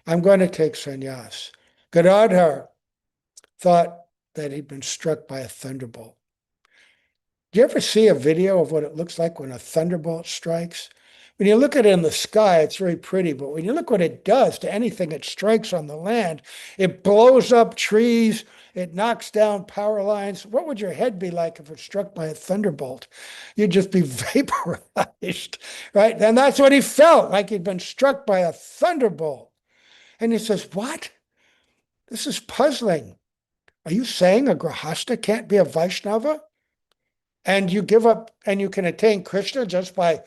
I'm going to take sannyas. Gadadhar thought that he'd been struck by a thunderbolt. Do you ever see a video of what it looks like when a thunderbolt strikes? When you look at it in the sky, it's very pretty, but when you look what it does to anything it strikes on the land, it blows up trees, it knocks down power lines. What would your head be like if it was struck by a thunderbolt? You'd just be vaporized, right? And that's what he felt, like he'd been struck by a thunderbolt. And he says, what? This is puzzling. Are you saying a grahasta can't be a Vaishnava? And you give up, and you can attain Krishna just by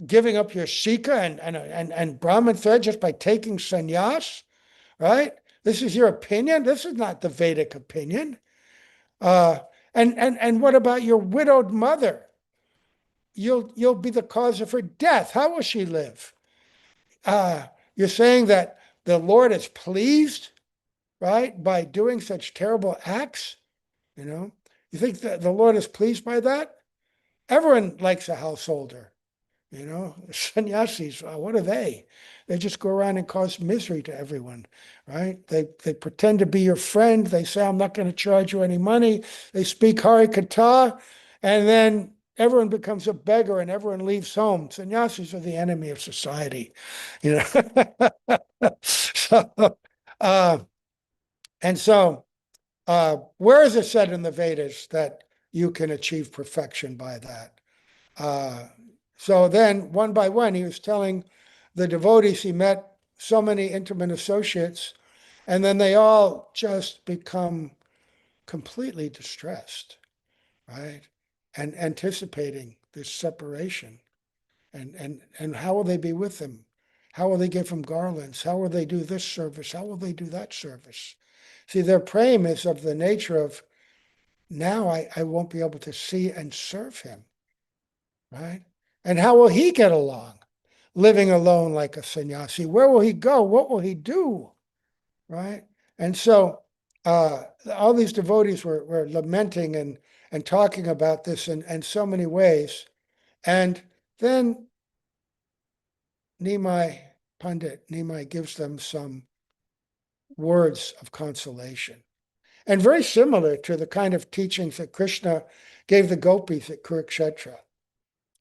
giving up your Shika and Brahman thread, just by taking sannyas, right? This is your opinion. This is not the Vedic opinion. And what about your widowed mother? You'll be the cause of her death. How will she live? You're saying that the Lord is pleased, right, by doing such terrible acts, you know? You think that the Lord is pleased by that? Everyone likes a householder, you know? Sannyasis, what are they? They just go around and cause misery to everyone, right? They pretend to be your friend. They say, I'm not going to charge you any money. They speak Hari Katha, and then everyone becomes a beggar and everyone leaves home. Sannyasis are the enemy of society, you know? Where is it said in the Vedas that you can achieve perfection by that? So then, one by one, he was telling the devotees he met so many intimate associates, and then they all just become completely distressed, right? And anticipating this separation. And how will they be with him? How will they give him garlands? How will they do this service? How will they do that service? See, their prema is of the nature of, now I won't be able to see and serve him, right? And how will he get along, living alone like a sannyasi? Where will he go? What will he do, right? And so all these devotees were lamenting and talking about this in so many ways. And then Pandit Nimai gives them some words of consolation. And very similar to the kind of teachings that Krishna gave the gopis at Kurukshetra,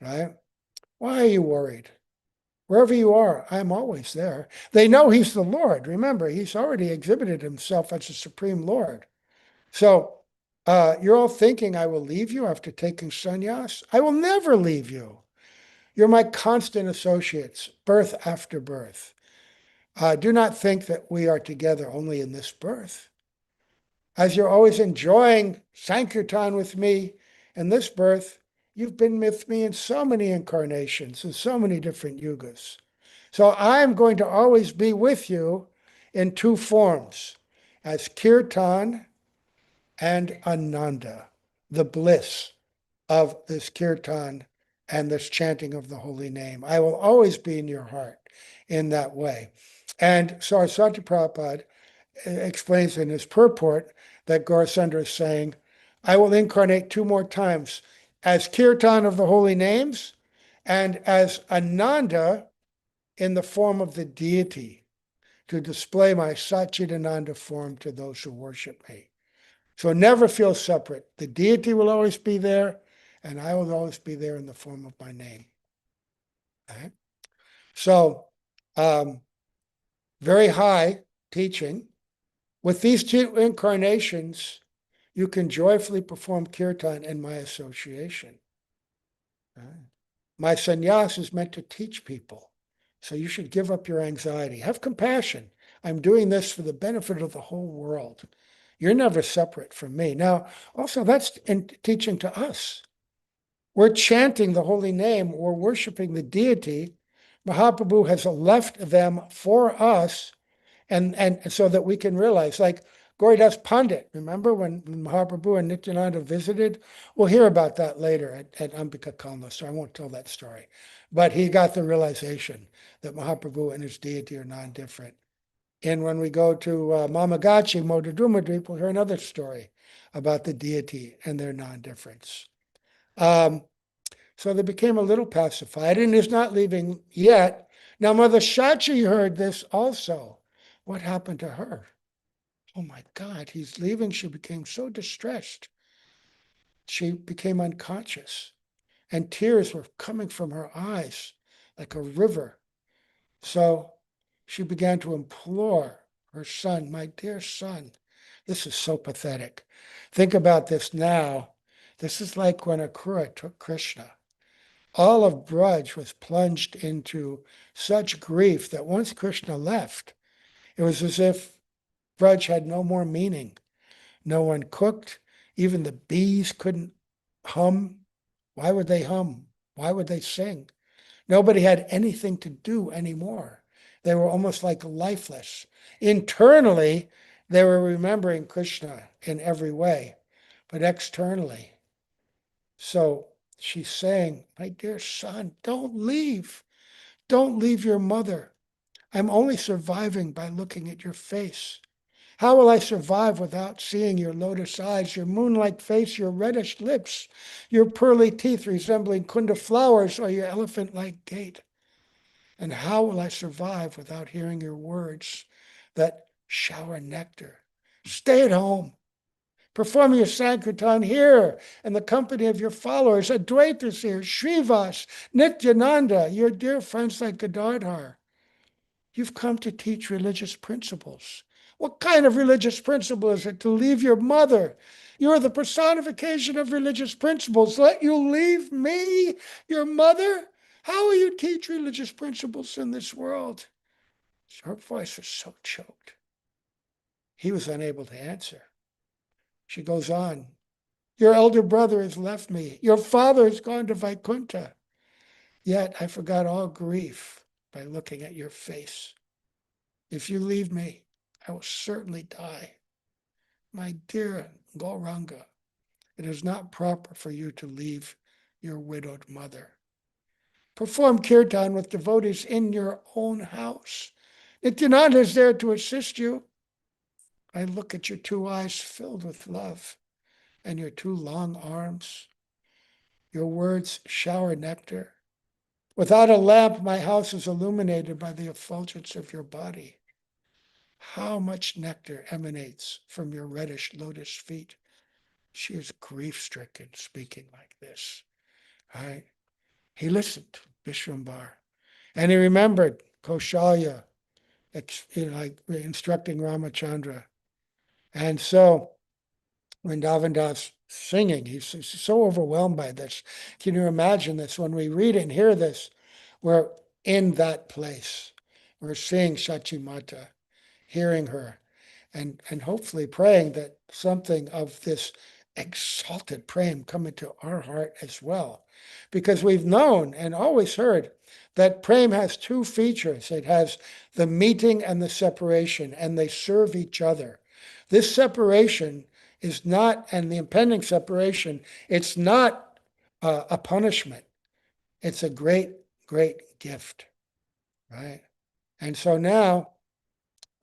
right? Why are you worried? Wherever you are, I'm always there. They know he's the Lord. Remember, he's already exhibited himself as the Supreme Lord. So you're all thinking, I will leave you after taking sannyas? I will never leave you. You're my constant associates, birth after birth. Do not think that we are together only in this birth. As you're always enjoying Sankirtan with me in this birth, you've been with me in so many incarnations, in so many different yugas. So I'm going to always be with you in two forms, as Kirtan and Ananda, the bliss of this Kirtan and this chanting of the holy name. I will always be in your heart in that way. And Saraswati Prabhupada explains in his purport that Gaurasundara is saying, I will incarnate 2 more times as Kirtan of the holy names and as Ananda in the form of the deity to display my Satchidananda form to those who worship me. So never feel separate. The deity will always be there, and I will always be there in the form of my name. Okay? So, very high teaching. With these 2 incarnations, you can joyfully perform kirtan in my association. My sannyas is meant to teach people. So you should give up your anxiety. Have compassion. I'm doing this for the benefit of the whole world. You're never separate from me. Now, also that's in teaching to us. We're chanting the holy name. We're worshiping the deity. Mahaprabhu has left them for us, and so that we can realize, like Gauridas Pandit, remember when Mahaprabhu and Nityananda visited? We'll hear about that later at Ambika Kalma, so I won't tell that story. But he got the realization that Mahaprabhu and his deity are non-different. And when we go to Mamagachi, Modadumadweep, we'll hear another story about the deity and their non-difference. So they became a little pacified, and is not leaving yet. Now, Mother Shachi heard this also. What happened to her? Oh my God, he's leaving. She became so distressed. She became unconscious, and tears were coming from her eyes like a river. So she began to implore her son, my dear son. This is so pathetic. Think about this now. This is like when Akrura took Krishna. All of Braj was plunged into such grief that once Krishna left, it was as if Braj had no more meaning. No one cooked. Even the bees couldn't hum. Why would they hum? Why would they sing? Nobody had anything to do anymore. They were almost like lifeless. Internally, they were remembering Krishna in every way, but externally. So she's saying, my dear son, don't leave. Don't leave your mother. I'm only surviving by looking at your face. How will I survive without seeing your lotus eyes, your moon-like face, your reddish lips, your pearly teeth resembling kunda flowers, or your elephant-like gait? And how will I survive without hearing your words that shower nectar? Stay at home. Perform your Sankirtan here in the company of your followers. Advaitas here, Srivas, Nityananda, your dear friends like Gadadhar. You've come to teach religious principles. What kind of religious principle is it to leave your mother? You are the personification of religious principles. Let you leave me, your mother? How will you teach religious principles in this world? Her voice was so choked. He was unable to answer. She goes on, your elder brother has left me. Your father has gone to Vaikuntha. Yet I forgot all grief by looking at your face. If you leave me, I will certainly die. My dear Gauranga, it is not proper for you to leave your widowed mother. Perform kirtan with devotees in your own house. Nityananda is there to assist you. I look at your two eyes filled with love and your two long arms. Your words shower nectar. Without a lamp, my house is illuminated by the effulgence of your body. How much nectar emanates from your reddish lotus feet? She is grief-stricken, speaking like this. Right? He listened, Vishwambar, and he remembered Kaushalya, like instructing Ramachandra. And so when Davandas singing, he's so overwhelmed by this. Can you imagine this? When we read and hear this, we're in that place. We're seeing Shachi Mata, hearing her, and hopefully praying that something of this exalted praying come into our heart as well. Because we've known and always heard that praying has two features. It has the meeting and the separation, and they serve each other. This separation is not, and the impending separation, it's not a punishment. It's a great, great gift, right? And so now,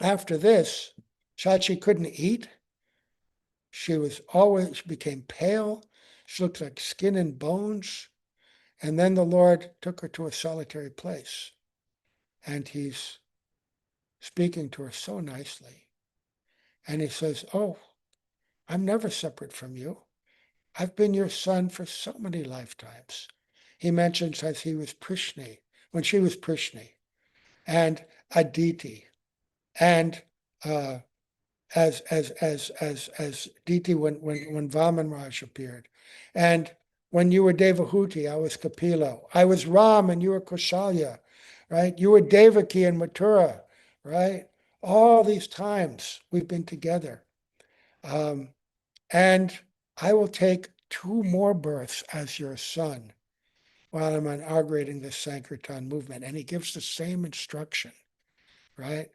after this, Shachi couldn't eat. She became pale. She looked like skin and bones. And then the Lord took her to a solitary place. And he's speaking to her so nicely. And he says, oh, I'm never separate from you. I've been your son for so many lifetimes. He mentions as he was Prishni, when she was Prishni, and Aditi, and as Diti when Vaman Raj appeared, and when you were Devahuti, I was Kapila. I was Ram and you were Kaushalya, right? You were Devaki and Mathura, right? All these times we've been together. And I will take 2 more births as your son while I'm inaugurating this Sankirtan movement. And he gives the same instruction, right?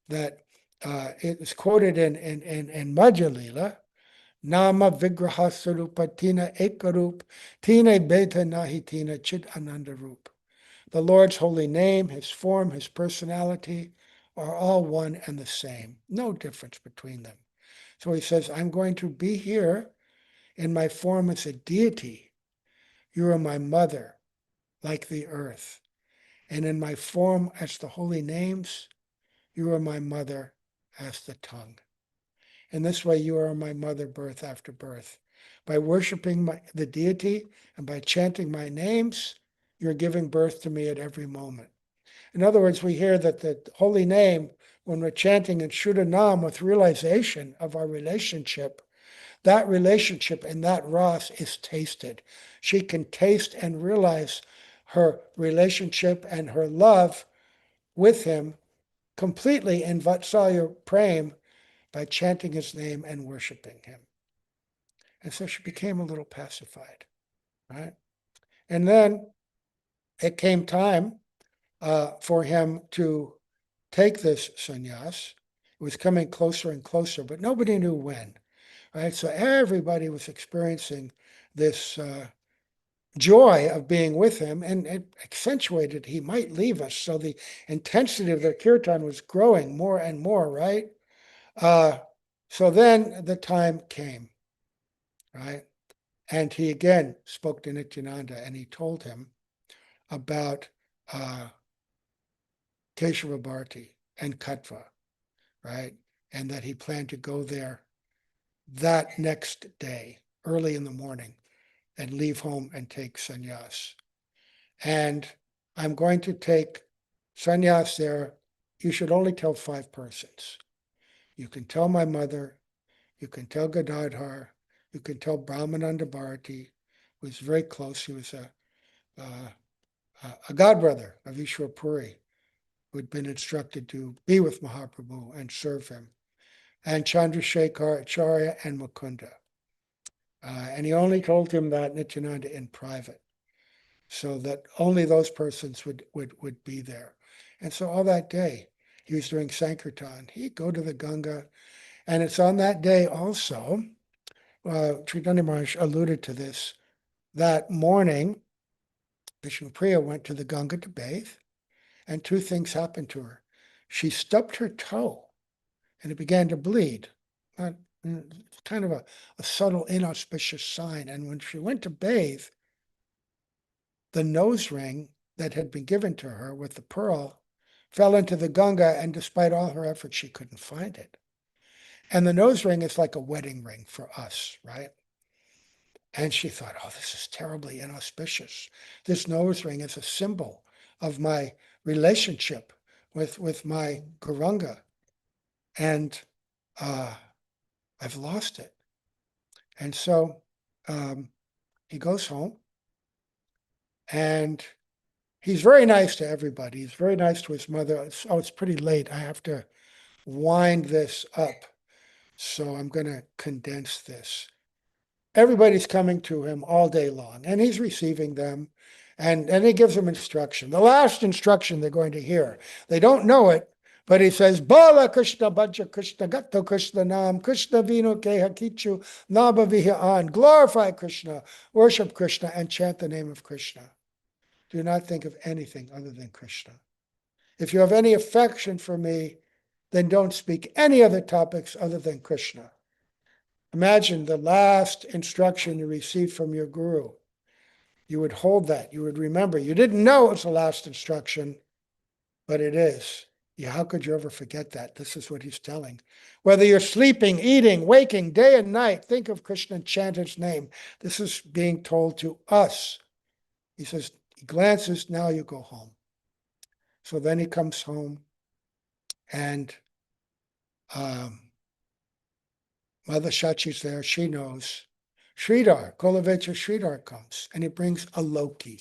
That it is quoted in Madhya Lila, Nama Vigraha Sarupa Tina Ekarup, Tina Beta Nahi Tina Chit Anandarup. The Lord's holy name, his form, his personality are all one and the same. No difference between them. So he says, I'm going to be here in my form as a deity. You are my mother, like the earth. And in my form as the holy names, you are my mother as the tongue. In this way, you are my mother birth after birth. By worshiping the deity and by chanting my names, you're giving birth to me at every moment. In other words, we hear that the holy name, when we're chanting in Shuddha Nam with realization of our relationship, that relationship and that ras is tasted. She can taste and realize her relationship and her love with him completely in Vatsalya Prem by chanting his name and worshiping him. And so she became a little pacified, right? And then it came time for him to take this sannyas. It was coming closer and closer, but nobody knew when, right? So everybody was experiencing this joy of being with him, and it accentuated he might leave us. So the intensity of their kirtan was growing more and more, right? So then the time came, right? And he again spoke to Nityananda and he told him about Keshava Bharati and Katva, right? And that he planned to go there that next day, early in the morning, and leave home and take sannyas. And I'm going to take sannyas there. You should only tell 5 persons. You can tell my mother, you can tell Gadadhar, you can tell Brahmananda Bharati, who was very close. He was a godbrother of Ishwar Puri, who had been instructed to be with Mahaprabhu and serve him, and Chandrasekhar Acharya and Mukunda. And he only told him that, Nityananda, in private, so that only those persons would be there. And so all that day, he was doing Sankirtan. He'd go to the Ganga, and it's on that day also, Chaitanya Maharaj alluded to this, that morning, Vishnupriya went to the Ganga to bathe, and 2 things happened to her. She stubbed her toe, and it began to bleed. Kind of a subtle, inauspicious sign. And when she went to bathe, the nose ring that had been given to her with the pearl fell into the Ganga, and despite all her efforts, she couldn't find it. And the nose ring is like a wedding ring for us, right? And she thought, oh, this is terribly inauspicious. This nose ring is a symbol of my relationship with my Gauranga. And I've lost it. And so he goes home, and he's very nice to everybody. He's very nice to his mother. It's pretty late. I have to wind this up. So I'm going to condense this. Everybody's coming to him all day long, and he's receiving them, and he gives them instruction. The last instruction they're going to hear, they don't know it, but he says, Bala Krishna Bhaja Krishna Gato Krishna Nam Krishna Vino Keha Kichu Naba Vihaan. Glorify Krishna, worship Krishna, and chant the name of Krishna. Do not think of anything other than Krishna. If you have any affection for me, then don't speak any other topics other than Krishna. Imagine the last instruction you received from your guru. You would hold that. You would remember. You didn't know it was the last instruction, but it is. Yeah, how could you ever forget that? This is what he's telling. Whether you're sleeping, eating, waking, day and night, think of Krishna and chant his name. This is being told to us. He says, he glances, now you go home. So then he comes home, and Mother Shachi's there. She knows. Sridhar, Kolavecha Sridhar comes, and he brings a Loki.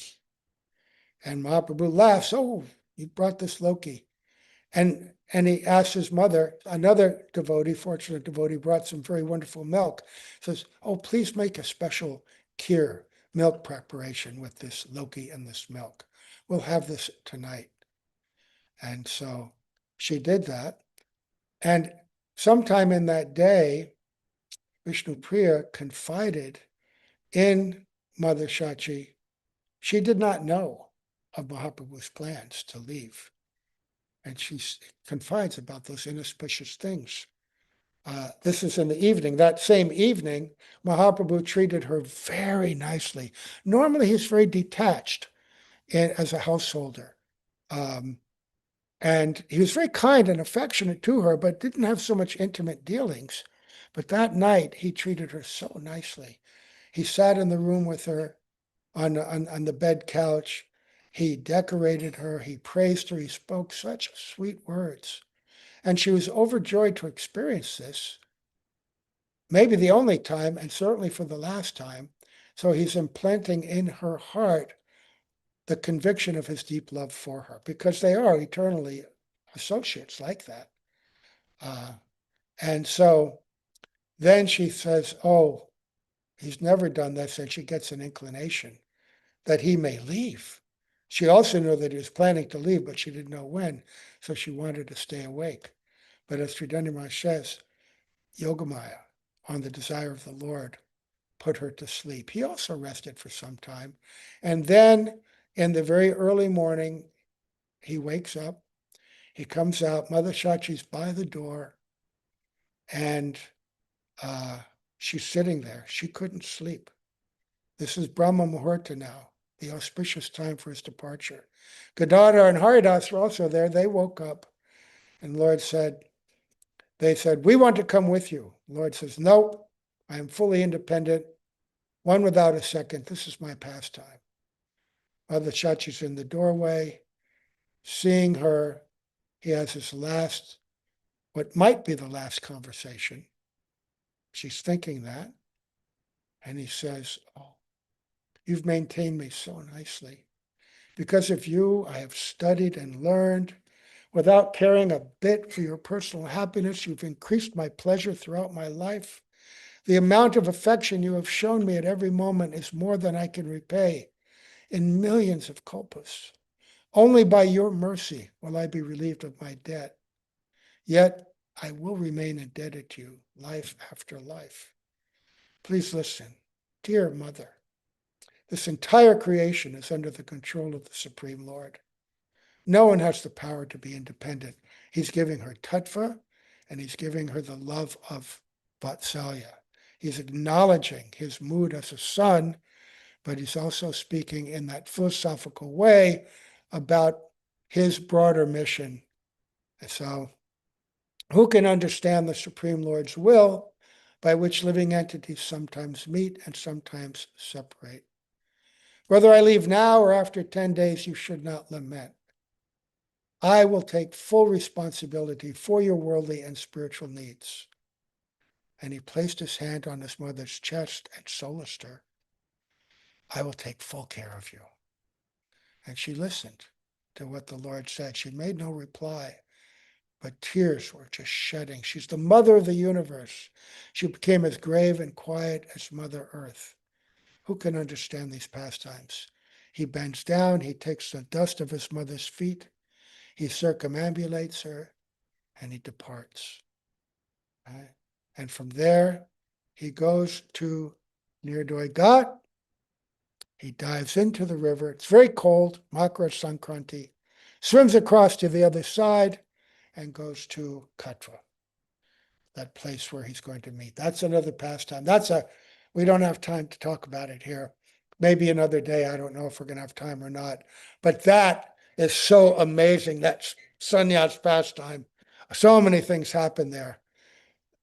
And Mahaprabhu laughs, oh, you brought this Loki. And he asks his mother, another devotee, fortunate devotee, brought some very wonderful milk. Says, oh, please make a special kheer, milk preparation with this Loki and this milk. We'll have this tonight. And so she did that. And sometime in that day, Vishnupriya confided in Mother Shachi. She did not know of Mahaprabhu's plans to leave. And she confides about those inauspicious things. This is in the evening. That same evening, Mahaprabhu treated her very nicely. Normally, he's very detached as a householder. And he was very kind and affectionate to her, but didn't have so much intimate dealings. But that night, he treated her so nicely. He sat in the room with her on the bed couch. He decorated her. He praised her. He spoke such sweet words. And she was overjoyed to experience this, maybe the only time, and certainly for the last time. So he's implanting in her heart the conviction of his deep love for her, because they are eternally associates like that. And so then she says, oh, he's never done this, and she gets an inclination that he may leave. She also knew that he was planning to leave, but she didn't know when, so she wanted to stay awake. But as Sridhar Maharaj says, Yogamaya, on the desire of the Lord, put her to sleep. He also rested for some time. And then in the very early morning, he wakes up, he comes out, Mother Shachi's by the door, and she's sitting there. She couldn't sleep. This is Brahma Muhurta now, the auspicious time for his departure. Gadadhar and Haridas were also there. They woke up, and Lord said, they said, we want to come with you. Lord says, nope, I am fully independent, one without a second. This is my pastime. Mother Shachi's in the doorway. Seeing her, he has his last, what might be the last conversation. She's thinking that. And he says, oh, you've maintained me so nicely. Because of you, I have studied and learned. Without caring a bit for your personal happiness, you've increased my pleasure throughout my life. The amount of affection you have shown me at every moment is more than I can repay in millions of kalpas. Only by your mercy will I be relieved of my debt. Yet I will remain indebted to you life after life. Please listen, dear Mother. This entire creation is under the control of the Supreme Lord. No one has the power to be independent. He's giving her tattva, and he's giving her the love of Vatsalya. He's acknowledging his mood as a son, but he's also speaking in that philosophical way about his broader mission. And so, who can understand the Supreme Lord's will by which living entities sometimes meet and sometimes separate? Whether I leave now or after 10 days, you should not lament. I will take full responsibility for your worldly and spiritual needs. And he placed his hand on his mother's chest and solaced her. I will take full care of you. And she listened to what the Lord said. She made no reply, but tears were just shedding. She's the mother of the universe. She became as grave and quiet as Mother Earth. Who can understand these pastimes? He bends down, he takes the dust of his mother's feet, he circumambulates her, and he departs. Right? And from there, he goes to Nidayā-ghāta. He dives into the river. It's very cold, Makara Sankranti, swims across to the other side, and goes to Katra, that place where he's going to meet. That's another pastime. We don't have time to talk about it here. Maybe another day. I don't know if we're going to have time or not. But that is so amazing. That's sannyas pastime. So many things happen there.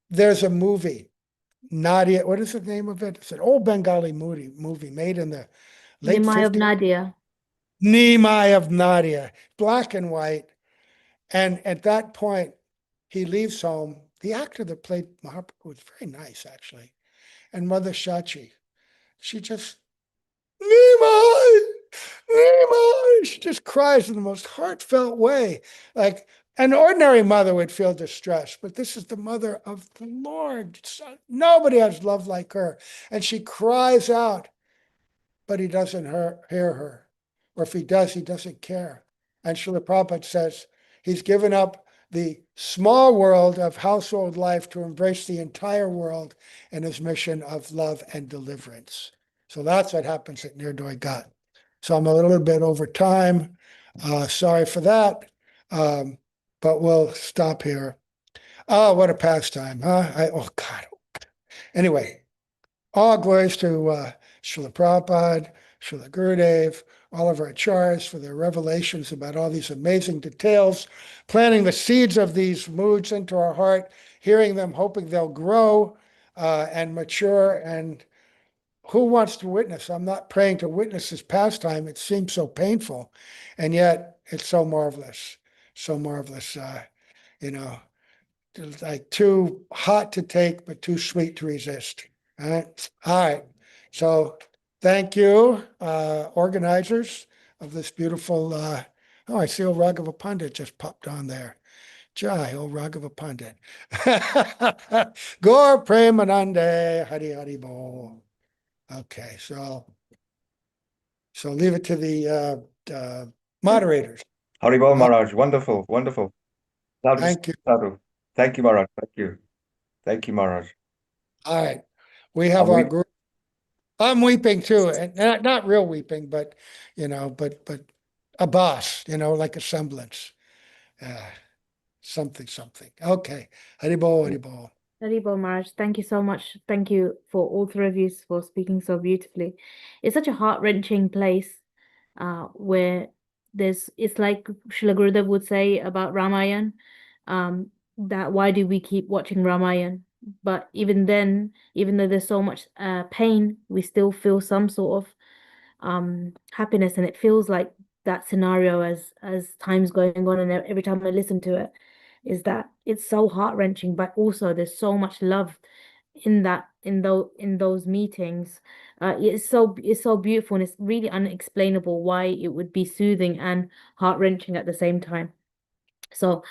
There's a movie, Nadia. What is the name of it? It's an old Bengali movie made in the late Nimai of 50s. Nadia. Nimai of Nadia, black and white. And at that point, he leaves home. The actor that played Mahaprabhu was very nice, actually. And Mother Shachi, she just, Nimai, Nimai, she just cries in the most heartfelt way. Like an ordinary mother would feel distressed, but this is the mother of the Lord. Nobody has love like her. And she cries out, but he doesn't hear her. Or if he does, he doesn't care. And Srila Prabhupada says, he's given up the small world of household life to embrace the entire world in his mission of love and deliverance. So that's what happens at Nidayā-ghāta. So I'm a little bit over time. Sorry for that. But we'll stop here. Oh, what a pastime, huh? Oh, God. Anyway, all glories to Srila Prabhupada, Srila Gurudev, all of our acharyas for their revelations about all these amazing details, planting the seeds of these moods into our heart, hearing them, hoping they'll grow and mature. And who wants to witness? I'm not praying to witness this pastime. It seems so painful, and yet it's so marvelous, you know, like too hot to take, but too sweet to resist. All right. So thank you, organizers of this beautiful, I see old Raghava Pandit just popped on there. Jai, old Raghava Pandit. Gaur Premanande, Hari Hari Bol. Okay, so leave it to the moderators. Haribol Maharaj, wonderful, wonderful. Thank you. Sadhu. Thank you, Maharaj. Thank you, Maharaj. All right, we have our group. I'm weeping too, and not real weeping, but but a boss, like a semblance, something. Okay, Haribol, Haribol. Haribol Maharaj, thank you so much. Thank you for all three of you for speaking so beautifully. It's such a heart-wrenching place where it's like Srila Gurudev would say about Ramayana, that why do we keep watching Ramayana? But even then, even though there's so much pain, we still feel some sort of happiness, and it feels like that scenario as time's going on, and every time I listen to it, is that it's so heart-wrenching, but also there's so much love in those meetings. It's so beautiful, and it's really unexplainable why it would be soothing and heart-wrenching at the same time. So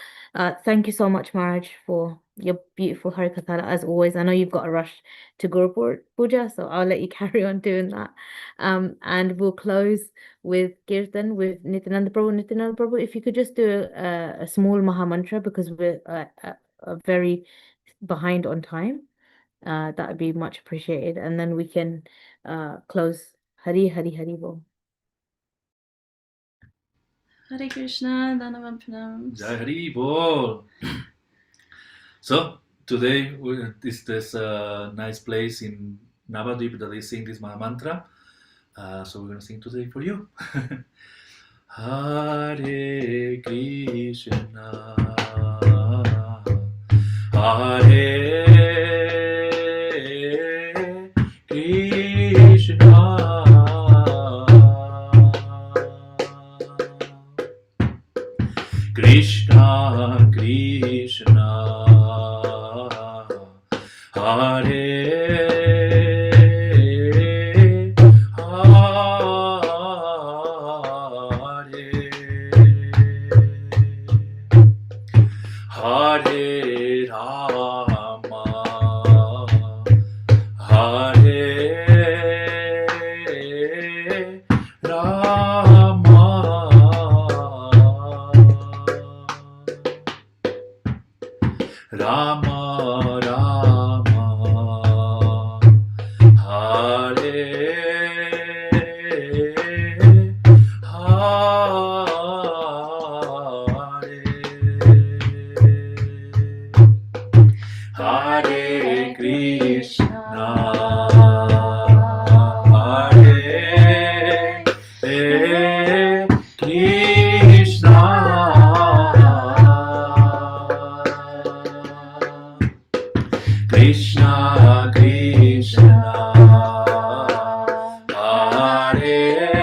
thank you so much, Maharaj, for your beautiful Harikatha as always. I know you've got a rush to Guru Puja, so I'll let you carry on doing that. And we'll close with Kirtan with Nityananda Prabhu. If you could just do a small Maha Mantra, because we're very behind on time, that would be much appreciated. And then we can close. Hari Hari Hari Bol. Hare Krishna, Dhanavam Pranam. Jai Hari Bol. So today there's a nice place in Navadvīpa that they sing this Maha Mantra. So we're going to sing today for you. Hare Krishna, Hare Krishna, Krishna Krishna, Hare Hare Rama, Hare Rama, Rama Rama, Hare Hare Krishna, Hare Krishna, Krishna Krishna, Hare Hare.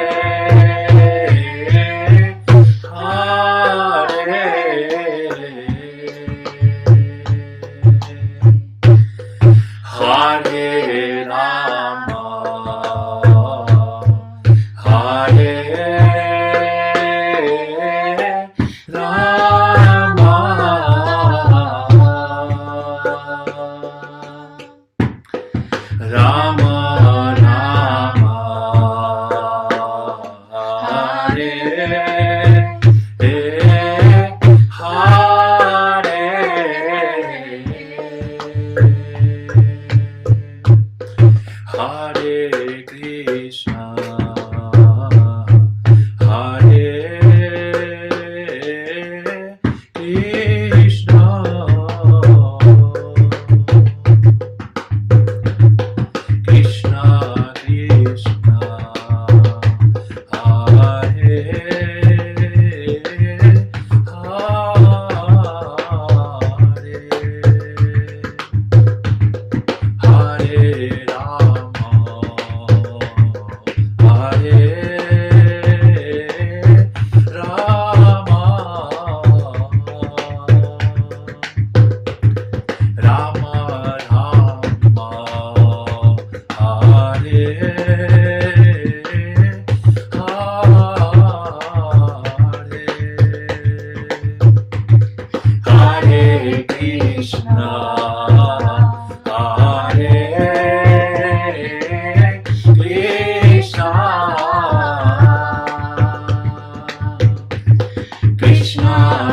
Krishna, Hare Krishna, Krishna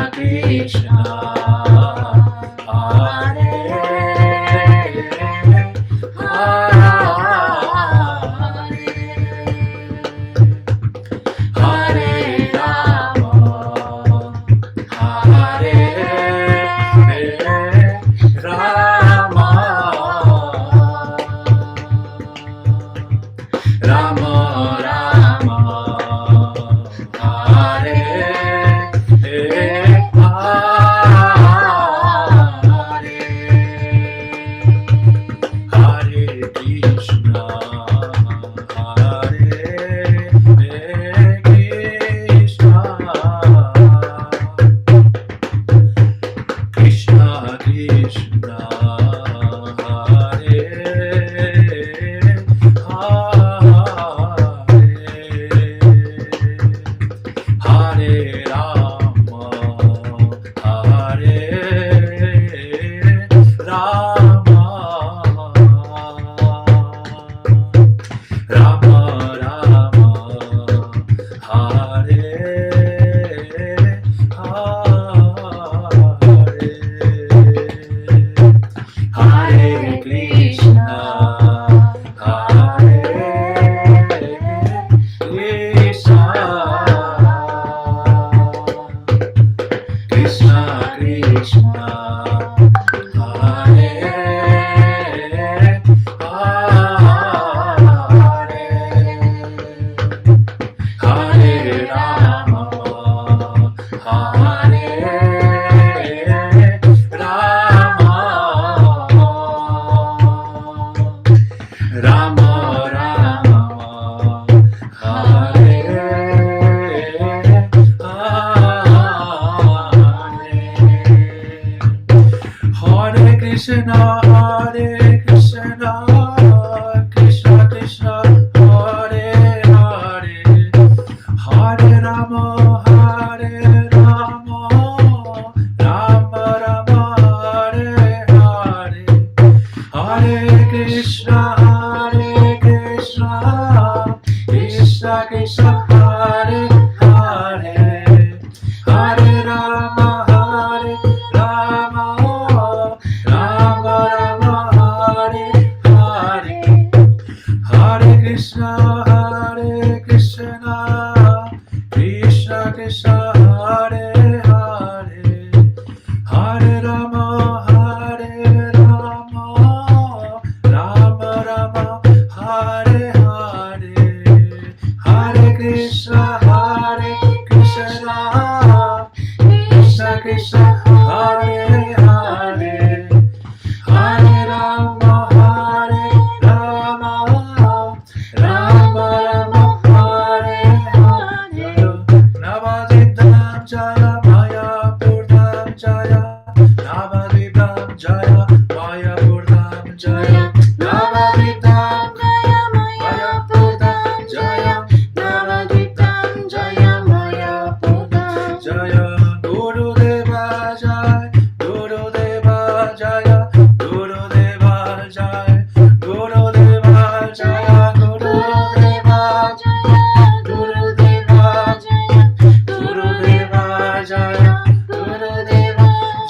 Krishna, Hare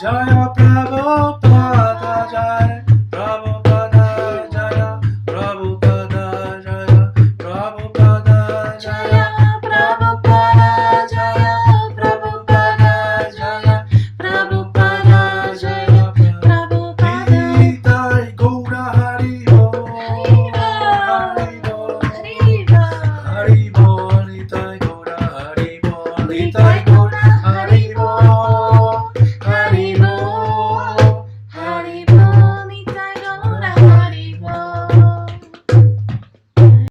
Jaya